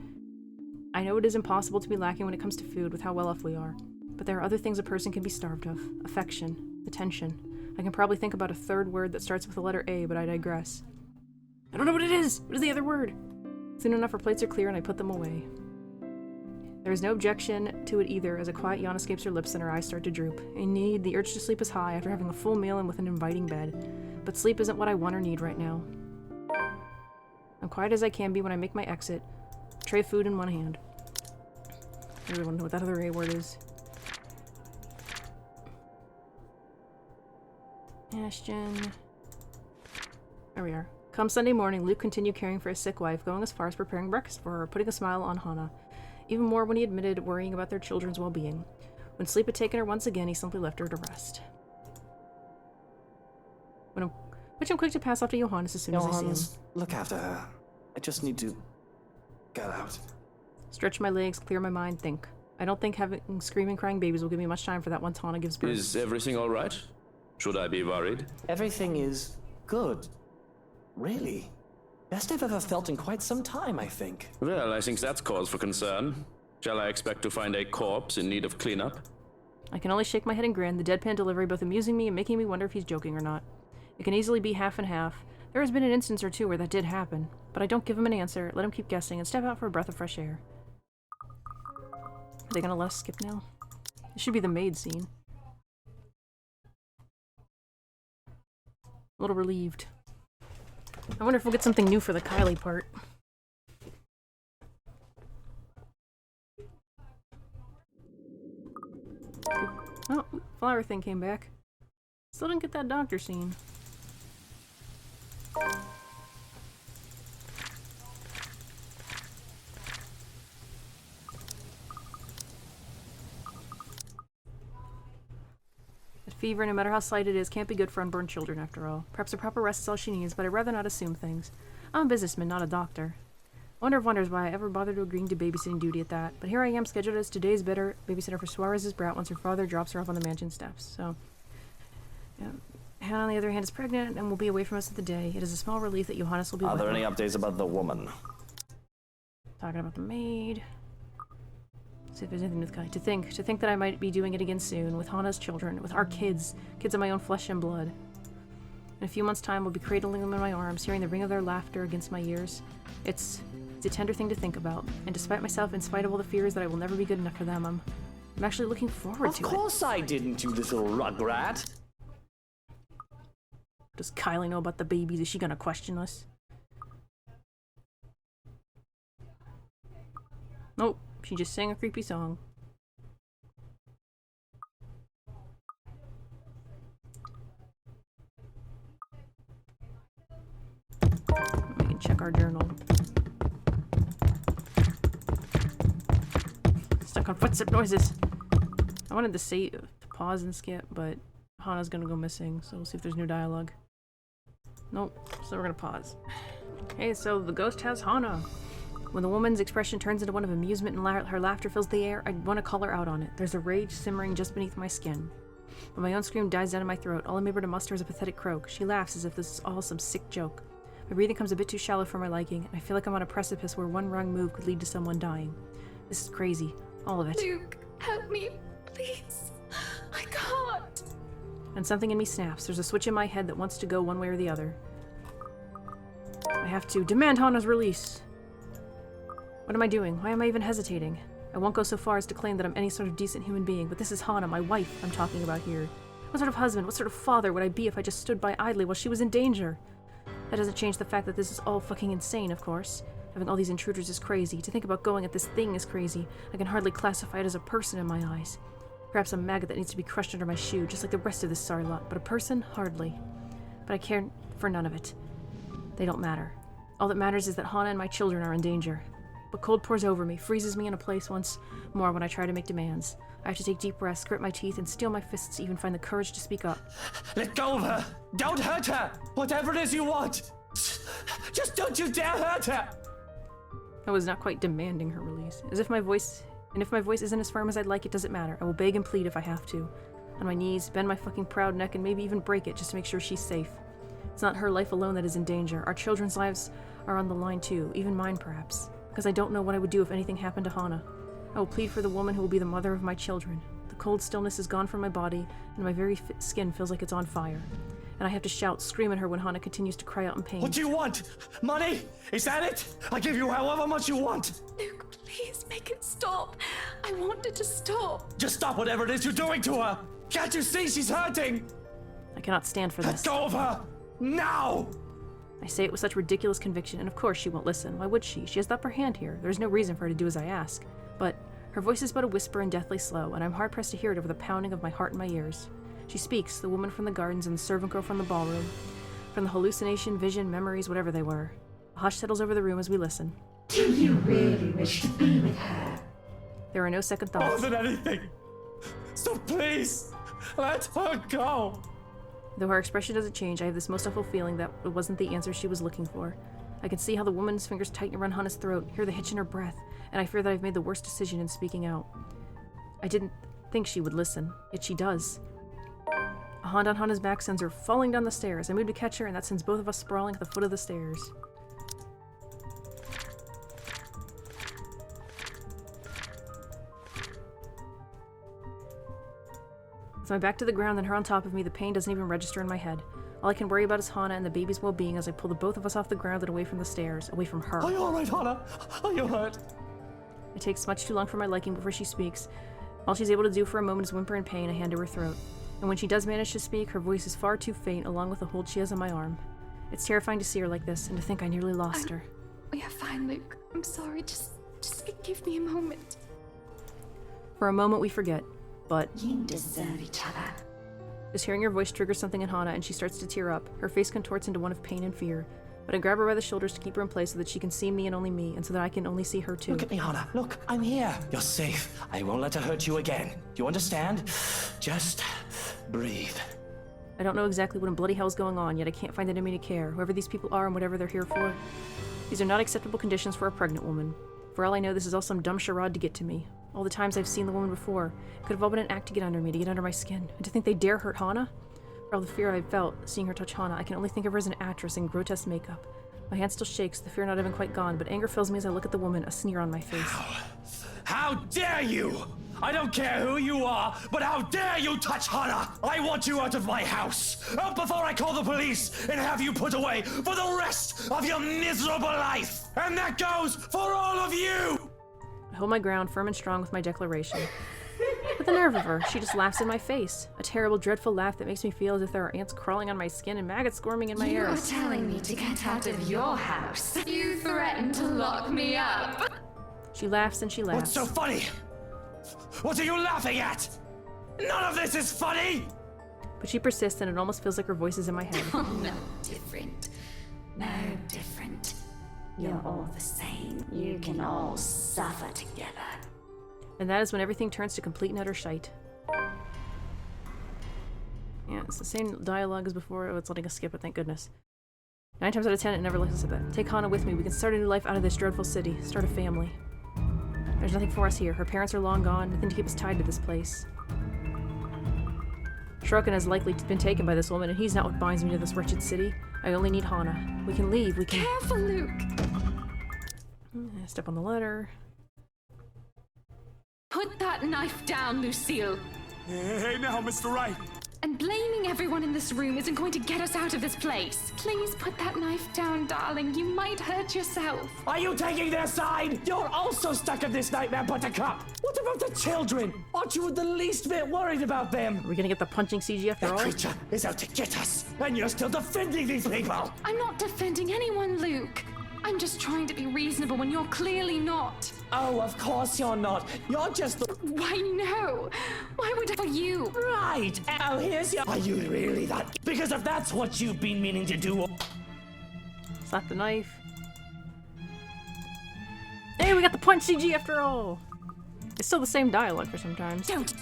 Speaker 1: I know it is impossible to be lacking when it comes to food with how well off we are, but there are other things a person can be starved of. Affection. Attention. I can probably think about a third word that starts with the letter A, but I digress. I don't know what it is! What is the other word? Soon enough, our plates are clear and I put them away. There is no objection to it either, as a quiet yawn escapes her lips and her eyes start to droop. Indeed, the urge to sleep is high after having a full meal and with an inviting bed. But sleep isn't what I want or need right now. I'm quiet as I can be when I make my exit. A tray of food in one hand. I really want to know what that other A word is. Ashton. There we are. Come Sunday morning, Luke continued caring for his sick wife, going as far as preparing breakfast for her, putting a smile on Hannah. Even more when he admitted worrying about their children's well-being. When sleep had taken her once again, he simply left her to rest. Which I'm quick to pass off to Johannes as soon as I see him.
Speaker 5: Look after her. I just need to get out.
Speaker 1: Stretch my legs, clear my mind, think. I don't think having screaming, crying babies will give me much time for that once Hannah gives birth.
Speaker 13: Is everything all right? Should I be worried?
Speaker 5: Everything is good. Really. Best I've ever felt in quite some time, I think.
Speaker 13: Well, I think that's cause for concern. Shall I expect to find a corpse in need of cleanup?
Speaker 1: I can only shake my head and grin, the deadpan delivery both amusing me and making me wonder if he's joking or not. It can easily be half and half. There has been an instance or two where that did happen, but I don't give him an answer, let him keep guessing, and step out for a breath of fresh air. Are they gonna let us skip now? It should be the maid scene. A little relieved. I wonder if we'll get something new for the Kylie part. Oh, flower thing came back. Still didn't get that doctor scene. That fever, no matter how slight it is, can't be good for unborn children after all. Perhaps a proper rest is all she needs, but I'd rather not assume things. I'm a businessman, not a doctor. I wonder if wonders why I ever bothered agreeing to babysitting duty at that. But here I am, scheduled as today's babysitter for Suarez's brat once her father drops her off on the mansion steps. So, yeah. Hannah, on the other hand, is pregnant and will be away from us at the day. It is a small relief that Johannes will be with
Speaker 5: Are there
Speaker 1: her.
Speaker 5: any updates about the woman?
Speaker 1: Talking about the maid. See if there's anything with Kai. To think that I might be doing it again soon, with Hannah's children, with our kids of my own flesh and blood. In a few months' time, we'll be cradling them in my arms, hearing the ring of their laughter against my ears. It's a tender thing to think about, and despite myself, in spite of all the fears that I will never be good enough for them, I'm actually looking forward to it.
Speaker 5: Of course I didn't, you little rugrat.
Speaker 1: Does Kylie know about the babies? Is she gonna question us? Nope, she just sang a creepy song. We can check our journal. Stuck on footstep noises. I wanted to say to pause and skip, but Hannah's gonna go missing, so we'll see if there's new dialogue. Nope, so we're gonna pause. Okay, so the ghost has Hannah. When the woman's expression turns into one of amusement and her laughter fills the air, I want to call her out on it. There's a rage simmering just beneath my skin. When my own scream dies down in my throat, all I'm able to muster is a pathetic croak. She laughs as if this is all some sick joke. My breathing comes a bit too shallow for my liking, and I feel like I'm on a precipice where one wrong move could lead to someone dying. This is crazy. All of it.
Speaker 3: Luke, help me, please. I can't.
Speaker 1: And something in me snaps. There's a switch in my head that wants to go one way or the other. I have to demand Hannah's release. What am I doing? Why am I even hesitating? I won't go so far as to claim that I'm any sort of decent human being, but this is Hannah, my wife, I'm talking about here. What sort of husband, what sort of father would I be if I just stood by idly while she was in danger? That doesn't change the fact that this is all fucking insane, of course. Having all these intruders is crazy. To think about going at this thing is crazy. I can hardly classify it as a person in my eyes. Perhaps a maggot that needs to be crushed under my shoe, just like the rest of this sorry lot, but a person? Hardly. But I care for none of it. They don't matter. All that matters is that Hannah and my children are in danger. But cold pours over me, freezes me in a place once more when I try to make demands. I have to take deep breaths, grit my teeth, and steel my fists to even find the courage to speak up.
Speaker 5: Let go of her! Don't hurt her! Whatever it is you want! Just don't you dare hurt her!
Speaker 1: I was not quite demanding her release. If my voice isn't as firm as I'd like, it doesn't matter. I will beg and plead if I have to. On my knees, bend my fucking proud neck, and maybe even break it just to make sure she's safe. It's not her life alone that is in danger. Our children's lives are on the line too, even mine perhaps. Because I don't know what I would do if anything happened to Hana. I will plead for the woman who will be the mother of my children. The cold stillness is gone from my body, and my very skin feels like it's on fire. And I have to shout, scream at her when Hana continues to cry out in pain.
Speaker 5: What do you want? Money? Is that it? I give you however much you want.
Speaker 14: Luke, please make it stop. I want it to stop.
Speaker 5: Just stop whatever it is you're doing to her. Can't you see she's hurting?
Speaker 1: I cannot stand for this.
Speaker 5: Let go of her! Now!
Speaker 1: I say it with such ridiculous conviction, and of course she won't listen. Why would she? She has the upper hand here. There's no reason for her to do as I ask. But her voice is but a whisper and deathly slow, and I'm hard-pressed to hear it over the pounding of my heart in my ears. She speaks, the woman from the gardens and the servant girl from the ballroom. From the hallucination, vision, memories, whatever they were. A hush settles over the room as we listen.
Speaker 17: Do you really wish to be with her?
Speaker 1: There are no second thoughts.
Speaker 5: More than anything! So please, let her go!
Speaker 1: Though her expression doesn't change, I have this most awful feeling that it wasn't the answer she was looking for. I can see how the woman's fingers tighten around Hana's throat, hear the hitch in her breath, and I fear that I've made the worst decision in speaking out. I didn't think she would listen, yet she does. A hand on Hana's back sends her falling down the stairs. I move to catch her, and that sends both of us sprawling at the foot of the stairs. With my back to the ground and her on top of me, the pain doesn't even register in my head. All I can worry about is Hana and the baby's well-being as I pull the both of us off the ground and away from the stairs, away from her.
Speaker 5: Are you alright, Hana? Are you hurt?
Speaker 1: It takes much too long for my liking before she speaks. All she's able to do for a moment is whimper in pain, a hand to her throat. And when she does manage to speak, her voice is far too faint, along with the hold she has on my arm. It's terrifying to see her like this, and to think I nearly lost her.
Speaker 14: We are fine, Luke. I'm sorry. Just give me a moment.
Speaker 1: For a moment we forget, but...
Speaker 17: You deserve each other.
Speaker 1: Just hearing her voice triggers something in Hana, and she starts to tear up. Her face contorts into one of pain and fear. But I grab her by the shoulders to keep her in place so that she can see me and only me, and so that I can only see her too.
Speaker 5: Look at me, Hana. Look, I'm here. You're safe. I won't let her hurt you again. Do you understand? Just breathe.
Speaker 1: I don't know exactly what in bloody hell's going on, yet I can't find it in me to care, whoever these people are and whatever they're here for. These are not acceptable conditions for a pregnant woman. For all I know, this is all some dumb charade to get to me. All the times I've seen the woman before, it could have all been an act to get under me, to get under my skin. And to think they dare hurt Hana? For all the fear I've felt seeing her touch Hana, I can only think of her as an actress in grotesque makeup. My hand still shakes, the fear not having quite gone, but anger fills me as I look at the woman, a sneer on my face.
Speaker 5: How dare you! I don't care who you are, but how dare you touch Hana! I want you out of my house! Out before I call the police and have you put away for the rest of your miserable life! And that goes for all of you!
Speaker 1: I hold my ground firm and strong with my declaration. But the nerve of her, she just laughs in my face. A terrible, dreadful laugh that makes me feel as if there are ants crawling on my skin and maggots squirming in my
Speaker 14: You
Speaker 1: ears.
Speaker 14: are telling me to get out of your house. You threatened to lock me up.
Speaker 1: She laughs and she laughs.
Speaker 5: What's so funny? What are you laughing at? None of this is funny!
Speaker 1: But she persists and it almost feels like her voice is in my head.
Speaker 17: Oh, no different. No different. You're all the same. You can all suffer together.
Speaker 1: And that is when everything turns to complete and utter shite. Yeah, it's the same dialogue as before. Oh, it's letting us skip it, thank goodness. 9 times out of 10, it never lets us at that. Take Hana with me. We can start a new life out of this dreadful city. Start a family. There's nothing for us here. Her parents are long gone. Nothing to keep us tied to this place. Shrokin has likely been taken by this woman, and he's not what binds me to this wretched city. I only need Hana. We can leave. We can...
Speaker 14: Careful, Luke!
Speaker 1: Step on the ladder.
Speaker 14: Put that knife down, Lucille.
Speaker 2: Hey now, Mr. Wright.
Speaker 14: And blaming everyone in this room isn't going to get us out of this place. Please put that knife down, darling. You might hurt yourself.
Speaker 5: Are you taking their side? You're also stuck in this nightmare, Buttercup. What about the children? Aren't you the least bit worried about them?
Speaker 1: Are we gonna get the punching CG after all?
Speaker 5: The creature is out to get us, and you're still defending these people.
Speaker 14: I'm not defending anyone, Luke. I'm just trying to be reasonable when you're clearly not.
Speaker 5: Oh, of course you're not. You're just...
Speaker 14: Why no? Why would I you?
Speaker 5: Right. Oh, here's your... Are you really that... Because if that's what you've been meaning to do...
Speaker 1: Slap the knife. Hey, we got the punch CG after all. It's still the same dialogue for sometimes.
Speaker 14: Don't.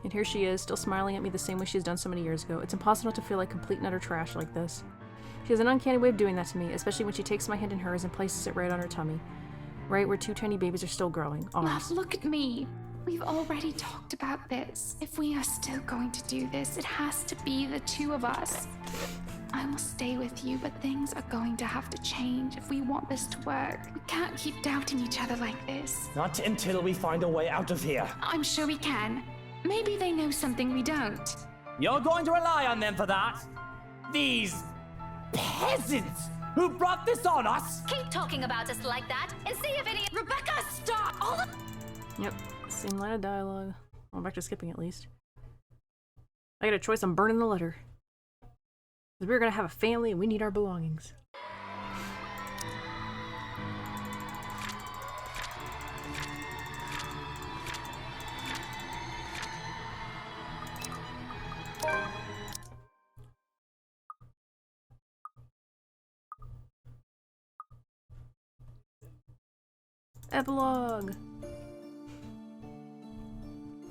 Speaker 1: And here she is, still smiling at me the same way she's done so many years ago. It's impossible to feel like complete and utter trash like this. She has an uncanny way of doing that to me, especially when she takes my hand in hers and places it right on her tummy. Right where 2 tiny babies are still growing. Ours.
Speaker 14: Love, look at me. We've already talked about this. If we are still going to do this, it has to be the 2 of us. I will stay with you, but things are going to have to change if we want this to work. We can't keep doubting each other like this.
Speaker 5: Not until we find a way out of here.
Speaker 14: I'm sure we can. Maybe they know something we don't.
Speaker 5: You're going to rely on them for that? These peasants who brought this on us?
Speaker 9: Keep talking about us like that and see if any— Rebecca, stop! All the—
Speaker 1: Yep, same line of dialogue. Well, back to skipping at least. I got a choice, I'm burning the letter. Because we're gonna have a family and we need our belongings. Epilogue!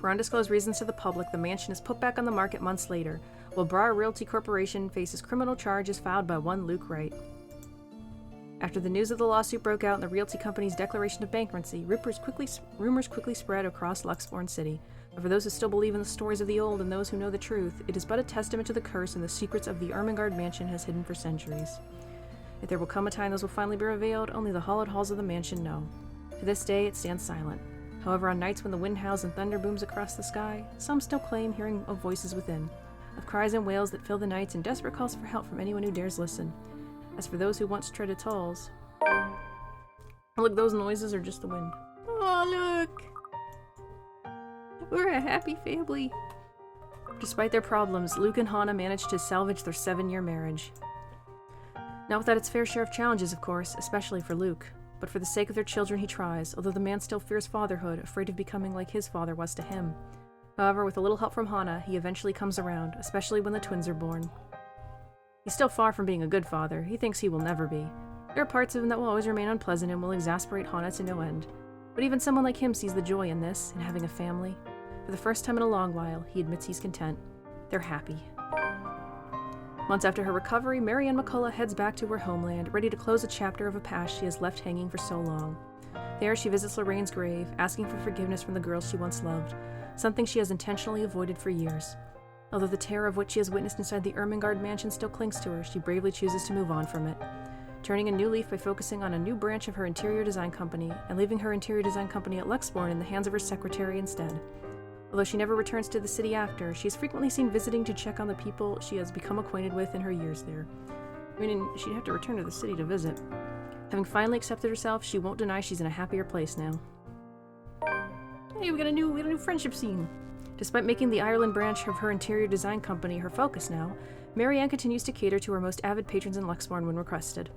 Speaker 1: For undisclosed reasons to the public, the mansion is put back on the market months later, while Briar Realty Corporation faces criminal charges filed by one Luke Wright. After the news of the lawsuit broke out and the realty company's declaration of bankruptcy, rumors quickly spread across Luxborn City. But for those who still believe in the stories of the old and those who know the truth, it is but a testament to the curse and the secrets of the Ermengarde mansion has hidden for centuries. If there will come a time those will finally be revealed, only the hallowed halls of the mansion know. To this day, it stands silent. However, on nights when the wind howls and thunder booms across the sky, some still claim hearing of voices within, of cries and wails that fill the nights and desperate calls for help from anyone who dares listen. As for those who once treaded halls, look, those noises are just the wind. Oh, look! We're a happy family. Despite their problems, Luke and Hannah managed to salvage their 7-year marriage. Not without its fair share of challenges, of course, especially for Luke. But for the sake of their children he tries, although the man still fears fatherhood, afraid of becoming like his father was to him. However, with a little help from Hannah, he eventually comes around, especially when the twins are born. He's still far from being a good father. He thinks he will never be. There are parts of him that will always remain unpleasant and will exasperate Hannah to no end. But even someone like him sees the joy in this, in having a family. For the first time in a long while, he admits he's content. They're happy. Months after her recovery, Marianne McCullough heads back to her homeland, ready to close a chapter of a past she has left hanging for so long. There, she visits Lorraine's grave, asking for forgiveness from the girls she once loved, something she has intentionally avoided for years. Although the terror of what she has witnessed inside the Ermengarde mansion still clings to her, she bravely chooses to move on from it, turning a new leaf by focusing on a new branch of her interior design company, and leaving her interior design company at Luxborn in the hands of her secretary instead. Although she never returns to the city after, she is frequently seen visiting to check on the people she has become acquainted with in her years there. Meaning, she'd have to return to the city to visit. Having finally accepted herself, she won't deny she's in a happier place now. Hey, we got a new friendship scene. Despite making the Ireland branch of her interior design company her focus now, Marianne continues to cater to her most avid patrons in Luxborn when requested.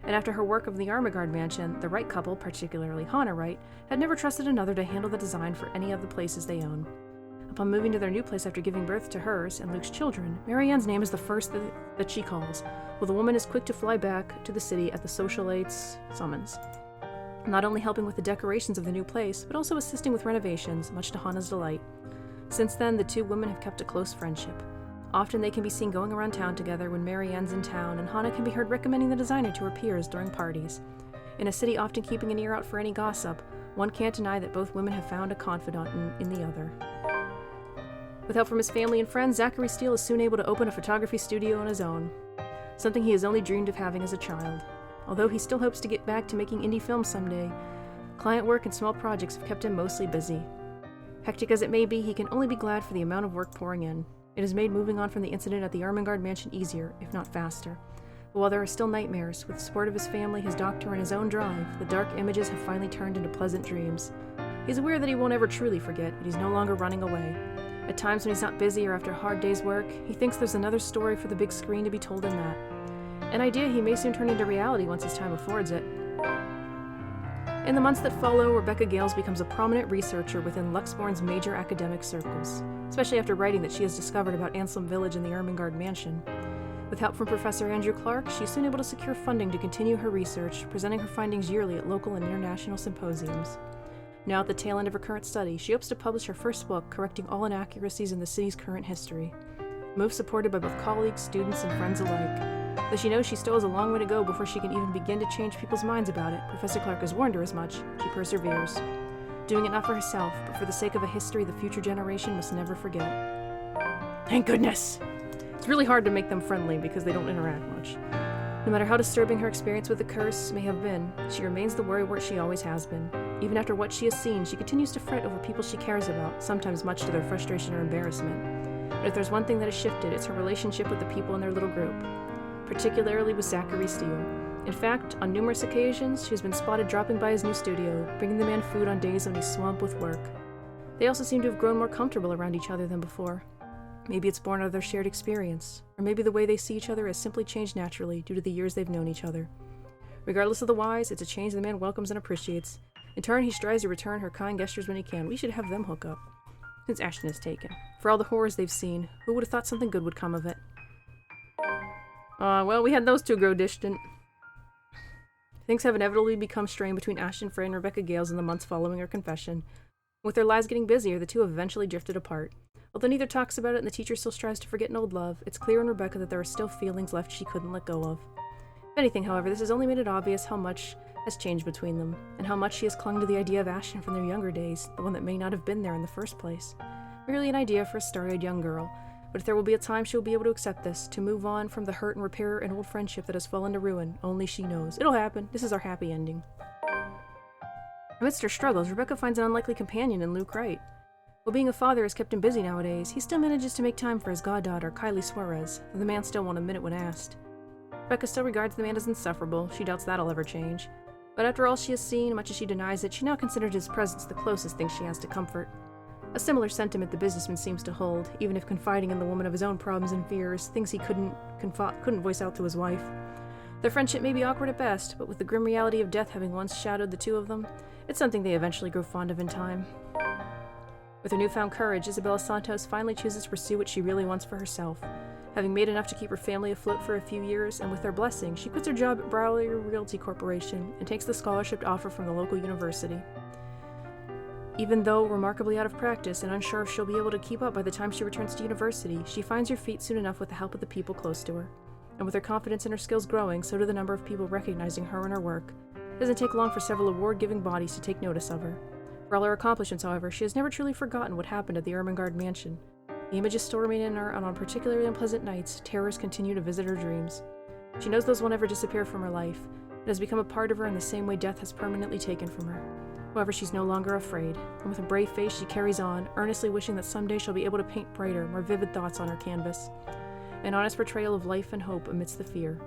Speaker 1: And after her work of the Ermengarde mansion, the Wright couple, particularly Hannah Wright, had never trusted another to handle the design for any of the places they own. Upon moving to their new place after giving birth to hers and Luke's children, Marianne's name is the first that she calls, while the woman is quick to fly back to the city at the socialate's summons. Not only helping with the decorations of the new place, but also assisting with renovations, much to Hannah's delight. Since then, the two women have kept a close friendship. Often they can be seen going around town together when Marianne's in town, and Hannah can be heard recommending the designer to her peers during parties. In a city often keeping an ear out for any gossip, one can't deny that both women have found a confidant in the other. With help from his family and friends, Zachary Steele is soon able to open a photography studio on his own, something he has only dreamed of having as a child. Although he still hopes to get back to making indie films someday, client work and small projects have kept him mostly busy. Hectic as it may be, he can only be glad for the amount of work pouring in. It has made moving on from the incident at the Ermengarde mansion easier, if not faster. But while there are still nightmares, with the support of his family, his doctor, and his own drive, the dark images have finally turned into pleasant dreams. He's aware that he won't ever truly forget, but he's no longer running away. At times when he's not busy or after a hard day's work, he thinks there's another story for the big screen to be told in that. An idea he may soon turn into reality once his time affords it. In the months that follow, Rebecca Gales becomes a prominent researcher within Luxborn's major academic circles, especially after writing that she has discovered about Anselm Village and the Ermengarde mansion. With help from Professor Andrew Clark, she is soon able to secure funding to continue her research, presenting her findings yearly at local and international symposiums. Now at the tail end of her current study, she hopes to publish her first book correcting all inaccuracies in the city's current history. A move supported by both colleagues, students, and friends alike. Though she knows she still has a long way to go before she can even begin to change people's minds about it, Professor Clark has warned her as much. She perseveres. Doing it not for herself, but for the sake of a history the future generation must never forget. Thank goodness! It's really hard to make them friendly because they don't interact much. No matter how disturbing her experience with the curse may have been, she remains the worrywart she always has been. Even after what she has seen, she continues to fret over people she cares about, sometimes much to their frustration or embarrassment. But if there's one thing that has shifted, it's her relationship with the people in their little group, particularly with Zachary Steele. In fact, on numerous occasions, she has been spotted dropping by his new studio, bringing the man food on days when he's swamped with work. They also seem to have grown more comfortable around each other than before. Maybe it's born out of their shared experience, or maybe the way they see each other has simply changed naturally due to the years they've known each other. Regardless of the whys, it's a change the man welcomes and appreciates. In turn, he strives to return her kind gestures when he can. We should have them hook up. Since Ashton is taken. For all the horrors they've seen, who would have thought something good would come of it? Well, we had those two grow distant. Things have inevitably become strained between Ashton Frey and Rebecca Gales in the months following her confession. With their lives getting busier, the two have eventually drifted apart. Although neither talks about it and the teacher still strives to forget an old love, it's clear in Rebecca that there are still feelings left she couldn't let go of. If anything, however, this has only made it obvious how much has changed between them, and how much she has clung to the idea of Ashton from their younger days, the one that may not have been there in the first place. Merely an idea for a starry-eyed young girl, but if there will be a time she will be able to accept this, to move on from the hurt and repair an old friendship that has fallen to ruin, only she knows. It'll happen. This is our happy ending. Amidst her struggles, Rebecca finds an unlikely companion in Luke Wright. While being a father has kept him busy nowadays, he still manages to make time for his goddaughter, Kylie Suarez, though the man still won't admit it when asked. Rebecca still regards the man as insufferable. She doubts that'll ever change. But after all she has seen, much as she denies it, she now considers his presence the closest thing she has to comfort. A similar sentiment the businessman seems to hold, even if confiding in the woman of his own problems and fears, things he couldn't voice out to his wife. Their friendship may be awkward at best, but with the grim reality of death having once shadowed the two of them, it's something they eventually grow fond of in time. With her newfound courage, Isabella Santos finally chooses to pursue what she really wants for herself. Having made enough to keep her family afloat for a few years, and with their blessing, she quits her job at Brawley Realty Corporation and takes the scholarship offer from the local university. Even though remarkably out of practice and unsure if she'll be able to keep up by the time she returns to university, she finds her feet soon enough with the help of the people close to her. And with her confidence in her skills growing, so do the number of people recognizing her and her work. It doesn't take long for several award-giving bodies to take notice of her. For all her accomplishments, however, she has never truly forgotten what happened at the Ermengarde mansion. The images still remain in her, and on particularly unpleasant nights, terrors continue to visit her dreams. She knows those will never disappear from her life. It has become a part of her in the same way death has permanently taken from her. However, she's no longer afraid, and with a brave face she carries on, earnestly wishing that someday she'll be able to paint brighter, more vivid thoughts on her canvas. An honest portrayal of life and hope amidst the fear.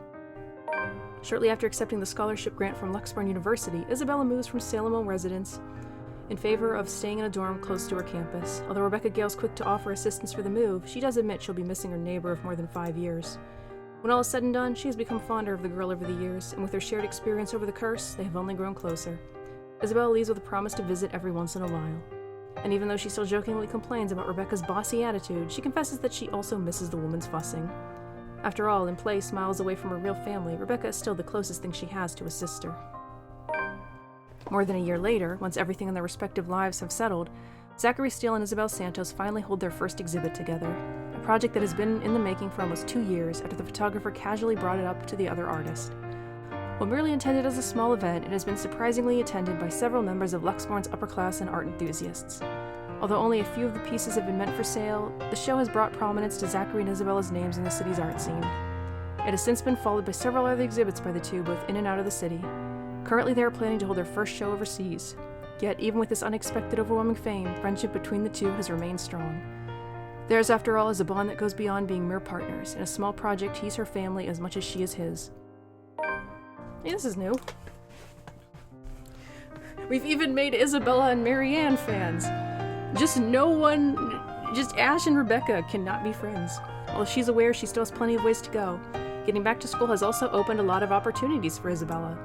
Speaker 1: Shortly after accepting the scholarship grant from Luxburn University, Isabella moves from Salem residence in favor of staying in a dorm close to her campus. Although Rebecca Gale's quick to offer assistance for the move, she does admit she'll be missing her neighbor of more than 5 years. When all is said and done, she has become fonder of the girl over the years, and with her shared experience over the curse, they have only grown closer. Isabella leaves with a promise to visit every once in a while. And even though she still jokingly complains about Rebecca's bossy attitude, she confesses that she also misses the woman's fussing. After all, in place, miles away from her real family, Rebecca is still the closest thing she has to a sister. More than a year later, once everything in their respective lives have settled, Zachary Steele and Isabel Santos finally hold their first exhibit together, a project that has been in the making for almost 2 years after the photographer casually brought it up to the other artist. While merely intended as a small event, it has been surprisingly attended by several members of Luxbourne's upper class and art enthusiasts. Although only a few of the pieces have been meant for sale, the show has brought prominence to Zachary and Isabella's names in the city's art scene. It has since been followed by several other exhibits by the two, both in and out of the city. Currently, they are planning to hold their first show overseas. Yet, even with this unexpected, overwhelming fame, friendship between the two has remained strong. Theirs, after all, is a bond that goes beyond being mere partners. In a small project, he's her family as much as she is his. Yeah, this is new. We've even made Isabella and Marianne fans. Just Ash and Rebecca cannot be friends. Although she's aware she still has plenty of ways to go, getting back to school has also opened a lot of opportunities for Isabella.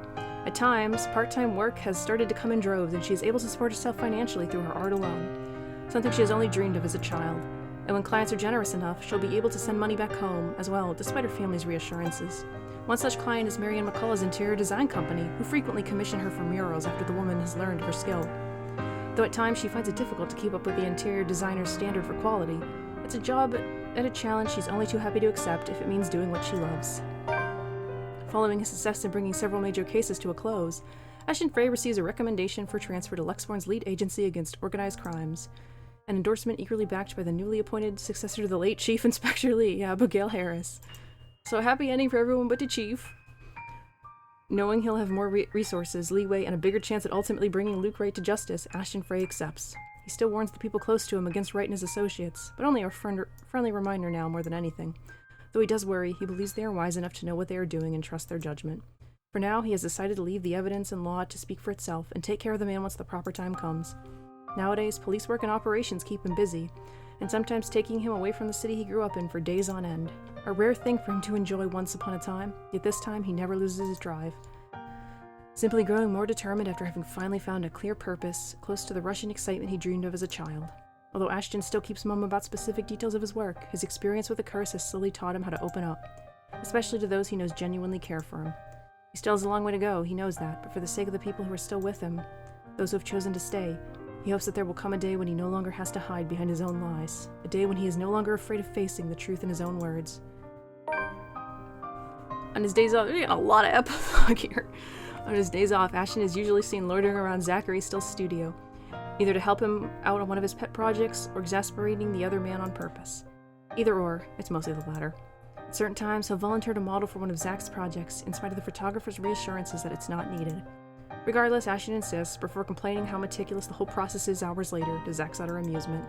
Speaker 1: At times, part-time work has started to come in droves, and she is able to support herself financially through her art alone, something she has only dreamed of as a child. And when clients are generous enough, she'll be able to send money back home as well, despite her family's reassurances. One such client is Marianne McCullough's interior design company, who frequently commission her for murals after the woman has learned her skill. Though at times she finds it difficult to keep up with the interior designer's standard for quality, it's a job and a challenge she's only too happy to accept if it means doing what she loves. Following his success in bringing several major cases to a close, Ashton Frey receives a recommendation for transfer to Lexborn's lead agency against organized crimes, an endorsement eagerly backed by the newly appointed successor to the late Chief Inspector Lee, Abigail Harris. So a happy ending for everyone but the Chief. Knowing he'll have more resources, leeway, and a bigger chance at ultimately bringing Luke Wright to justice, Ashton Frey accepts. He still warns the people close to him against Wright and his associates, but only a friendly reminder now more than anything. Though he does worry, he believes they are wise enough to know what they are doing and trust their judgment. For now, he has decided to leave the evidence and law to speak for itself and take care of the man once the proper time comes. Nowadays, police work and operations keep him busy, and sometimes taking him away from the city he grew up in for days on end. A rare thing for him to enjoy once upon a time, yet this time he never loses his drive. Simply growing more determined after having finally found a clear purpose, close to the rush and excitement he dreamed of as a child. Although Ashton still keeps mum about specific details of his work, his experience with the curse has slowly taught him how to open up, especially to those he knows genuinely care for him. He still has a long way to go, he knows that, but for the sake of the people who are still with him, those who have chosen to stay, he hopes that there will come a day when he no longer has to hide behind his own lies, a day when he is no longer afraid of facing the truth in his own words. On his days off, we're getting a lot of epilogue here. On his days off, Ashton is usually seen loitering around Zachary Still's studio, either to help him out on one of his pet projects or exasperating the other man on purpose. Either or, it's mostly the latter. At certain times, he'll volunteer to model for one of Zach's projects, in spite of the photographer's reassurances that it's not needed. Regardless, Ashton insists, before complaining how meticulous the whole process is hours later, to Zach's utter amusement.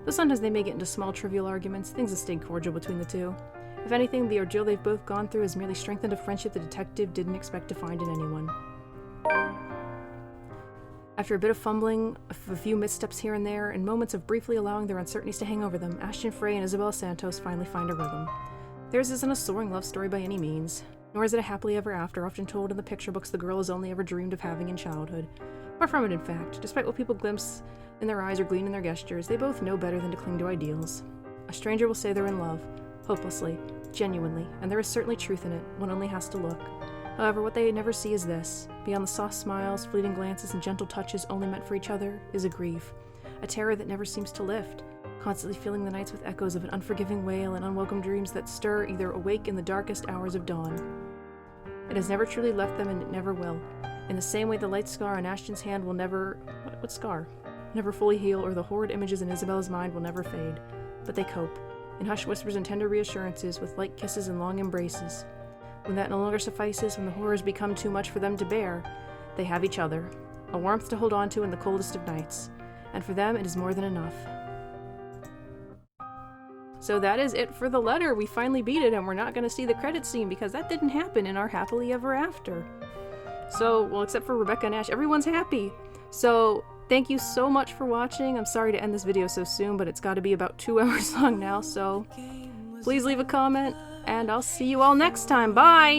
Speaker 1: Though sometimes they may get into small trivial arguments, things have stayed cordial between the two. If anything, the ordeal they've both gone through has merely strengthened a friendship the detective didn't expect to find in anyone. After a bit of fumbling, a few missteps here and there, and moments of briefly allowing their uncertainties to hang over them, Ashton Frey and Isabella Santos finally find a rhythm. Theirs isn't a soaring love story by any means, nor is it a happily ever after often told in the picture books the girl has only ever dreamed of having in childhood. Far from it, in fact. Despite what people glimpse in their eyes or glean in their gestures, they both know better than to cling to ideals. A stranger will say they're in love, hopelessly, genuinely, and there is certainly truth in it, one only has to look. However, what they never see is this. Beyond the soft smiles, fleeting glances, and gentle touches only meant for each other, is a grief. A terror that never seems to lift, constantly filling the nights with echoes of an unforgiving wail and unwelcome dreams that stir either awake in the darkest hours of dawn. It has never truly left them, and it never will. In the same way the light scar on Ashton's hand will never... What scar? Never fully heal, or the horrid images in Isabella's mind will never fade. But they cope, in hushed whispers and tender reassurances, with light kisses and long embraces. When that no longer suffices, when the horrors become too much for them to bear, they have each other, a warmth to hold on to in the coldest of nights. And for them, it is more than enough. So that is it for the letter. We finally beat it, and we're not going to see the credits scene because that didn't happen in our Happily Ever After. So, well, except for Rebecca and Ash, everyone's happy. So, thank you so much for watching. I'm sorry to end this video so soon, but it's got to be about 2 hours long now, so please leave a comment, and I'll see you all next time. Bye!